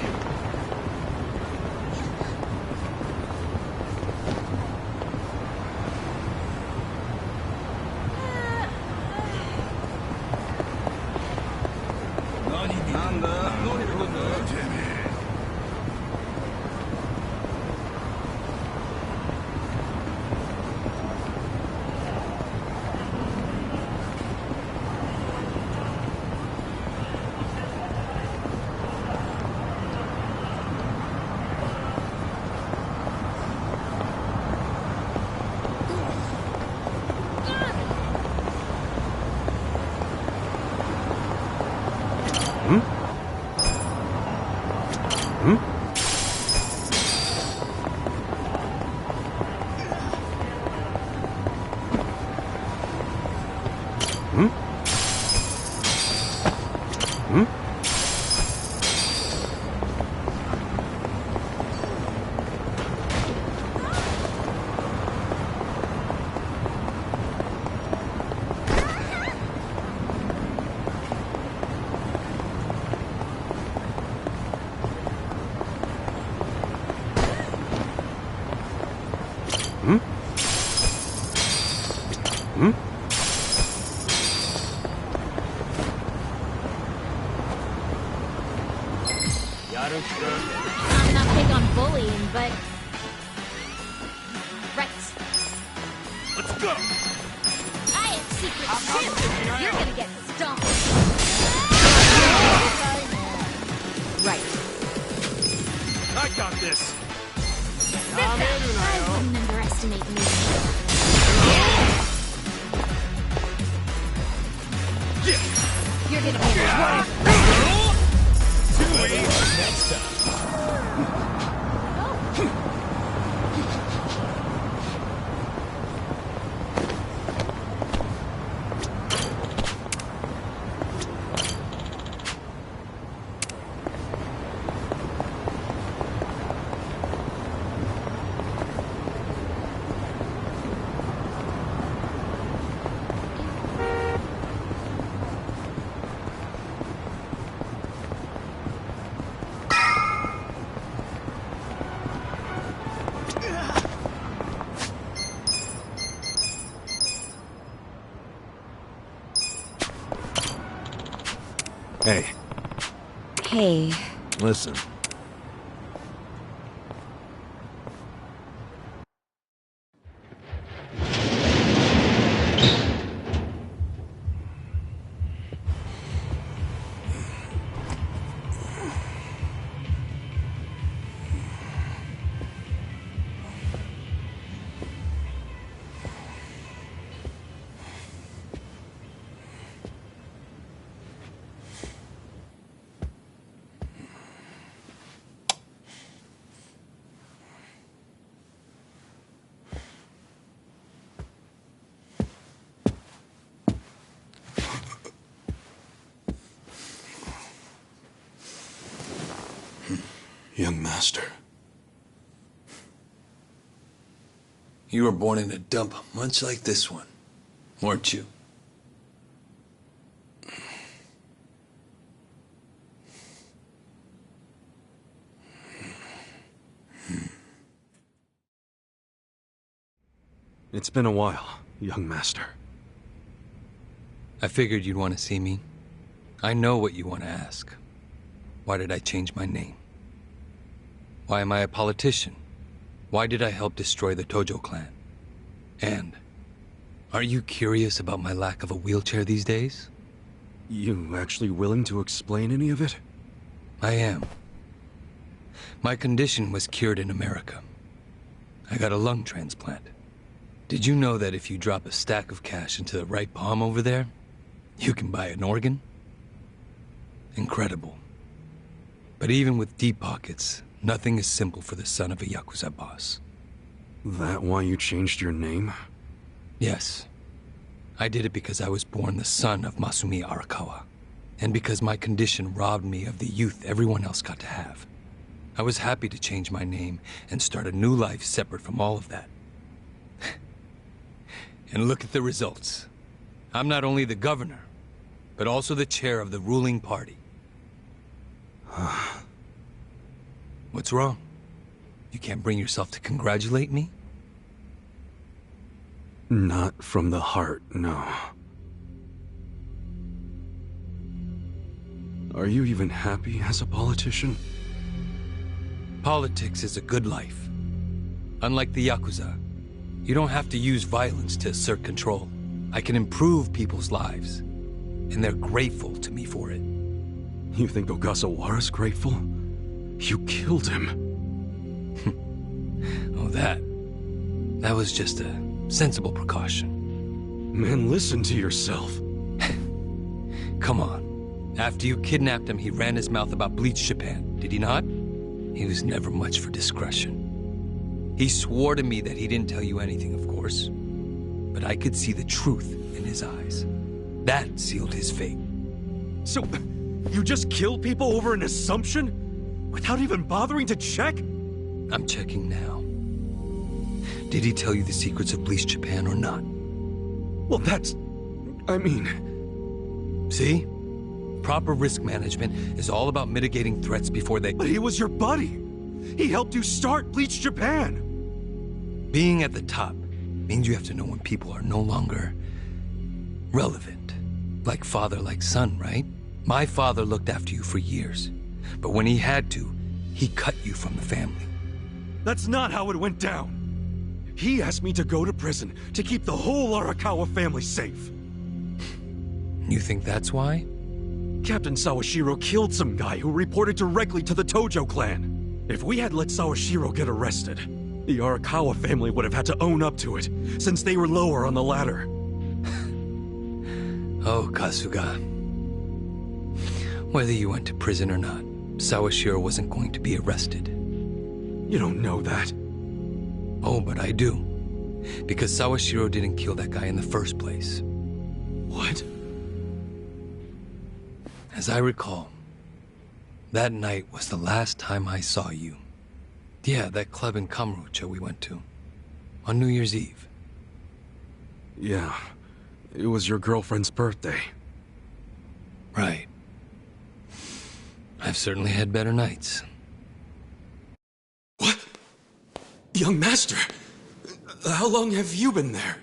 Hmm? Hmm? I'm not big on bullying, but... Right. Let's go! I have secrets too! You're gonna get stomped! Right. I got this! I wouldn't underestimate me. You're gonna be right. Next time. Hey. Hey. Listen. Young master. You were born in a dump much like this one, weren't you? It's been a while, young master. I figured you'd want to see me. I know what you want to ask. Why did I change my name? Why am I a politician? Why did I help destroy the Tojo clan? And are you curious about my lack of a wheelchair these days? You actually willing to explain any of it? I am. My condition was cured in America. I got a lung transplant. Did you know that if you drop a stack of cash into the right palm over there, you can buy an organ? Incredible. But even with deep pockets, nothing is simple for the son of a Yakuza boss. That why you changed your name? Yes. I did it because I was born the son of Masumi Arakawa, and because my condition robbed me of the youth everyone else got to have. I was happy to change my name and start a new life separate from all of that. And look at the results. I'm not only the governor, but also the chair of the ruling party. What's wrong? You can't bring yourself to congratulate me? Not from the heart, no. Are you even happy as a politician? Politics is a good life. Unlike the Yakuza, you don't have to use violence to assert control. I can improve people's lives, and they're grateful to me for it. You think Ogasawara's grateful? You killed him. Oh, that was just a sensible precaution. Man, listen to yourself. Come on. After you kidnapped him, he ran his mouth about Bleach Japan, did he not? He was never much for discretion. He swore to me that he didn't tell you anything, of course. But I could see the truth in his eyes. That sealed his fate. So, you just kill people over an assumption? Without even bothering to check? I'm checking now. Did he tell you the secrets of Bleach Japan or not? Well, I mean... See? Proper risk management is all about mitigating threats before they... But he was your buddy! He helped you start Bleach Japan! Being at the top means you have to know when people are no longer relevant. Like father, like son, right? My father looked after you for years. But when he had to, he cut you from the family. That's not how it went down. He asked me to go to prison to keep the whole Arakawa family safe. You think that's why? Captain Sawashiro killed some guy who reported directly to the Tojo clan. If we had let Sawashiro get arrested, the Arakawa family would have had to own up to it, since they were lower on the ladder. Oh, Kasuga. Whether you went to prison or not, Sawashiro wasn't going to be arrested. You don't know that. Oh, but I do. Because Sawashiro didn't kill that guy in the first place. What? As I recall, that night was the last time I saw you. Yeah, that club in Kamurocho we went to. On New Year's Eve. Yeah. It was your girlfriend's birthday. Right. I've certainly had better nights. What? Young master, how long have you been there?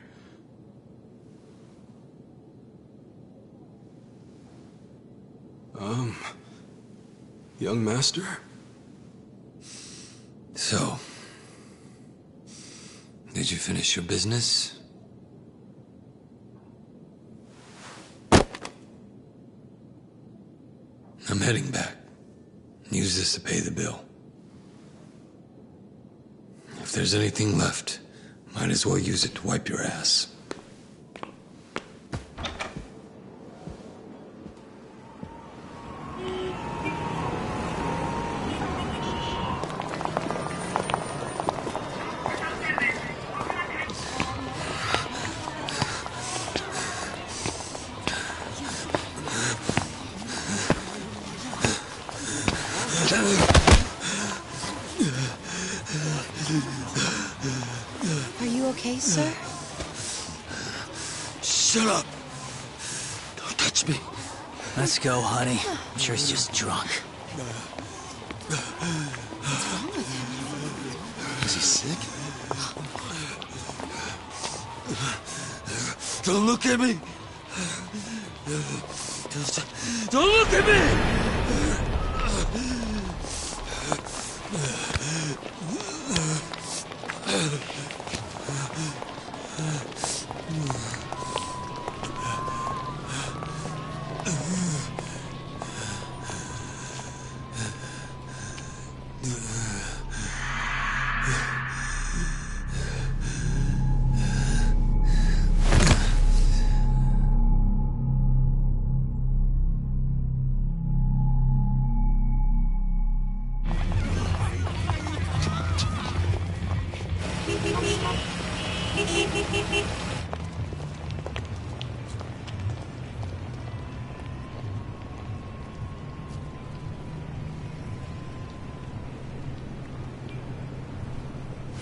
Young master? So, did you finish your business? I'm heading back. Use this to pay the bill. If there's anything left, might as well use it to wipe your ass. Are you okay, sir? Shut up! Don't touch me. Let's go, honey. I'm sure he's just drunk. What's wrong with him? Is he sick? Don't look at me! Don't look at me!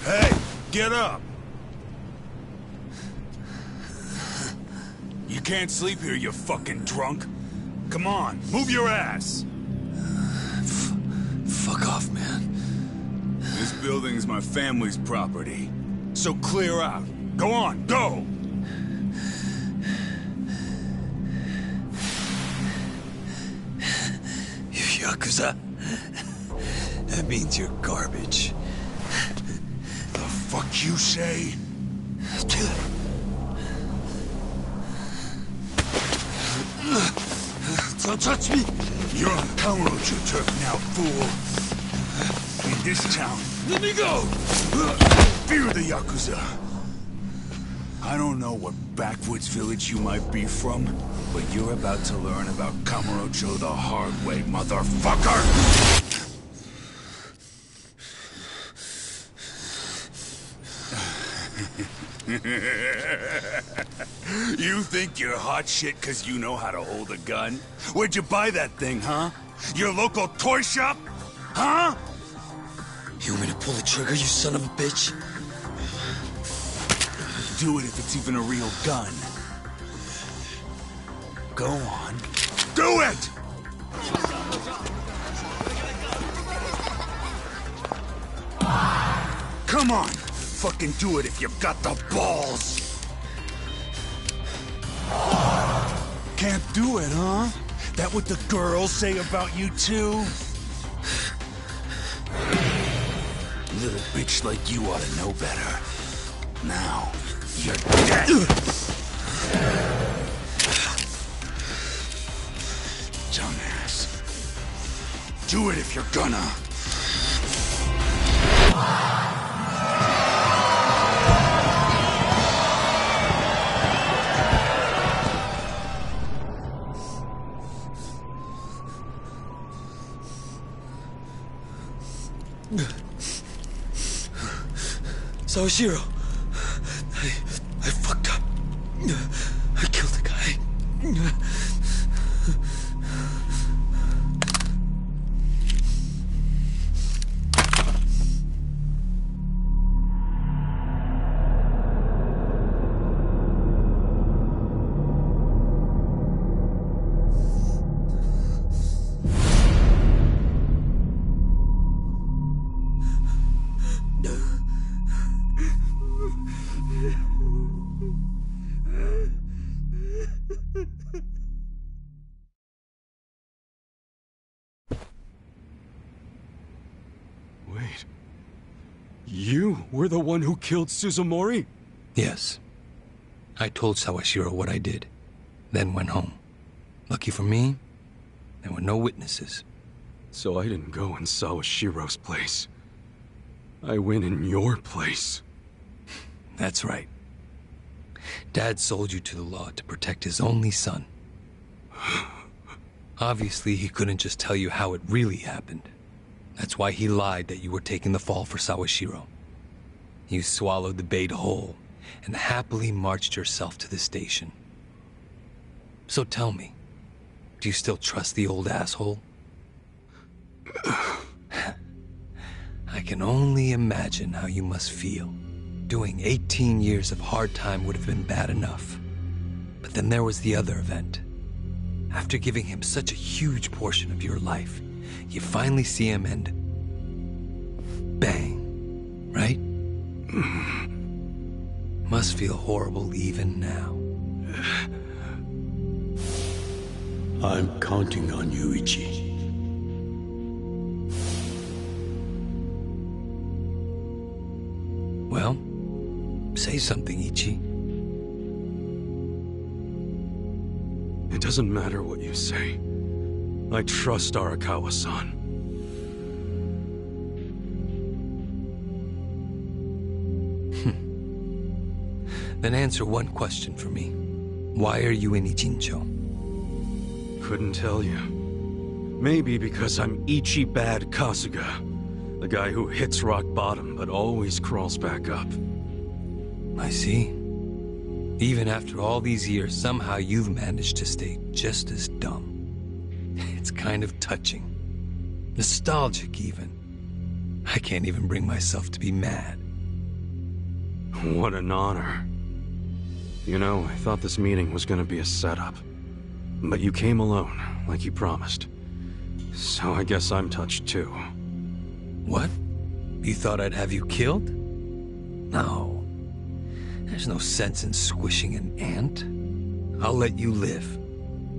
Hey, get up! You can't sleep here, you fucking drunk. Come on, move your ass! Fuck off, man. This building's my family's property. So clear out. Go on, go! You Yakuza? That means you're garbage. The fuck you say? Don't touch me! You're on Kamurocho turf now, fool. In this town, Let me go! fear the Yakuza. I don't know what backwoods village you might be from, but you're about to learn about Kamurocho the hard way, motherfucker! You think you're hot shit because you know how to hold a gun? Where'd you buy that thing, huh? Your local toy shop? Huh? You want me to pull the trigger, you son of a bitch? Do it if it's even a real gun. Go on. Do it! Come on! fucking do it if you've got the balls. Can't do it, huh? That what the girls say about you too? Little bitch like you ought to know better. Now, you're dead. Dumbass. Do it if you're gonna. Sawashiro, I fucked up. I killed a guy. Wait. You were the one who killed Suzumori? Yes. I told Sawashiro what I did, then went home. Lucky for me, there were no witnesses. So I didn't go in Sawashiro's place. I went in your place. That's right. Dad sold you to the law to protect his only son. Obviously, he couldn't just tell you how it really happened. That's why he lied that you were taking the fall for Sawashiro. You swallowed the bait whole and happily marched yourself to the station. So tell me, do you still trust the old asshole? I can only imagine how you must feel. Doing 18 years of hard time would have been bad enough. But then there was the other event. After giving him such a huge portion of your life, you finally see him and... bang, right? Must feel horrible even now. I'm counting on you, Ichi. Well, say something, Ichi. It doesn't matter what you say. I trust Arakawa-san. Then answer one question for me. Why are you in Ichincho? Couldn't tell you. Maybe because I'm Ichi Bad Kasuga. The guy who hits rock bottom but always crawls back up. I see. Even after all these years, somehow you've managed to stay just as dumb. It's kind of touching. Nostalgic, even. I can't even bring myself to be mad. What an honor. You know, I thought this meeting was gonna be a setup. But you came alone, like you promised. So I guess I'm touched too. What? You thought I'd have you killed? No. There's no sense in squishing an ant. I'll let you live.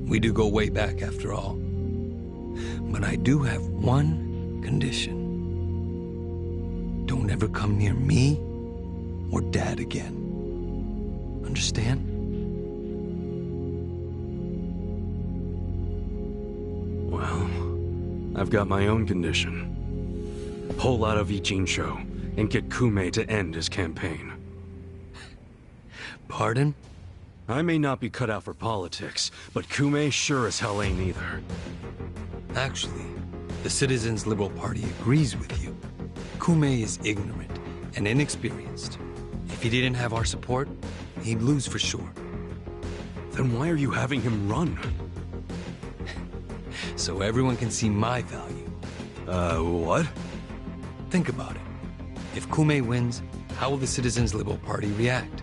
We do go way back after all. But I do have one condition. Don't ever come near me or Dad again. Understand? Well, I've got my own condition. Pull out of Ichincho and get Kume to end his campaign. Pardon? I may not be cut out for politics, but Kume sure as hell ain't either. Actually, the Citizens Liberal Party agrees with you. Kume is ignorant and inexperienced. If he didn't have our support, he'd lose for sure. Then why are you having him run? So everyone can see my value. What? Think about it. If Kume wins, how will the Citizens Liberal Party react?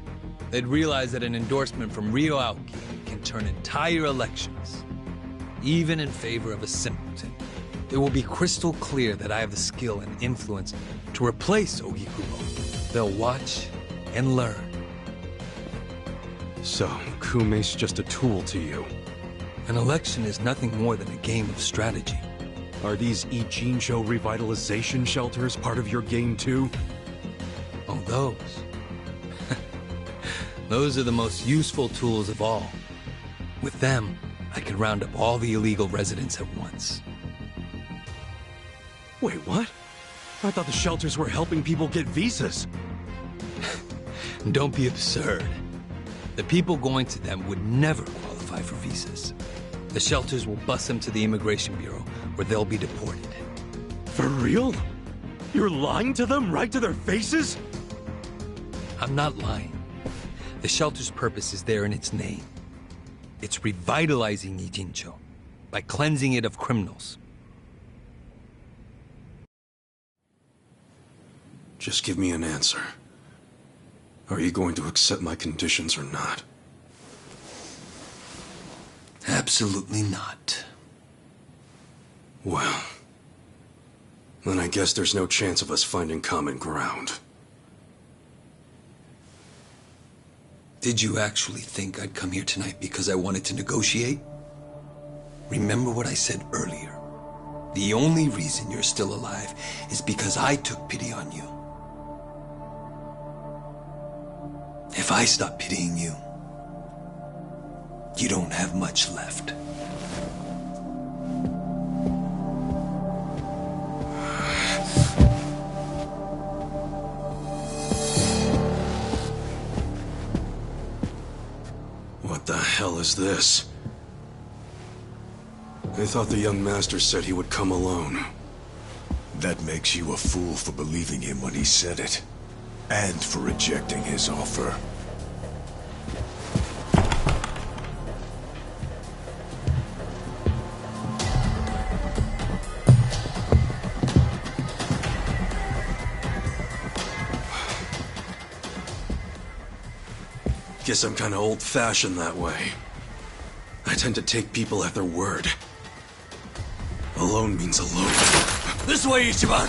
They'd realize that an endorsement from Ryo Aoki can turn entire elections, even in favor of a simpleton. It will be crystal clear that I have the skill and influence to replace Ogikubo. They'll watch and learn. So, Kume's just a tool to you? An election is nothing more than a game of strategy. Are these Ijincho revitalization shelters part of your game too? Oh, those. Those are the most useful tools of all. With them, I can round up all the illegal residents at once. Wait, what? I thought the shelters were helping people get visas. Don't be absurd. The people going to them would never qualify for visas. The shelters will bus them to the Immigration Bureau, where they'll be deported. For real? You're lying to them right to their faces? I'm not lying. The shelter's purpose is there in its name. It's revitalizing Ijincho by cleansing it of criminals. Just give me an answer. Are you going to accept my conditions or not? Absolutely not. Well, then I guess there's no chance of us finding common ground. Did you actually think I'd come here tonight because I wanted to negotiate? Remember what I said earlier. The only reason you're still alive is because I took pity on you. If I stop pitying you, you don't have much left. What the hell is this? I thought the young master said he would come alone. That makes you a fool for believing him when he said it. And for rejecting his offer. Guess I'm kinda old-fashioned that way. I tend to take people at their word. Alone means alone. This way, Ichiban!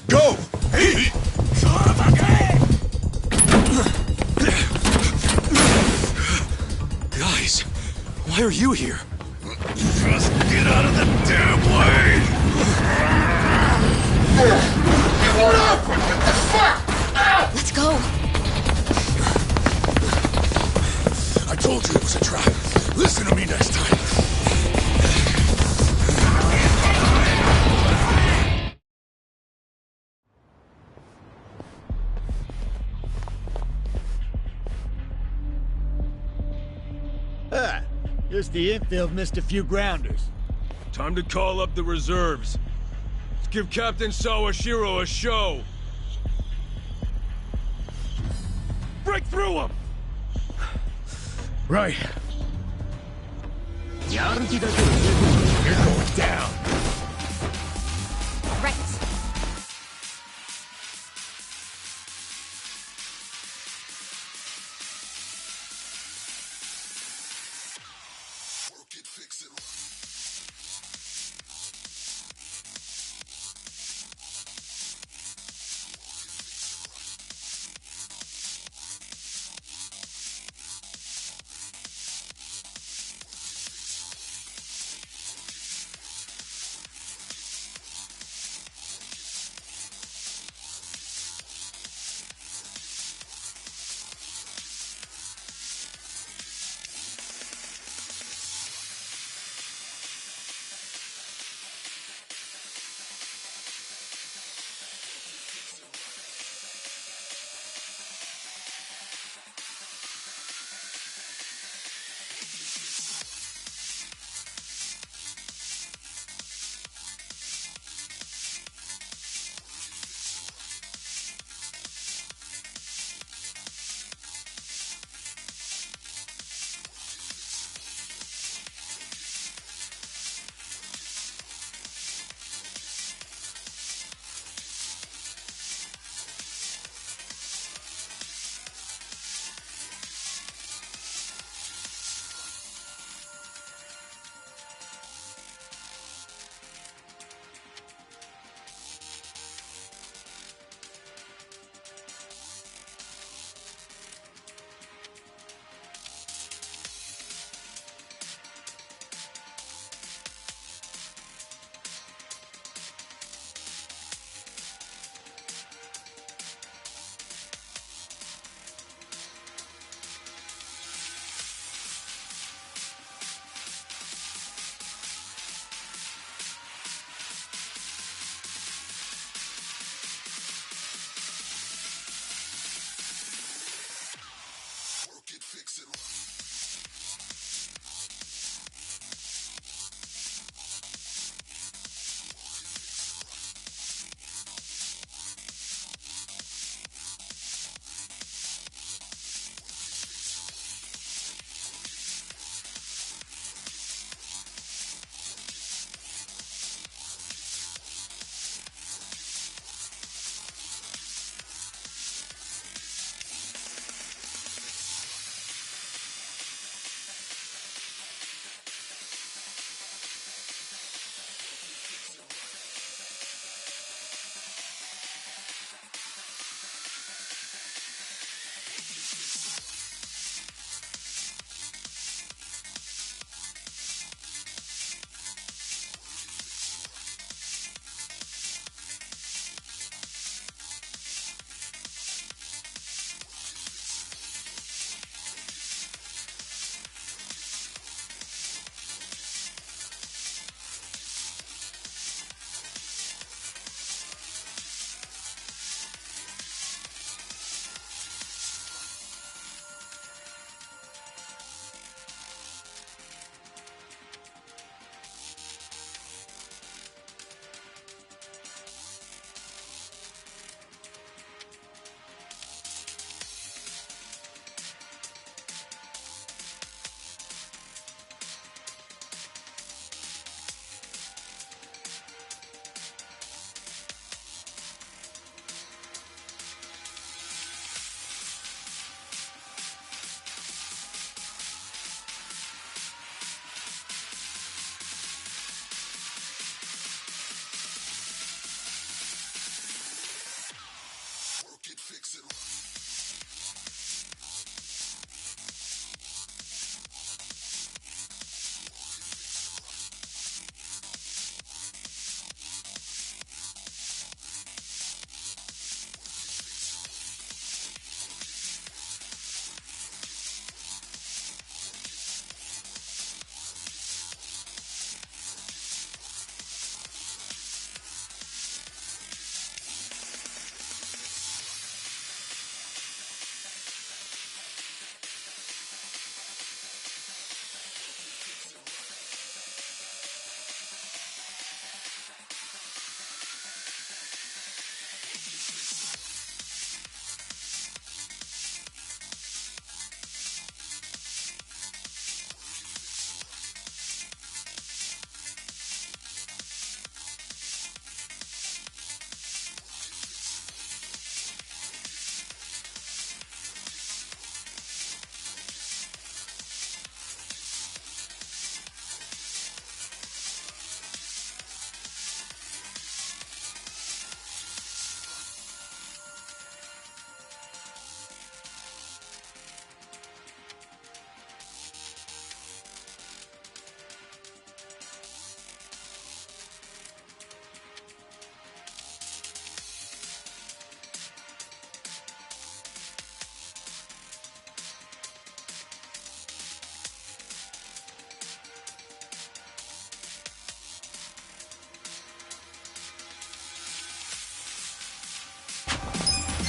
Go! Hey! Guys, why are you here? Just get out of the damn way! Let's go. I told you it was a trap. Listen to me next time. Just the infield missed a few grounders. Time to call up the reserves. Let's give Captain Sawashiro a show. Break through him! Right. You're going down. Right.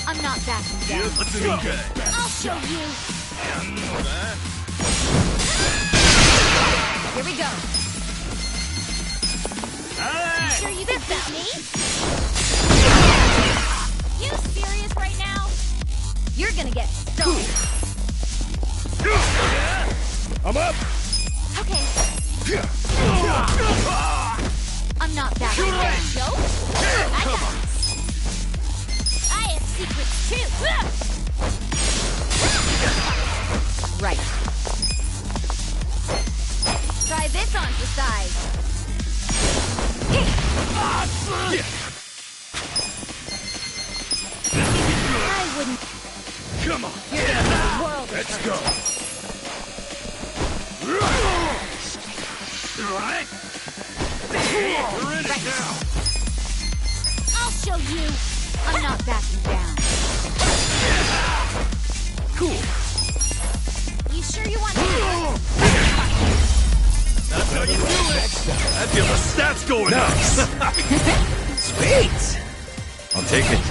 I'm not backing down. I'll show you. Here we go. You sure you can beat me? You serious right now? You're gonna get stoned. I'm up. Okay. I'm not backing down, Joe. I got this. I have secrets too. Right. Try this on for size. I wouldn't. Come on. You're gonna make the world. Let's go. Right. We're in it now. I'll show you. I'm not backing down. Cool. You sure you want to? That's how you do it. I feel the stats going up. Sweet. I'll take it.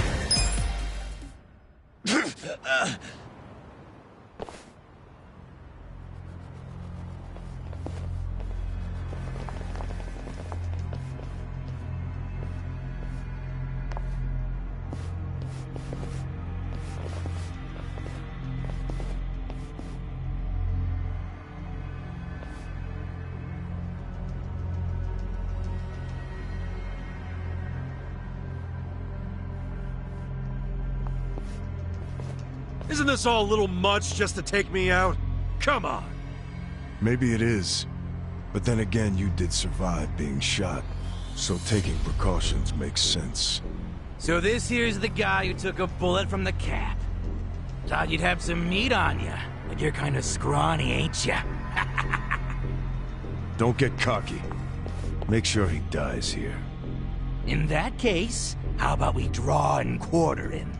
Isn't this all a little much just to take me out? Come on. Maybe it is. But then again, you did survive being shot. So taking precautions makes sense. So this here's the guy who took a bullet from the Cap. Thought you'd have some meat on you, but you're kind of scrawny, ain't ya? Don't get cocky. Make sure he dies here. In that case, how about we draw and quarter him?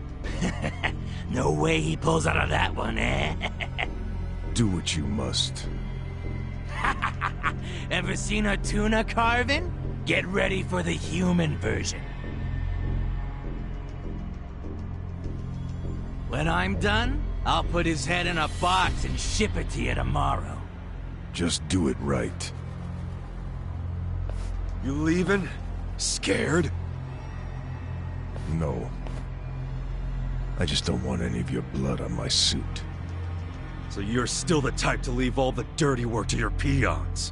No way he pulls out of that one, eh? Do what you must. Ever seen a tuna carving? Get ready for the human version. When I'm done, I'll put his head in a box and ship it to you tomorrow. Just do it right. You leaving? Scared? No. I just don't want any of your blood on my suit. So you're still the type to leave all the dirty work to your peons.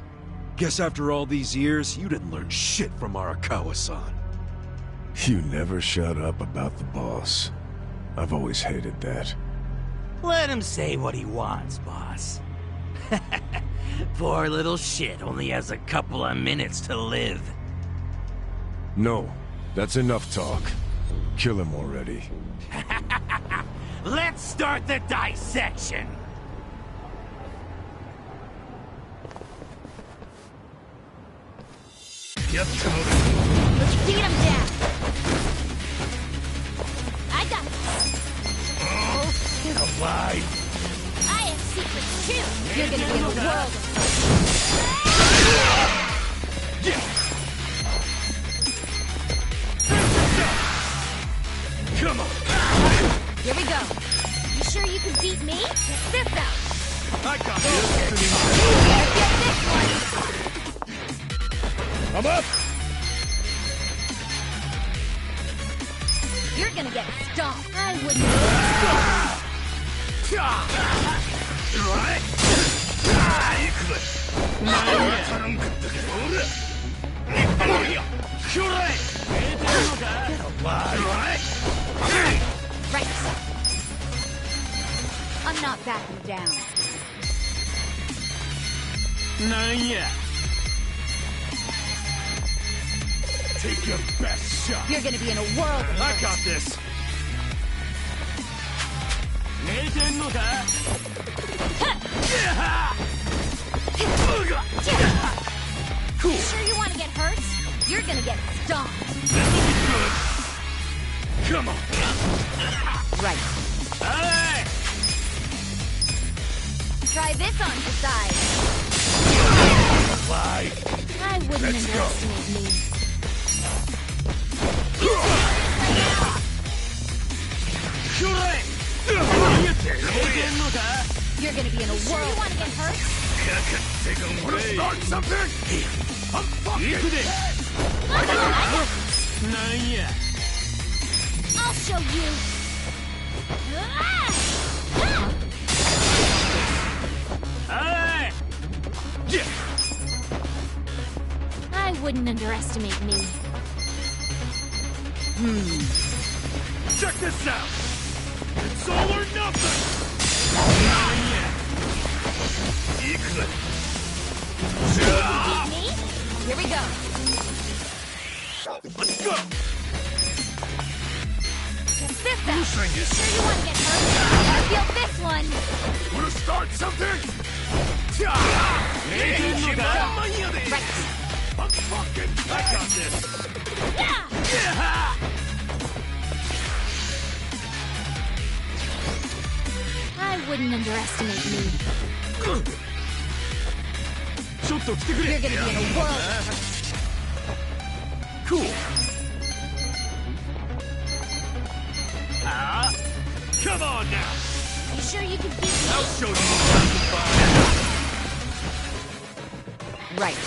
Guess after all these years, you didn't learn shit from Arakawa-san. You never shut up about the boss. I've always hated that. Let him say what he wants, boss. Poor little shit only has a couple of minutes to live. No, that's enough talk. Kill him already. Let's start the dissection! Let's beat him down! I got this! Oh, get alive! I have secrets too! You're gonna be in a world of... Come on! Here we go! You sure you can beat me? Check this out! I got this! Get this one! I'm up! You're gonna get stomped. I wouldn't Right. I'm not backing down. Take your best shot. You're gonna be in a world of I hurt. got this. Cool. You sure you want to get hurt? You're gonna get stomped. Come on. Right. Hey! Try this on your side. I wouldn't underestimate me. You're gonna be in a world. Sure you want to get hurt? Wanna start something? I'm fucking I'll show you. Hey! I wouldn't underestimate me. Check this out! It's all or nothing! Beat me? Here we go. Let's go! Check this out. You sure you want to get hurt? I feel this one. Wanna start something? Right. I'm fucking... I got this! Yeah! I wouldn't underestimate me. You're gonna be in a world of hurt. Cool. Come on now! You sure you can beat me? I'll show you what Right.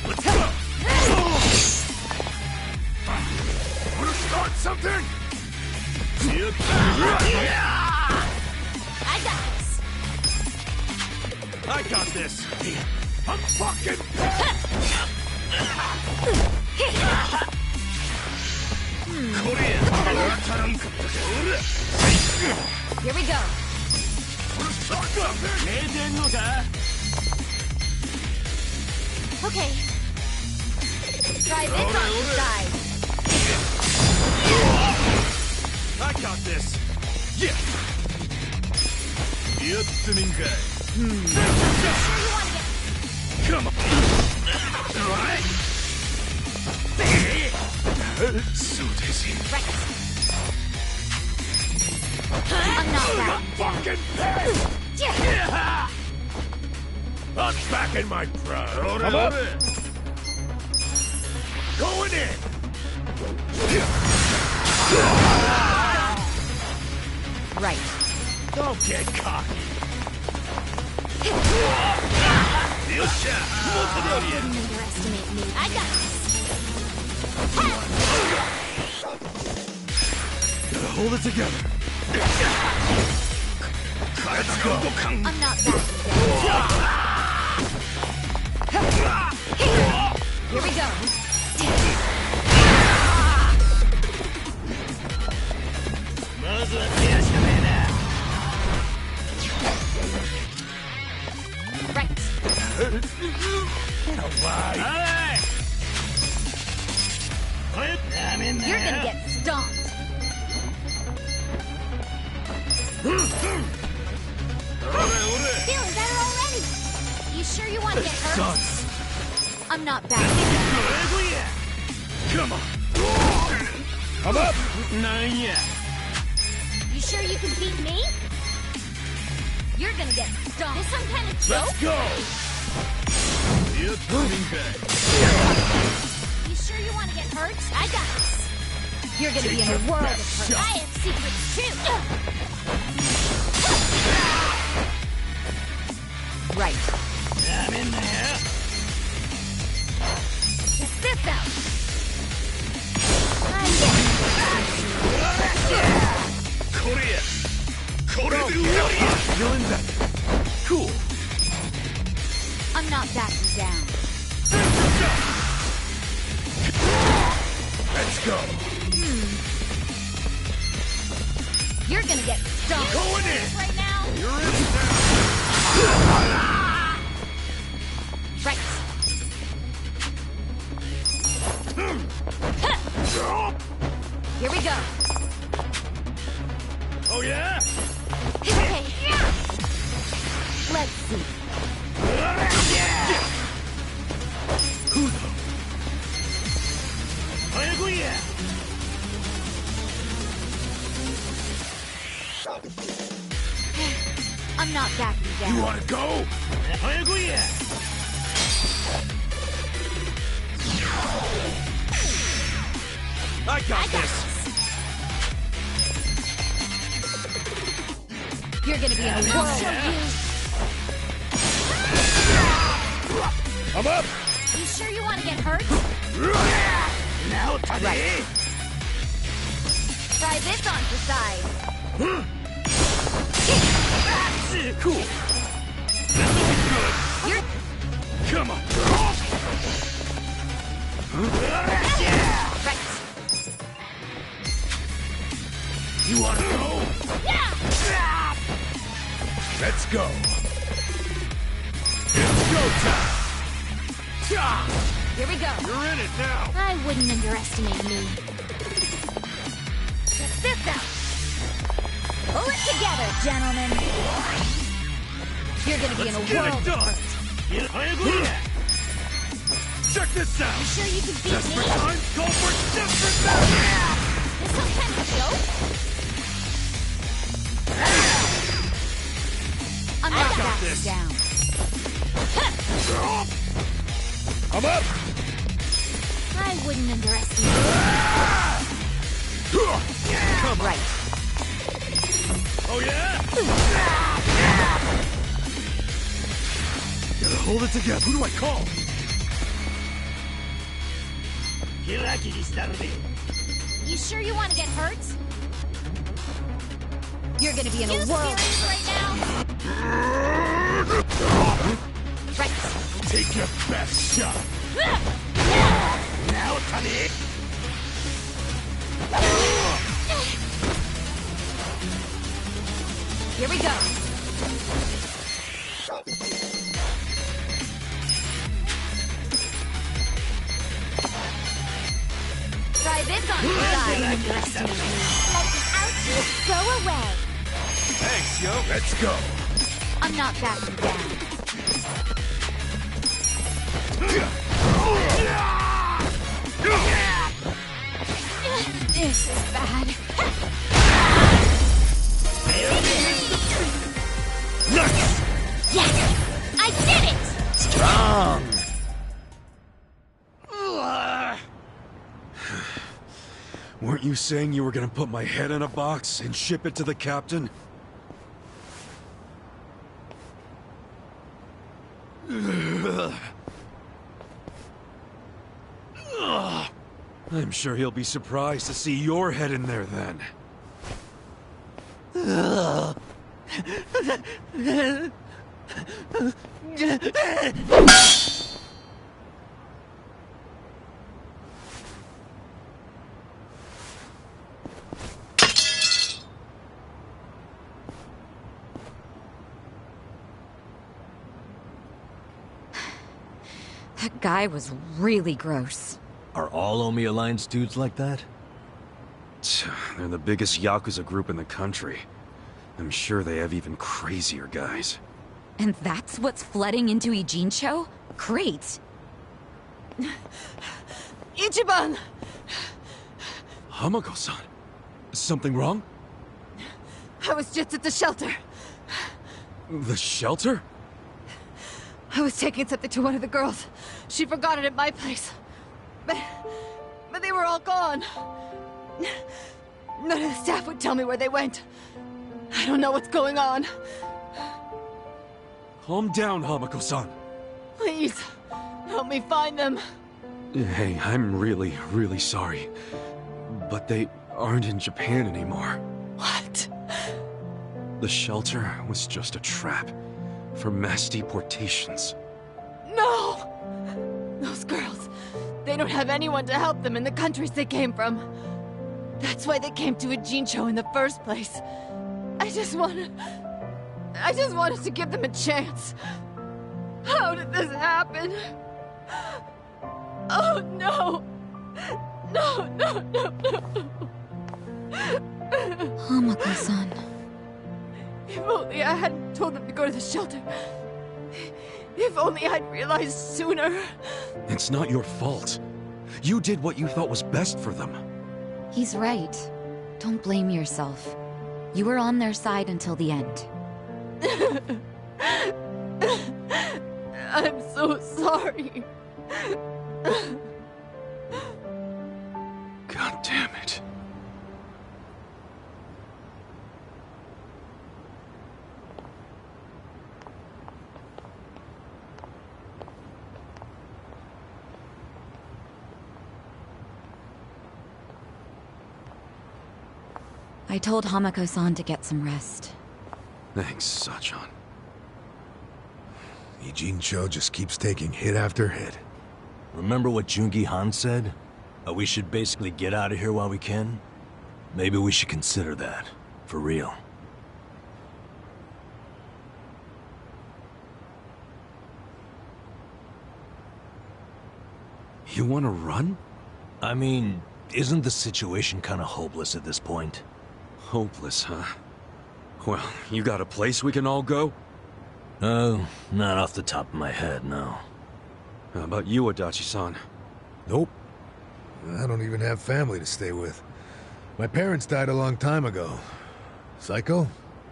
Let's go! Wanna start something? I got this! I'm fucking... Here we go. Okay. Try this on the side. I got this. Yeah. Come on. Right. So dizzy. Right. I'm not that. Fucking I'm back in my prime. Come up. Going in. Right. Don't get cocky. I wouldn't underestimate me. I got this. Gotta hold it together. Let's go. I'm not that. Here we go. Right. You're gonna get stomped. Feeling better already. You sure you want to get hurt? I'm not bad. Come on. Come up. You sure you can beat me? You're gonna get stomped. This some kind of joke? Let's go. You sure you want to get hurt? I got this. You're gonna be in a world of hurt. I have secrets too. Right. I'm in there. Check this out. Feeling better. Cool. I'm not backing down. Let's go. You're gonna get stomped. Going in. Right now. You're in Right. Here we go. Oh yeah? Okay. Let's see. I'm not backing down. You wanna go? I got this. You're gonna be in a world. Come up. You sure you want to get hurt? Now, Right. Try this on the side. Cool. You're... Come on. Right. You wanna go? Yeah. Let's go. It's go time. Here we go. You're in it now. I wouldn't underestimate me. Check this out. Pull it together, gentlemen. You're gonna be in a Get world it of done. hurt. Check this out. You sure you can beat Desperate me? times call for desperate measures. This some kind of joke? I'm not got backing this. down. Come up. I wouldn't underestimate Come on. Right. Oh yeah? Gotta hold it together. Who do I call? You sure you want to get hurt? You're gonna be in a world right now. Right. Take your best shot. Now, Tani. Here we go. Try this on the side. Let the ouchies go away. Thanks, yo. Let's go. I'm not backing down. This is bad. Yes! I did it! Strong. Weren't you saying you were gonna put my head in a box and ship it to the captain? I'm sure he'll be surprised to see your head in there then. That guy was really gross. Are all Omi Alliance dudes like that? They're the biggest Yakuza group in the country. I'm sure they have even crazier guys. And that's what's flooding into Ijincho? Great. Ichiban! Hamako-san, something wrong? I was just at the shelter. The shelter? I was taking something to one of the girls. She forgot it at my place. But they were all gone. None of the staff would tell me where they went. I don't know what's going on. Calm down, Hamako-san. Please, help me find them. Hey, I'm really, really sorry. But they aren't in Japan anymore. What? The shelter was just a trap for mass deportations. No! Those girls, they don't have anyone to help them in the countries they came from. That's why they came to Ijincho in the first place. I just wanted to give them a chance. How did this happen? Oh no! No, no, no, no! Hamako-san. If only I hadn't told them to go to the shelter. If only I'd realized sooner. It's not your fault. You did what you thought was best for them. He's right. Don't blame yourself. You were on their side until the end. I'm so sorry. God damn it. I told Hamako-san to get some rest. Thanks, Sachan. Ijincho just keeps taking hit after hit. Remember what Jungi Han said? We should basically get out of here while we can? Maybe we should consider that. For real. You want to run? I mean, isn't the situation kind of hopeless at this point? Hopeless, huh? Well, you got a place we can all go? Oh, not off the top of my head, no. How about you, Adachi-san? Nope. I don't even have family to stay with. My parents died a long time ago. Psycho?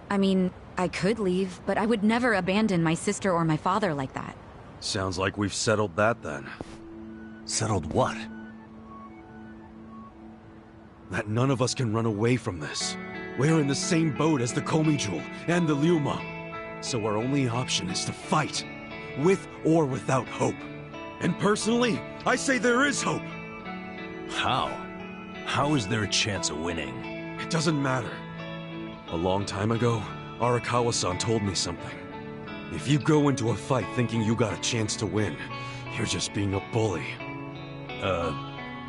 I mean, I could leave, but I would never abandon my sister or my father like that. Sounds like we've settled that then. Settled what? That none of us can run away from this. We're in the same boat as the Komijul and the Ryuma. So our only option is to fight, with or without hope. And personally, I say there is hope. How? How is there a chance of winning? It doesn't matter. A long time ago, Arakawa-san told me something. If you go into a fight thinking you got a chance to win, you're just being a bully.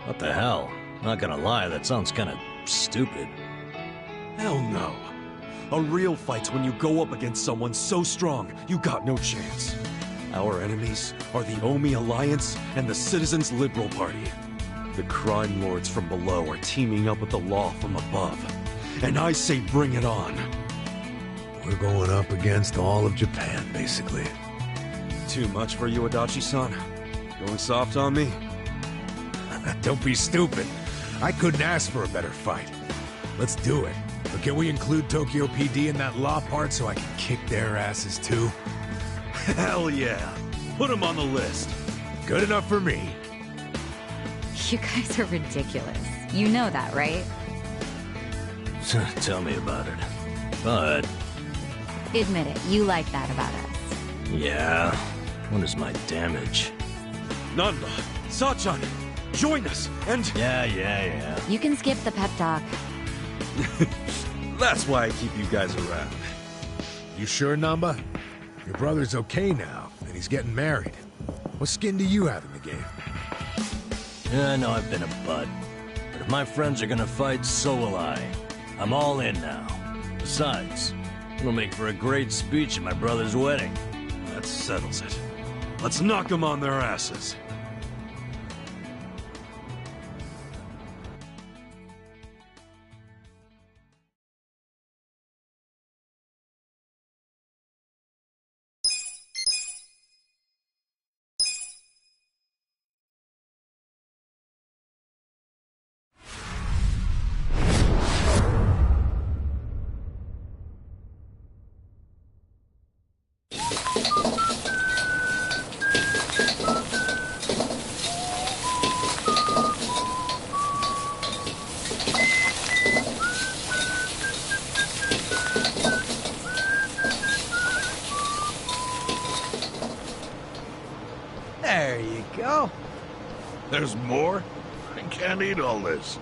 What the hell? Not gonna lie, that sounds kinda stupid. Hell no. A real fight's when you go up against someone so strong, you got no chance. Our enemies are the Omi Alliance and the Citizens Liberal Party. The crime lords from below are teaming up with the law from above. And I say bring it on. We're going up against all of Japan, basically. Too much for you, Adachi-san? Going soft on me? Don't be stupid. I couldn't ask for a better fight. Let's do it. But can we include Tokyo PD in that law part so I can kick their asses too? Hell yeah. Put them on the list. Good enough for me. You guys are ridiculous. You know that, right? Tell me about it. But... Admit it, you like that about us. yeah, what is my damage? Nanda, Sachan, join us, and... Yeah. You can skip the pep talk. That's why I keep you guys around. You sure, Namba? Your brother's okay now, and he's getting married. What skin do you have in the game? Yeah, I know I've been a butt. But if my friends are gonna fight, so will I. I'm all in now. Besides, it'll make for a great speech at my brother's wedding. That settles it. Let's knock them on their asses. There you go. There's more? I can't eat all this.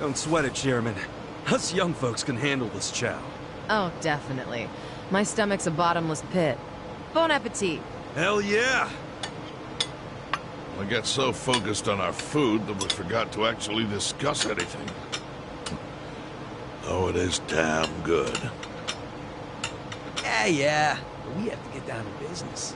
Don't sweat it, Chairman. Us young folks can handle this chow. Oh, definitely. My stomach's a bottomless pit. Bon appetit. Hell yeah! We got so focused on our food that we forgot to actually discuss anything. Oh, it is damn good. Yeah. But we have to get down to business.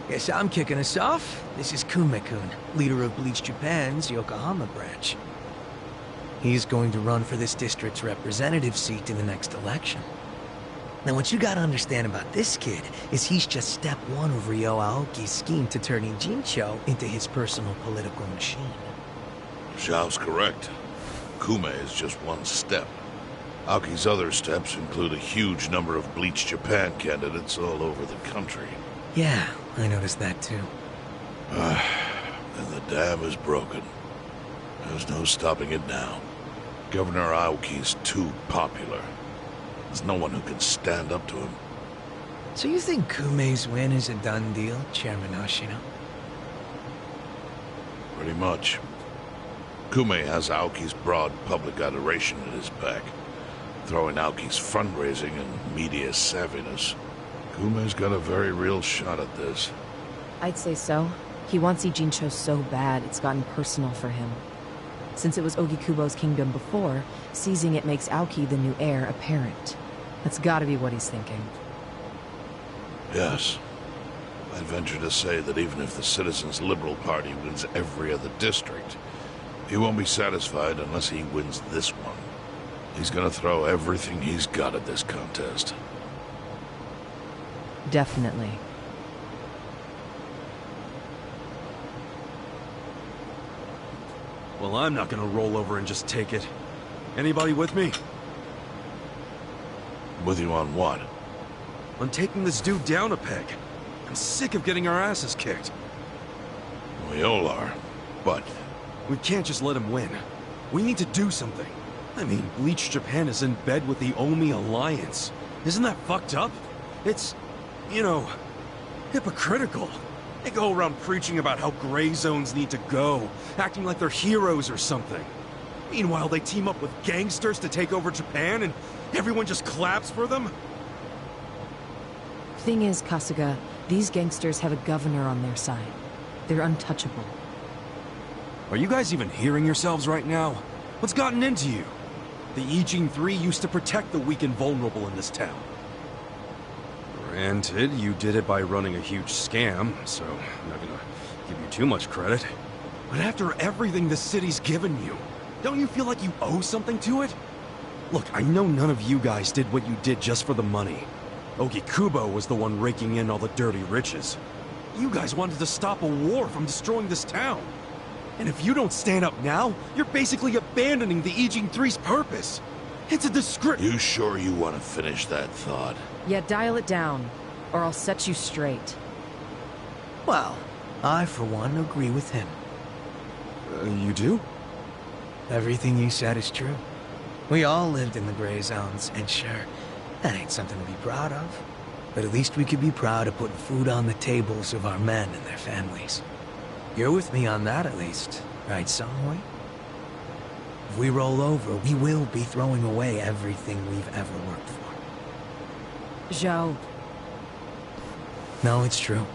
Guess I'm kicking us off. This is Kume-kun, leader of Bleach Japan's Yokohama branch. He's going to run for this district's representative seat in the next election. Now, what you gotta understand about this kid is he's just step one of Ryo Aoki's scheme to turning Jincho into his personal political machine. Zhao's correct. Kume is just one step. Aoki's other steps include a huge number of Bleach Japan candidates all over the country. Yeah, I noticed that too. And the dam is broken. There's no stopping it now. Governor Aoki's too popular. There's no one who can stand up to him. So you think Kume's win is a done deal, Chairman Hoshino? Pretty much. Kume has Aoki's broad public adoration at his back, throwing Aoki's fundraising and media savviness. Kume's got a very real shot at this. I'd say so. He wants Ijincho so bad, it's gotten personal for him. Since it was Ogikubo's kingdom before, seizing it makes Aoki the new heir apparent. That's gotta be what he's thinking. Yes. I'd venture to say that even if the Citizens Liberal Party wins every other district, he won't be satisfied unless he wins this one. He's gonna throw everything he's got at this contest. Definitely. Well, I'm not gonna roll over and just take it. Anybody with me? With you on what? On taking this dude down a peg. I'm sick of getting our asses kicked. We all are, but... We can't just let him win. We need to do something. I mean, Bleach Japan is in bed with the Omi Alliance. Isn't that fucked up? It's, you know, hypocritical. They go around preaching about how gray zones need to go, acting like they're heroes or something. Meanwhile, they team up with gangsters to take over Japan, and everyone just claps for them? Thing is, Kasuga, these gangsters have a governor on their side. They're untouchable. Are you guys even hearing yourselves right now? What's gotten into you? The Ijin 3 used to protect the weak and vulnerable in this town. Granted, you did it by running a huge scam, so I'm not gonna give you too much credit. But after everything the city's given you, don't you feel like you owe something to it? Look, I know none of you guys did what you did just for the money. Ogikubo was the one raking in all the dirty riches. You guys wanted to stop a war from destroying this town. And if you don't stand up now, you're basically abandoning the Ijin 3's purpose. It's a disgrace. You sure you want to finish that thought? Yeah, dial it down, or I'll set you straight. Well, I, for one, agree with him. You do? Everything you said is true. We all lived in the gray zones, and sure, that ain't something to be proud of. But at least we could be proud of putting food on the tables of our men and their families. You're with me on that, at least, right, Songhui? If we roll over, we will be throwing away everything we've ever worked for. Zhao. No, it's true.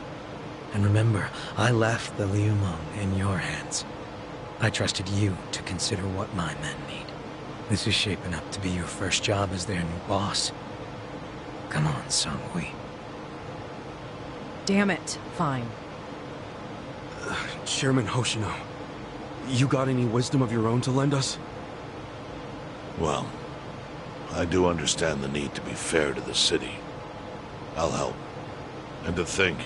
And remember, I left the Liu Meng in your hands. I trusted you to consider what my men need. This is shaping up to be your first job as their new boss. Come on, Songhui. Damn it. Fine. Chairman Hoshino, you got any wisdom of your own to lend us? Well, I do understand the need to be fair to the city. I'll help. And to think,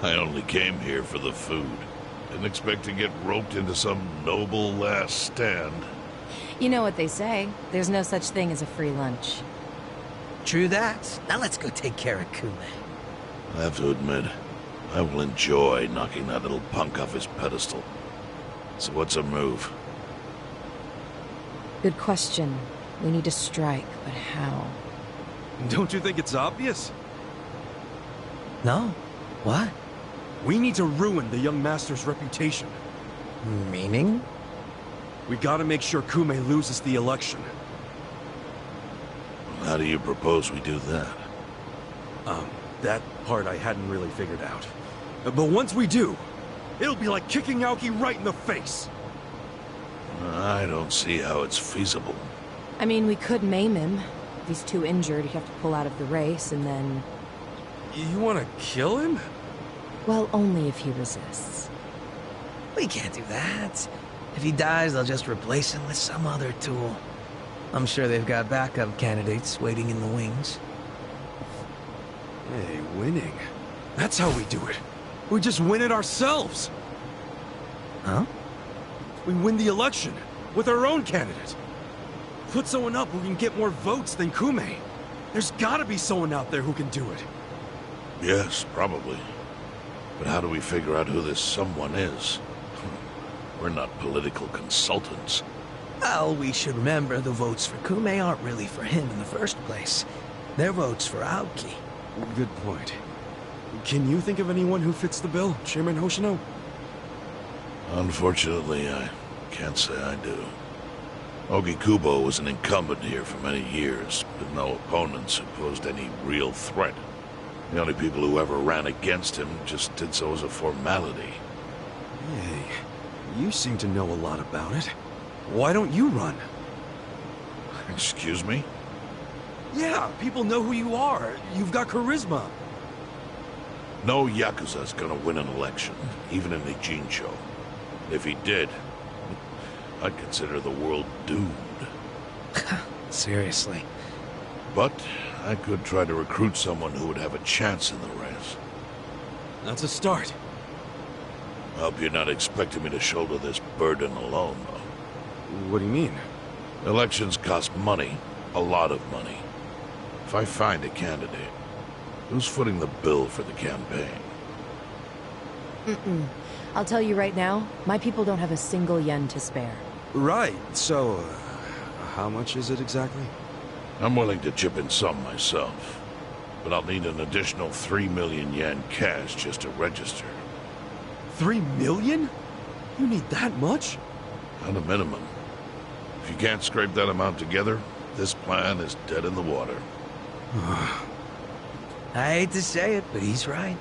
I only came here for the food. Didn't expect to get roped into some noble last stand. You know what they say. There's no such thing as a free lunch. True that. Now let's go take care of Kume. I have to admit, I will enjoy knocking that little punk off his pedestal. So what's a move? Good question. We need to strike, but how? Don't you think it's obvious? No. What? We need to ruin the young master's reputation. Meaning? We gotta make sure Kume loses the election. How do you propose we do that? That part I hadn't really figured out. But once we do, it'll be like kicking Aoki right in the face. I don't see how it's feasible. I mean, we could maim him. If he's too injured, he'd have to pull out of the race, and then... You wanna kill him? Well, only if he resists. We can't do that. If he dies, they'll just replace him with some other tool. I'm sure they've got backup candidates waiting in the wings. Hey, winning. That's how we do it. We just win it ourselves. Huh? We win the election with our own candidate. Put someone up who can get more votes than Kume. There's gotta be someone out there who can do it. Yes, probably. But how do we figure out who this someone is? We're not political consultants. Well, we should remember the votes for Kume aren't really for him in the first place. They're votes for Aoki. Good point. Can you think of anyone who fits the bill, Chairman Hoshino? Unfortunately, I can't say I do. Ogikubo was an incumbent here for many years, with no opponents who posed any real threat. The only people who ever ran against him just did so as a formality. Hey, you seem to know a lot about it. Why don't you run? Excuse me? Yeah, people know who you are. You've got charisma. No Yakuza's gonna win an election, even in a Jincho. If he did, I'd consider the world doomed. Seriously. But I could try to recruit someone who would have a chance in the race. That's a start. I hope you're not expecting me to shoulder this burden alone, though. What do you mean? Elections cost money. A lot of money. If I find a candidate, who's footing the bill for the campaign? I'll tell you right now, my people don't have a single yen to spare. Right, so... how much is it exactly? I'm willing to chip in some myself. But I'll need an additional 3 million yen cash just to register. 3 million? You need that much? At a minimum. If you can't scrape that amount together, this plan is dead in the water. I hate to say it, but he's right.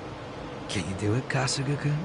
Can you do it, Kasuga-kun?